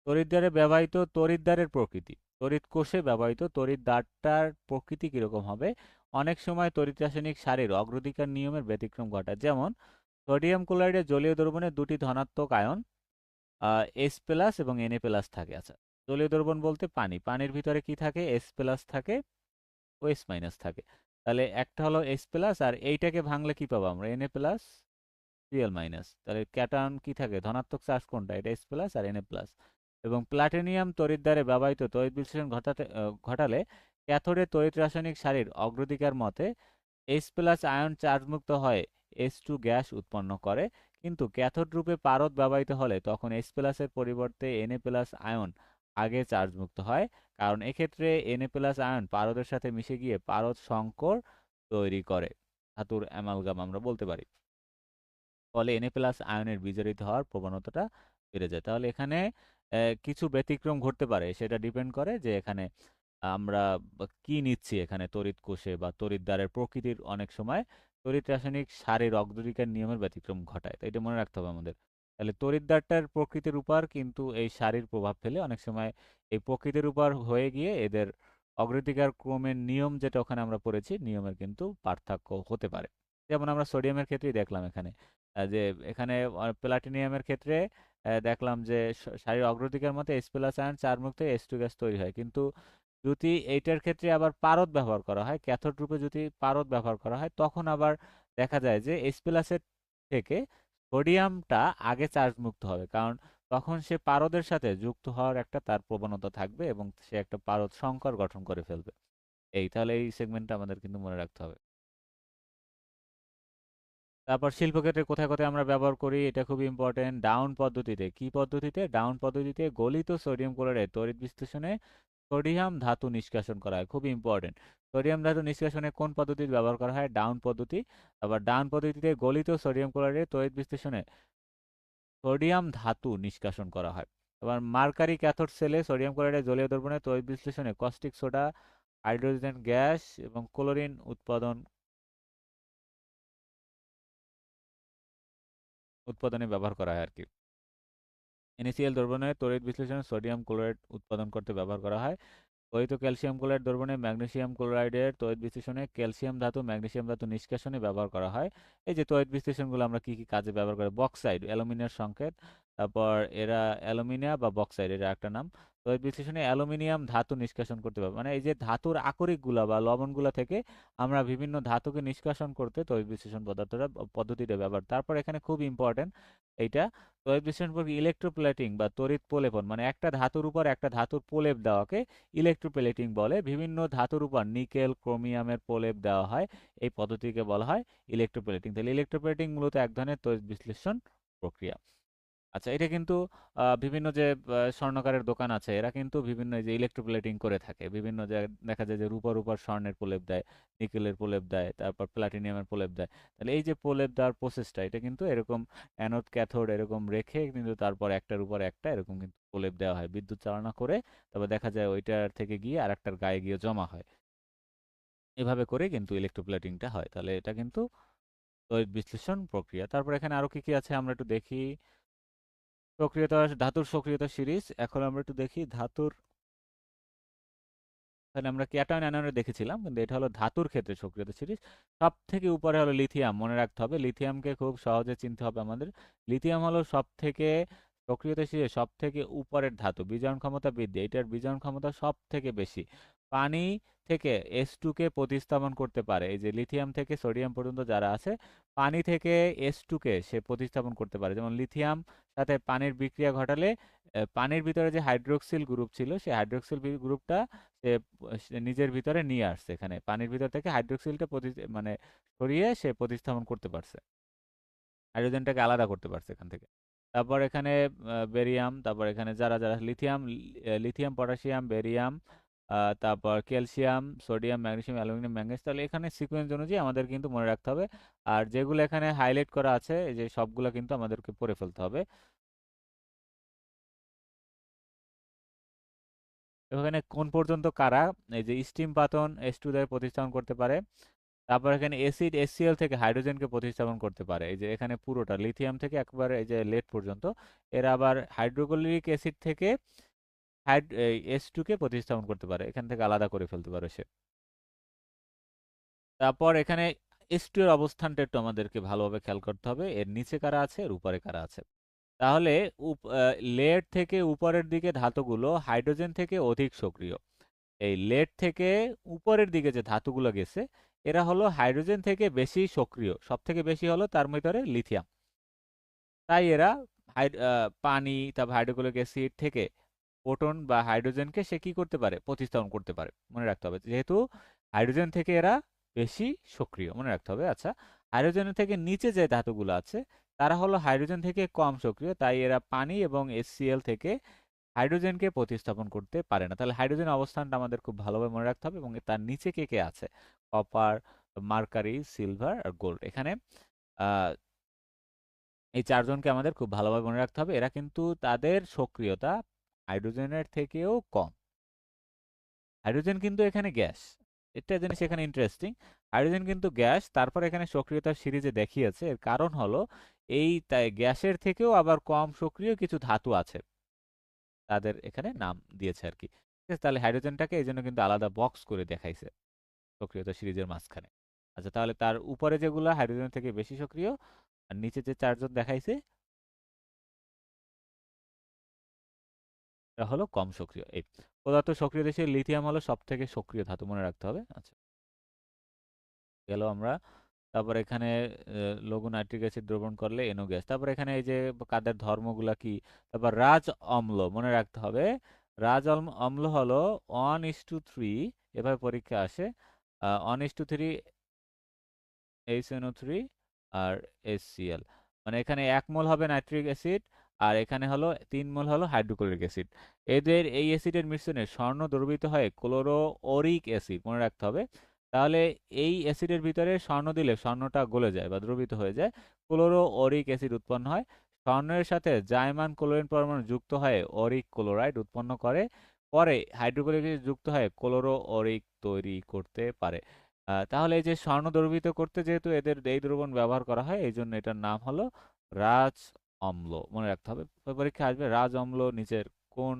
তড়িৎদ্বারে ব্যবহৃত তড়িৎদ্বারের প্রকৃতি, তড়িৎ কোষে ব্যবহৃত তড়িৎদ্বারটার প্রকৃতি কিরকম হবে? অনেক সময় তড়িৎ রাসায়নিক সারির অগ্রাধিকার নিয়মের ব্যতিক্রম ঘটায়। যেমন সোডিয়াম ক্লোরাইডে জলীয় দ্রবণে দুটি ধনাত্মক আয়ন এস প্লাস এবং এন এ প্লাস থাকে। আচ্ছা, জলীয় দ্রবণ বলতে পানি, পানির ভিতরে কি থাকে? এস প্লাস থাকে ও এস মাইনাস থাকে। তাহলে একটা হলো এস প্লাস, আর এইটাকে ভাঙলে কি পাবো আমরা? N A plus, CL minus. তাহলে ক্যাটায়ন কি থাকে? ধনাত্মক চার্জ কোনটা? এটা এস প্লাস আর এন এ প্লাস। এবং প্লাটিনিয়াম তড়িৎদ্বারে ব্যবহৃত তড়িৎ বিশ্লেষণ ঘটালে ক্যাথোডে তড়িৎ রাসায়নিক সারির অগ্রাধিকার মতে এইচ প্লাস আয়ন চার্জমুক্ত হয়ে এইচ টু গ্যাস উৎপন্ন করে, কিন্তু ক্যাথোড রূপে পারদ ব্যবহৃত হলে তখন এইচ প্লাসের পরিবর্তে এন এ প্লাস আয়ন আগে চার্জমুক্ত হয়, কারণ এক্ষেত্রে এন এ প্লাস আয়ন পারদের সাথে মিশে গিয়ে পারদ সংকর তৈরি করে, ধাতুর অ্যামালগাম আমরা বলতে পারি। ফলে এন এ প্লাস আয়নের বিজারিত হওয়ার প্রবণতাটা বেড়ে যায়। তাহলে এখানে কিছু ব্যতিক্রম ঘটতে পারে, সেটা ডিপেন্ড করে যে এখানে আমরা কি নিচ্ছি এখানে তড়িৎ কোষে বা তড়িৎদ্বারের প্রকৃতির অনেক সময় তড়িৎ রাসায়নিক সারির অগ্রাধিকার নিয়মের ব্যতিক্রম ঘটায়। তো এটা মনে রাখতে হবে আমাদের। তাহলে তড়িৎদ্বারটার প্রকৃতির উপর কিন্তু এই সারির প্রভাব ফেলে অনেক সময়, এই প্রকৃতির উপর হয়ে গিয়ে এদের অগ্রাধিকার ক্রমের নিয়ম যেটা ওখানে আমরা পড়েছি, নিয়মের কিন্তু পার্থক্য হতে পারে। যেমন আমরা সোডিয়ামের ক্ষেত্রেই দেখলাম এখানে, যে এখানে প্লাটিনিয়ামের ক্ষেত্রে দেখলাম যে সারির অগ্রাধিকার মতে এস প্লাস আয়ন চার মুক্ত এস টু গ্যাস তৈরি হয়, কিন্তু যদি এইটার ক্ষেত্রে আবার পারদ ব্যবহার করা হয়, ক্যাথোড রূপে যদি পারদ ব্যবহার করা হয়, তখন আবার দেখা যায় যে এইচ প্লাসের থেকে সোডিয়ামটা আগে চার্জ মুক্ত হবে, কারণ তখন সে পারদের সাথে যুক্ত হওয়ার একটা তার প্রবণতা থাকবে এবং সে একটা পারদ সংকর গঠন করে ফেলবে। তাহলে এই সেগমেন্টটা আমাদের কিন্তু মনে রাখতে হবে। তারপর শিল্পক্ষেত্রে কোথায় কোথায় আমরা ব্যবহার করি, এটা খুবই ইম্পর্টেন্ট। ডাউন পদ্ধতিতে, কি পদ্ধতিতে? ডাউন পদ্ধতিতে গলিত সোডিয়াম ক্লোরাইড তড়িৎ বিশ্লেষণে সোডিয়াম ধাতু নিষ্কাশন করা হয়, খুবই ইম্পর্টেন্ট। সোডিয়াম ধাতু নিষ্কাশনে কোন পদ্ধতির ব্যবহার করা হয়? ডাউন পদ্ধতি। আবার ডাউন পদ্ধতিতে গলিত সোডিয়াম ক্লোরাইডের তড়িৎ বিশ্লেষণে সোডিয়াম ধাতু নিষ্কাশন করা হয়। আবার মার্কারি ক্যাথোড সেলে সোডিয়াম ক্লোরাইডের জলীয় দ্রবণে তড়িৎ বিশ্লেষণে কস্টিক সোডা, হাইড্রোজেন গ্যাস এবং ক্লোরিন উৎপাদনে ব্যবহার করা হয় আর কি। NaCl দ্রবণে তড়িৎ বিশ্লেষণে সোডিয়াম ক্লোরাইড উৎপাদন করতে ব্যবহার করা হয়। গলিত ক্যালসিয়াম ক্লোরাইড দ্রবণে ম্যাগনেসিয়াম ক্লোরাইডের তড়িৎ বিশ্লেষণে ক্যালসিয়াম ধাতু, ম্যাগনেসিয়াম ধাতু নিষ্কাশনে ব্যবহার করা হয়। এই যে তড়িৎ বিশ্লেষণগুলো আমরা কি কি কাজে ব্যবহার করি? বক্সাইড, অ্যালুমিনিয়ার সংকেত। তারপর এরা অ্যালুমিনিয়া বা বক্সাইড, এরা একটা নাম। তড়িৎ বিশ্লেষণে অ্যালুমিনিয়াম ধাতু নিষ্কাশন করতে পারবে, মানে এই যে ধাতুর আকরিকগুলা বা লবণগুলা থেকে আমরা বিভিন্ন ধাতুকে নিষ্কাশন করতে তড়িৎ বিশ্লেষণ পদ্ধতিটা ব্যবহার। তারপর এখানে খুব ইম্পর্টেন্ট এইটা, তড়িৎ বিশ্লেষণ প্রক্রিয়া ইলেকট্রোপ্লেটিং বা তড়িৎ প্রলেপন, মানে একটা ধাতুর উপর একটা ধাতুর প্রলেপ দেওয়াকে ইলেকট্রোপ্লেটিং বলে। বিভিন্ন ধাতুর উপর নিকেল, ক্রোমিয়ামের প্রলেপ দেওয়া হয়, এই পদ্ধতিকে বলা হয় ইলেকট্রোপ্লেটিং। তাহলে ইলেকট্রোপ্লেটিং মূলত এক ধরনের তড়িৎ বিশ্লেষণ প্রক্রিয়া। আচ্ছা, এটা কিন্তু বিভিন্ন যে স্বর্ণকারের দোকান আছে, এরা কিন্তু বিভিন্ন এই যে ইলেকট্রোপ্লেটিং করে থাকে। বিভিন্ন দেখা যায় যে রূপার উপর স্বর্ণের প্রলেপ দেয়, নিকেলের প্রলেপ দেয়, তারপর প্লাটিনিয়ামের প্রলেপ দেয়। তাহলে এই যে প্রলেপ দেওয়ার প্রসেসটা, এটা কিন্তু এরকম অ্যানোড ক্যাথোড এরকম রেখে কিন্তু তারপর একটার উপর একটা এরকম কিন্তু প্রলেপ দেওয়া হয় বিদ্যুৎ চালনা করে। তারপর দেখা যায় ওইটার থেকে গিয়ে আরেকটার গায়ে গিয়ে জমা হয়। এভাবে করে কিন্তু ইলেকট্রোপ্লেটিংটা হয়। তাহলে এটা কিন্তু তড়িৎ বিশ্লেষণ প্রক্রিয়া। তারপর এখানে আরো কি কি আছে আমরা একটু দেখি। সক্রিয়তা, ধাতুর সক্রিয়তা সিরিজ। এখন আমরা একটু দেখি ধাতুর। তাহলে আমরা ক্যাটায়ন অ্যানায়ন দেখেছিলাম, কিন্তু এটা হলো ধাতুর ক্ষেত্রে সক্রিয়তা সিরিজ। সব থেকে উপরে হলো লিথিয়াম, মনে রাখতে হবে লিথিয়ামকে খুব সহজে চিনতে হবে আমাদের। লিথিয়াম হলো সব থেকে সক্রিয়তা সিরিজ সব থেকে উপরের ধাতু, বিজারণ ক্ষমতা বৃদ্ধি, এটার বিজারণ ক্ষমতা সব থেকে বেশি। পানি থেকে S2 কে প্রতিস্থাপন করতে পারে। এই যে লিথিয়াম থেকে সোডিয়াম পর্যন্ত যারা আছে, পানি থেকে S2 কে সে প্রতিস্থাপন করতে পারে। যেমন লিথিয়াম সাথে পানির বিক্রিয়া ঘটালে পানির ভিতরে যে হাইড্রোক্সিল গ্রুপ ছিল, সেই হাইড্রোক্সিল গ্রুপটা সে সে নিজের ভিতরে নিয়ে আসছে। এখানে পানির ভিতর থেকে হাইড্রোক্সিলটা মানে সরিয়ে সে প্রতিস্থাপন করতে পারছে, হাইড্রোজেনটাকে আলাদা করতে পারছে এখান থেকে। তারপর এখানে বেরিয়াম, তারপর এখানে যারা যারা লিথিয়াম, লিথিয়াম, পটাশিয়াম, বেরিয়াম, তারপর calcium, sodium, magnesium, aluminium, manganese. তাহলে এখানে সিকোয়েন্স অনুযায়ী আমাদের কিন্তু মনে রাখতে হবে। আর যেগুলো এখানে হাইলাইট করা আছে, এই যে সবগুলো কিন্তু আমাদেরকে পড়ে ফেলতে হবে। এখানে কোন পর্যন্ত কারা, এই যে স্টিম পাতন H2 দ্বারা প্রতিস্থাপন করতে পারে। তারপর এখানে অ্যাসিড HCl থেকে হাইড্রোজেনকে প্রতিস্থাপন করতে পারে। এই যে এখানে পুরোটা লিথিয়াম থেকে একবারে এই যে লেড পর্যন্ত। এরা আবার হাইড্রোক্লোরিক অ্যাসিড থেকে H2 কে প্রতিস্থাপন করতে পারে, এখান থেকে আলাদা করে ফেলতে পারে সে। তারপর এখানে H2 এর অবস্থানটা একটু আমাদেরকে ভালোভাবে খেয়াল করতে হবে, এর নিচে কারা আছে, এর উপরে কারা আছে। তাহলে লেড থেকে উপরের দিকে ধাতুগুলো হাইড্রোজেন থেকে অধিক সক্রিয়। এই লেড থেকে উপরের দিকে যে ধাতুগুলো গেছে, এরা হলো হাইড্রোজেন থেকে বেশি সক্রিয়। সব থেকে বেশি হলো তার ভিতরে লিথিয়াম। তাই এরা পানি, তারপর হাইড্রোক্লোরিক অ্যাসিড থেকে প্রোটন বা হাইড্রোজেনকে সে কি করতে পারে, প্রতিস্থাপন করতে পারে। মনে রাখতে হবে যেহেতু হাইড্রোজেন থেকে এরা বেশি সক্রিয়, মনে রাখতে হবে। আচ্ছা, হাইড্রোজেনের থেকে নিচে যে ধাতুগুলো আছে, তারা হলো হাইড্রোজেন থেকে কম সক্রিয়। তাই এরা পানি এবং HCl থেকে হাইড্রোজেনকে প্রতিস্থাপন করতে পারে না। তাহলে হাইড্রোজেনের অবস্থানটা আমাদের খুব ভালোভাবে মনে রাখতে হবে, এবং তার নিচে কে কে আছে, কপার, মার্কারি, সিলভার আর গোল্ড। এখানে আহ, এই চারজনকে আমাদের খুব ভালোভাবে মনে রাখতে হবে। এরা কিন্তু তাদের সক্রিয়তা হাইড্রোজেনের থেকেও কম। হাইড্রোজেন কিন্তু এখানে গ্যাস, একটা জিনিস এখানে ইন্টারেস্টিং। হাইড্রোজেন কিন্তু গ্যাস, তারপর এখানে সক্রিয়তার সিরিজে দেখিয়েছে। এর কারণ হলো এই তাই গ্যাসের থেকেও আবার কম সক্রিয় কিছু ধাতু আছে, তাদের এখানে নাম দিয়েছে আর কি। ঠিক আছে, তাহলে হাইড্রোজেনটাকে এই জন্য কিন্তু আলাদা বক্স করে দেখাইছে সক্রিয়তা সিরিজের মাঝখানে। আচ্ছা, তাহলে তার উপরে যেগুলো হাইড্রোজেন থেকে বেশি সক্রিয়, আর নিচে যে চারজন দেখাইছে এটা হলো কম সক্রিয়। এই পদার্থ সক্রিয় দেশে লিথিয়াম হলো সব থেকে সক্রিয় ধাতু, মনে রাখতে হবে। আচ্ছা, গেল আমরা। তারপর এখানে লঘু নাইট্রিক অ্যাসিড দ্রবণ করলে NO গ্যাস। তারপর এখানে এই যে কাদের ধর্মগুলা কি। তারপর রাজ অম্ল, মনে রাখতে হবে। রাজ অম্ল হলো 1:3, এভাবে পরীক্ষা আসে। 1:3 HNO3 আর HCl। মানে এখানে 1 মোল হবে নাইট্রিক অ্যাসিড, আর এখানে হলো 3 মোল হলো হাইড্রোক্লোরিক অ্যাসিড। এদের এই অ্যাসিডের মিশ্রণে স্বর্ণ দ্রবীভূত হয় ক্লোরোওরিক অ্যাসিড, মনে রাখতে হবে। তাহলে এই অ্যাসিডের ভিতরে স্বর্ণ দিলে স্বর্ণটা গলে যায় বা দ্রবীভূত হয়ে যায়, ক্লোরোওরিক অ্যাসিড উৎপন্ন হয়। স্বর্ণের সাথে জাইমান ক্লোরিন পরমাণু যুক্ত হয়ে অরিক ক্লোরাইড উৎপন্ন করে, পরে হাইড্রোক্লোরিক অ্যাসিড যুক্ত হয়ে ক্লোরোওরিক তৈরি করতে পারে। তাহলে এই যে স্বর্ণ দ্রবীভূত করতে যেহেতু এদের এই দ্রবণ ব্যবহার করা হয়, এই জন্য এটার নাম হলো রাজ অম্ল, মনে রাখতে হবে। পরীক্ষা আসবে রাজ অম্ল নিচের কোন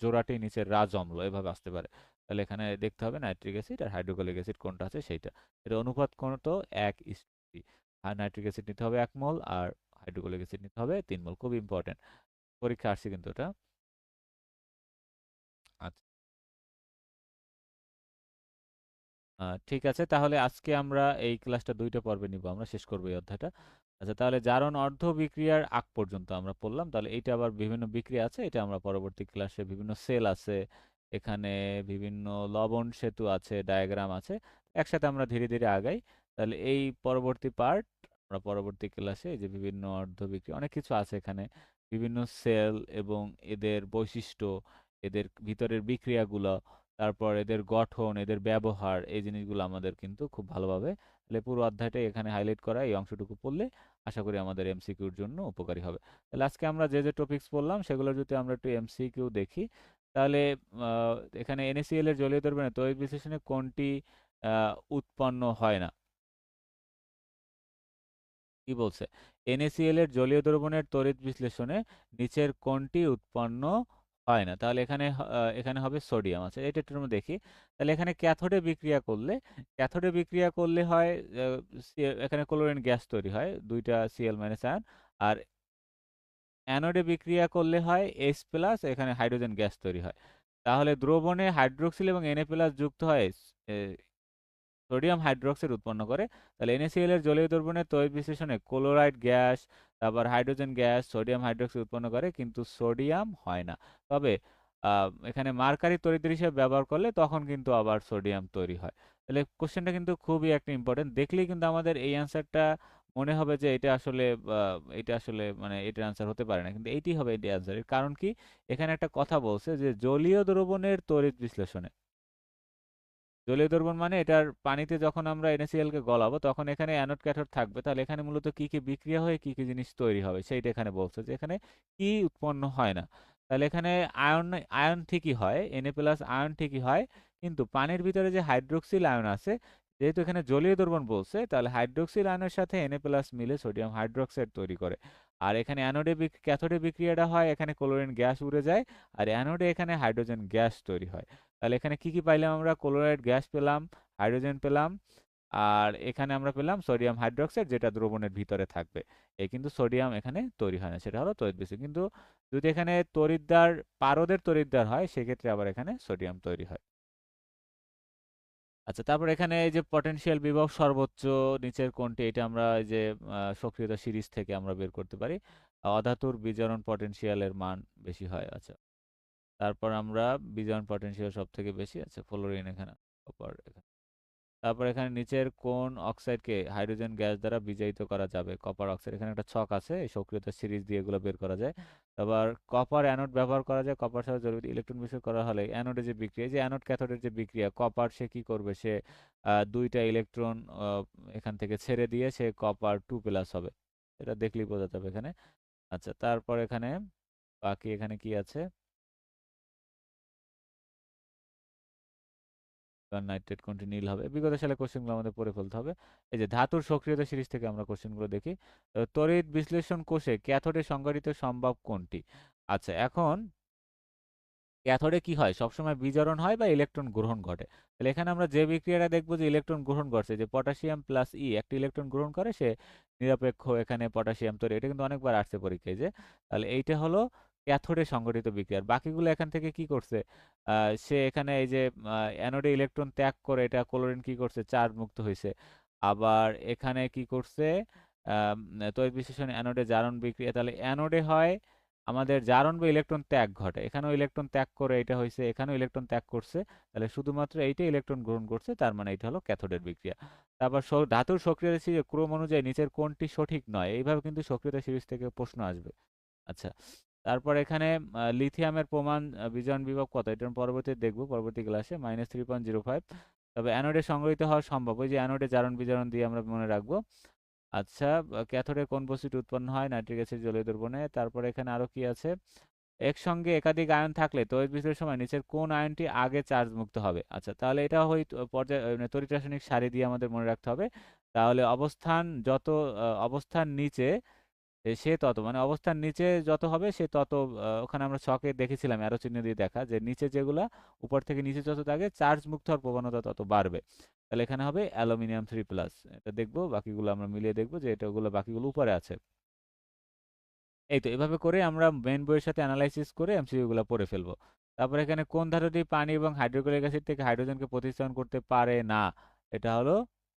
জোড়াটি নিচের রাজ অম্ল, এভাবে আসতে পারে। তাহলে এখানে দেখতে হবে নাইট্রিক অ্যাসিড আর হাইড্রোক্লোরিক অ্যাসিড কোনটা আছে সেইটা। এটা অনুপাত কত, 1:3। আর নাইট্রিক অ্যাসিড নিতে হবে 1 মোল, আর হাইড্রোক্লোরিক অ্যাসিড নিতে হবে 3 মোল। খুব ইম্পর্টেন্ট, পরীক্ষা আসছে কিন্তু এটা। আচ্ছা, ঠিক আছে, তাহলে আজকে আমরা এই ক্লাসটা 2টা পর্বে নিব, আমরা শেষ করবো এই অধ্যায়টা। আচ্ছা, তাহলে জারণ অর্ধ বিক্রিয়ার আগ পর্যন্ত আমরা পড়লাম। তাহলে এইটা আবার বিভিন্ন বিক্রিয়া আছে, এটা আমরা পরবর্তী ক্লাসে, বিভিন্ন সেল আছে এখানে, বিভিন্ন লবণ সেতু আছে, ডায়াগ্রাম আছে, একসাথে আমরা ধীরে ধীরে আগাই। তাহলে এই পরবর্তী পার্ট আমরা পরবর্তী ক্লাসে এই যে বিভিন্ন অর্ধবিক্রিয়া অনেক কিছু আছে এখানে, বিভিন্ন সেল এবং এদের বৈশিষ্ট্য, এদের ভিতরের বিক্রিয়াগুলো, তারপর এদের গঠন, এদের ব্যবহার, এই জিনিসগুলো আমাদের কিন্তু খুব ভালোভাবে তাহলে পুরো অধ্যায়টা এখানে হাইলাইট করা, এই অংশটুকু পড়লে আশা করি আমাদের এমসিকিউর জন্য উপকারী হবে। তাহলে আজকে আমরা যে যে টপিকস পড়লাম সেগুলো যদি আমরা একটু এমসিকিউ দেখি, তাহলে এখানে NaCl এর জলীয় দ্রবণের তড়িৎ বিশ্লেষণে কোনটি উৎপন্ন হয় না? কি বলছে? NaCl এর জলীয় দ্রবণের তড়িৎ বিশ্লেষণে নিচের কোনটি উৎপন্ন হয় না? তাহলে এখানে হবে সোডিয়াম। আচ্ছা, এটা একটু আমরা দেখি। তাহলে এখানে ক্যাথোডে বিক্রিয়া করলে হয় এখানে ক্লোরিন গ্যাস তৈরি হয়, দুইটা Cl মাইনাস আয়ন। আর অ্যানোডে বিক্রিয়া করলে হয় H প্লাস, এখানে হাইড্রোজেন গ্যাস তৈরি হয়। তাহলে দ্রবণে হাইড্রোক্সিল এবং Na প্লাস যুক্ত হয় সোডিয়াম হাইড্রোক্সাইড উৎপন্ন করে। তাহলে NaCl এর জলীয় দ্রবণের তড়িৎ বিশ্লেষণে ক্লোরাইড গ্যাস, তারপর হাইড্রোজেন গ্যাস, সোডিয়াম হাইড্রোক্সাইড উৎপন্ন করে, কিন্তু সোডিয়াম হয় না। তবে এখানে মার্কারি তড়িৎদ্বার হিসেবে ব্যবহার করলে তখন কিন্তু আবার সোডিয়াম তৈরি হয়। তাহলে কোশ্চেনটা কিন্তু খুবই একটা ইম্পর্টেন্ট, দেখলেই কিন্তু আমাদের এই অ্যান্সারটা মনে হবে যে এটা আসলে মানে এটার অ্যান্সার হতে পারে না, কিন্তু এইটি হবে এটি অ্যান্সার। এর কারণ কি? এখানে একটা কথা বলছে যে জলীয় দ্রবণের তড়িৎ বিশ্লেষণে, জলীয় দ্রবণ মানে এটার পানিতে যখন আমরা NaCl কে গলাবো তখন এখানে অ্যানোড ক্যাথোড থাকবে, তাহলে এখানে মূলত কি কি বিক্রিয়া হয়ে কি কি জিনিস তৈরি হবে সেইটা এখানে বলছে যে এখানে কি উৎপন্ন হয় না। তাহলে এখানে আয়ন আয়ন ঠিকই হয়, Na প্লাস আয়ন ঠিকই হয়, কিন্তু পানির ভিতরে যে হাইড্রোক্সিল আয়ন আছে, যেহেতু এখানে জলীয় দ্রবণ বলছে, তাহলে হাইড্রোক্সিল আয়নের সাথে Na প্লাস মিলে সোডিয়াম হাইড্রোক্সাইড তৈরি করে। আর এখানে ক্যাথোডে বিক্রিয়াটা হয়, এখানে ক্লোরিন গ্যাস উড়ে যায়, আর অ্যানোডে এখানে হাইড্রোজেন গ্যাস তৈরি হয়। তাহলে এখানে কি কি পাইলাম আমরা? ক্লোরাইড গ্যাস পেলাম, হাইড্রোজেন পেলাম, আর এখানে আমরা পেলাম সোডিয়াম হাইড্রোক্সাইড, যেটা দ্রবণের ভিতরে থাকবে। এই কিন্তু সোডিয়াম এখানে তৈরি হয় না, সেটা হলো তড়িৎ বিশ্লেষণ। কিন্তু যদি এখানে পারদের তড়িৎদ্বার হয়, সেক্ষেত্রে আবার এখানে সোডিয়াম তৈরি হয়। আচ্ছা, তারপর এখানে এই যে পটেনশিয়াল বিভব সর্বোচ্চ নিচের কোনটি, এটা আমরা এই যে সক্রিয়তা সিরিজ থেকে আমরা বের করতে পারি। অধাতুর বিজারণ পটেনশিয়ালের মান বেশি হয়। আচ্ছা, তারপর আমরা বিজারণ পটেনশিয়াল সব থেকে বেশি, আচ্ছা ফ্লোরিন এখানে, কপার এখানে। তারপর এখানে নিচের কোন অক্সাইডকে হাইড্রোজেন গ্যাস দ্বারা বিজায়িত করা যাবে? Copper oxide. এখানে একটা ছক আছে, এই সক্রিয়তা সিরিজ দিয়ে এগুলো বের করা যায়। তারপর কপার অ্যানোড ব্যবহার করা যায়, কপার সাথে জড়িত ইলেকট্রন বিস্তার করা হলে অ্যানোডে যে বিক্রিয়া, এই যে অ্যানোড ক্যাথোডের যে বিক্রিয়া, কপার সে কি করবে? সে দুইটা ইলেকট্রন এখান থেকে ছেড়ে দিয়ে সে কপার 2+ হবে। এটা দেখলেই বোঝা যাবে এখানে। আচ্ছা, তারপর এখানে বাকি এখানে কি আছে? নাইট্রেট কোনটি নীল হবে? বিগত সালে কোশ্চেনগুলো আমাদের পড়ে ফেলতে হবে। এই যে ধাতুর সক্রিয়তা সিরিজ থেকে আমরা কোশ্চেনগুলো দেখি। তড়িৎ বিশ্লেষণ কোষে ক্যাথোডে সংঘটিত সম্ভব কোনটি? আচ্ছা, এখন ক্যাথোডে কি হয়? সবসময় বিজারণ হয় বা ইলেকট্রন গ্রহণ ঘটে। তাহলে এখানে আমরা যে বিক্রিয়াটা দেখবো যে ইলেকট্রন গ্রহণ ঘটছে, যে পটাশিয়াম প্লাস একটা ইলেকট্রন গ্রহণ করে, সে নিরপেক্ষ এখানে পটাশিয়াম তৈরি। এটা কিন্তু অনেকবার আসছে পরীক্ষায় যে, তাহলে এইটা হলো ক্যাথোডে সংঘটিত বিক্রিয়া। আর বাকিগুলো এখান থেকে কি করছে? সে এখানে এই যে অ্যানোডে ইলেকট্রন ত্যাগ করে এটা ক্লোরিন কি করছে? চার্জ মুক্ত হয়েছে। আবার এখানে কি করছে? তড়িৎ বিশ্লেষণ অ্যানোডে জারণ বিক্রিয়া, তাহলে অ্যানোডে হয় আমাদের জারণ বা ইলেকট্রন ত্যাগ ঘটে। এখানেও ইলেকট্রন ত্যাগ করে এটা হয়েছে, এখানেও ইলেকট্রন ত্যাগ করছে, তাহলে শুধুমাত্র এইটা ইলেকট্রন গ্রহণ করছে, তার মানে এটা হলো ক্যাথোডের বিক্রিয়া। তারপর ধাতুর সক্রিয়তা সিরিজে ক্রম অনুযায়ী নিচের কোনটি সঠিক নয়? এইভাবে কিন্তু সক্রিয়তা সিরিজ থেকে প্রশ্ন আসবে। আচ্ছা, তারপর এখানে লিথিয়ামের প্রমাণ বিজারণ বিভব কত? এটা পরবর্তীতে দেখবো, পরবর্তী ক্লাসে, -3.05। তবে অ্যানোডে সংগঠিত হওয়া সম্ভব, ওই যে অ্যানোডে জারণ বিজারণ দিয়ে আমরা মনে রাখবো। আচ্ছা, ক্যাথোডে কোন বস্তুটি উৎপন্ন হয়? নাইট্রিক অ্যাসিড জলীয় দ্রবণে। তারপরে এখানে আরো কি আছে? একসঙ্গে একাধিক আয়ন থাকলে তড়িৎ বিশ্লেষণের সময় নিচের কোন আয়নটি আগে চার্জ মুক্ত হবে? আচ্ছা, তাহলে এটা হয় পর্যায় তড়িৎ রাসায়নিক সারি দিয়ে আমাদের মনে রাখতে হবে। তাহলে অবস্থান নিচে সে তত, মানে অবস্থান নিচে যত হবে সে তত, ওখানে আমরা ছকে দেখেছিলাম অ্যারো চিহ্ন দিয়ে দেখা, যে নিচে যেগুলা উপর থেকে নিচে যত থাকে চার্জ মুক্ত হওয়ার প্রবণতা তত বাড়বে। তাহলে এখানে হবে অ্যালুমিনিয়াম 3+। এটা দেখবো, বাকিগুলো আমরা মিলিয়ে দেখবো যে এটাগুলো বাকিগুলো উপরে আছে। এই তো এভাবে করে আমরা মেইন বইয়ের সাথে অ্যানালাইসিস করে এমসিকিউ গুলো পড়ে ফেলবো। তারপর এখানে কোন ধাতুটি পানি এবং হাইড্রোক্লোরিক অ্যাসিড থেকে হাইড্রোজেনকে প্রতিস্থাপন করতে পারে না? এটা হলো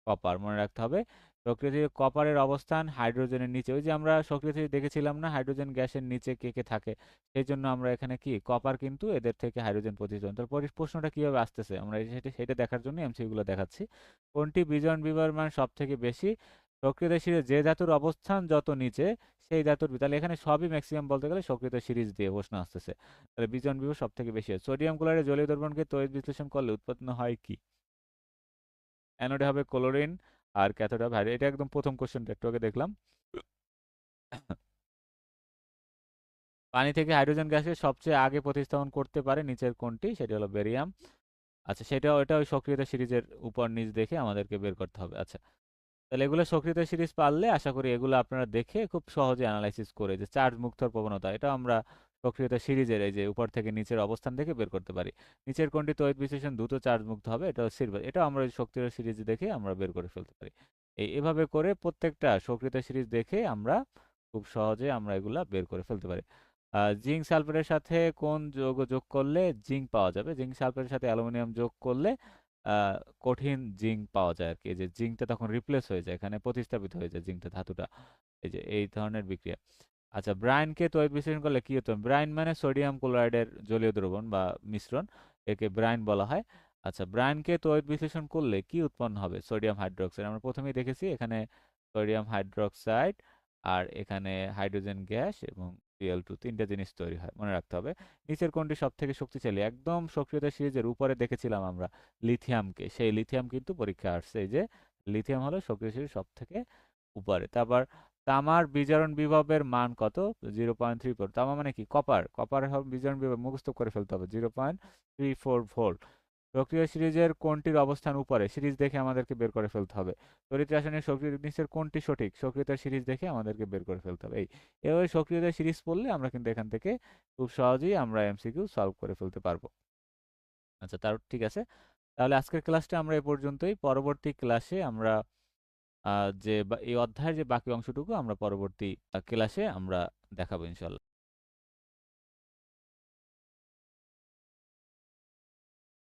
কপার, মনে রাখতে হবে। সক্রিয় থেকে কপারের অবস্থান হাইড্রোজেনের নিচে, ওই যে আমরা সক্রিয় থেকে দেখেছিলাম না হাইড্রোজেন গ্যাসের নিচে কে কে থাকে, সেই জন্য আমরা এখানে কি কপার কিন্তু এদের থেকে হাইড্রোজেন প্রতিস্থাপন। তারপর প্রশ্নটা কিভাবে আসতেছে আমরা সেটা দেখার জন্য এমসিকিউ গুলো দেখাচ্ছি। কোনটি বিজারণ বিভবের মান সব থেকে বেশি? সক্রিয়তা সিরিজ যে ধাতুর অবস্থান যত নিচে সেই ধাতুর তাহলে এখানে সবই ম্যাক্সিমাম বলতে গেলে সক্রিয়তা সিরিজ দিয়ে প্রশ্ন আসতেছে। তাহলে বিজন বিভব সব থেকে বেশি হয়। সোডিয়াম ক্লোরাইডে জলীয় দ্রবণকে তড়িৎ বিশ্লেষণ করলে উৎপন্ন হয় কি? অ্যানোডে হবে ক্লোরিন আর ক্যাথোডে হবে হাইড্রোজেন। এটা একদম প্রথম কোশ্চেনটা একটু আগে দেখলাম। পানি থেকে হাইড্রোজেন গ্যাসকে সবচেয়ে আগে প্রতিস্থাপন করতে পারে নিচের কোনটি? সেটি হলো বেরিয়াম। আচ্ছা, সেটা ওটা ওই সক্রিয়তা সিরিজের উপর নিচ দেখে আমাদেরকে বের করতে হবে। আচ্ছা, তাহলে এগুলো সক্রিয়তা সিরিজ পারলে আশা করি এগুলো আপনারা দেখে খুব সহজে অ্যানালাইসিস করে যে চার্জ মুক্তর প্রবণতা, এটা আমরা সক্রিয়তা সিরিজের এই যে উপর থেকে নিচের অবস্থান থেকে বের করতে পারি। নিচের কোনটি তড়িৎ বিশ্লেষণ দ্রুত চার্জ মুক্ত হবে? এটা সিলভার। এটা আমরা ওই সক্রিয়তা সিরিজ দেখে আমরা বের করে ফেলতে পারি। এভাবে করে প্রত্যেকটা সক্রিয়তা সিরিজ দেখে আমরা খুব সহজে আমরা এগুলা বের করে ফেলতে পারি। জিঙ্ক সালফেটের সাথে কোন যৌগ যোগ করলে জিঙ্ক পাওয়া যাবে? জিঙ্ক সালফেটের সাথে অ্যালুমিনিয়াম যোগ করলে আহ, কঠিন জিঙ্ক পাওয়া যায় আর কি। এই যে জিঙ্কটা তখন রিপ্লেস হয়ে যায়, এখানে প্রতিস্থাপিত হয়ে যায় জিঙ্কটা ধাতুটা। এই যে এই ধরনের বিক্রিয়া। আচ্ছা, ব্রাইনকে তড়িৎ বিশ্লেষণ করলে কি হতো? ব্রাইন মানে সোডিয়াম ক্লোরাইডের জলীয় দ্রবণ বা মিশ্রণ, একে ব্রাইন বলা হয়। আচ্ছা, ব্রাইনকে তড়িৎ বিশ্লেষণ করলে কি উৎপন্ন হবে? Sodium hydroxide. আমরা প্রথমেই দেখেছি এখানে সোডিয়াম হাইড্রোক্সাইড আর এখানে হাইড্রোজেন গ্যাস এবং Cl2, তিনটা জিনিস তৈরি হয়, মনে রাখতে হবে। নিচের কোনটি সব থেকে শক্তিশালী? একদম সক্রিয়তা সিরিজের উপরে দেখেছিলাম আমরা লিথিয়ামকে, সেই লিথিয়াম কিন্তু পরীক্ষা আসছে। এই যে লিথিয়াম হলো সক্রিয় সিরিজ সব থেকে উপরে। তারপর তামার বিজারণ বিভবের মান কত? 0.34। তামা মানে কি? কপার। কপার বিজারণ বিভব মুখস্থ করে ফেলতে হবে, 0.34 ভোল্ট। সক্রিয় সিরিজের কোনটির অবস্থান উপরে? সিরিজ দেখে আমাদেরকে বের করে ফেলতে হবে। তড়িৎ রাসায়নিক সক্রিয় জিনিসের কোনটি সঠিক? সক্রিয়তার সিরিজ দেখে আমাদেরকে বের করে ফেলতে হবে। এভাবে সক্রিয়তার সিরিজ পড়লে আমরা কিন্তু এখান থেকে খুব সহজেই আমরা এমসিকিউ সলভ করে ফেলতে পারবো। আচ্ছা, ঠিক আছে। তাহলে আজকের ক্লাসটা আমরা এ পর্যন্তই। পরবর্তী ক্লাসে আমরা এই অধ্যায়ের যে বাকি অংশটুকু আমরা পরবর্তী ক্লাসে আমরা দেখাবো ইনশাল্লাহ।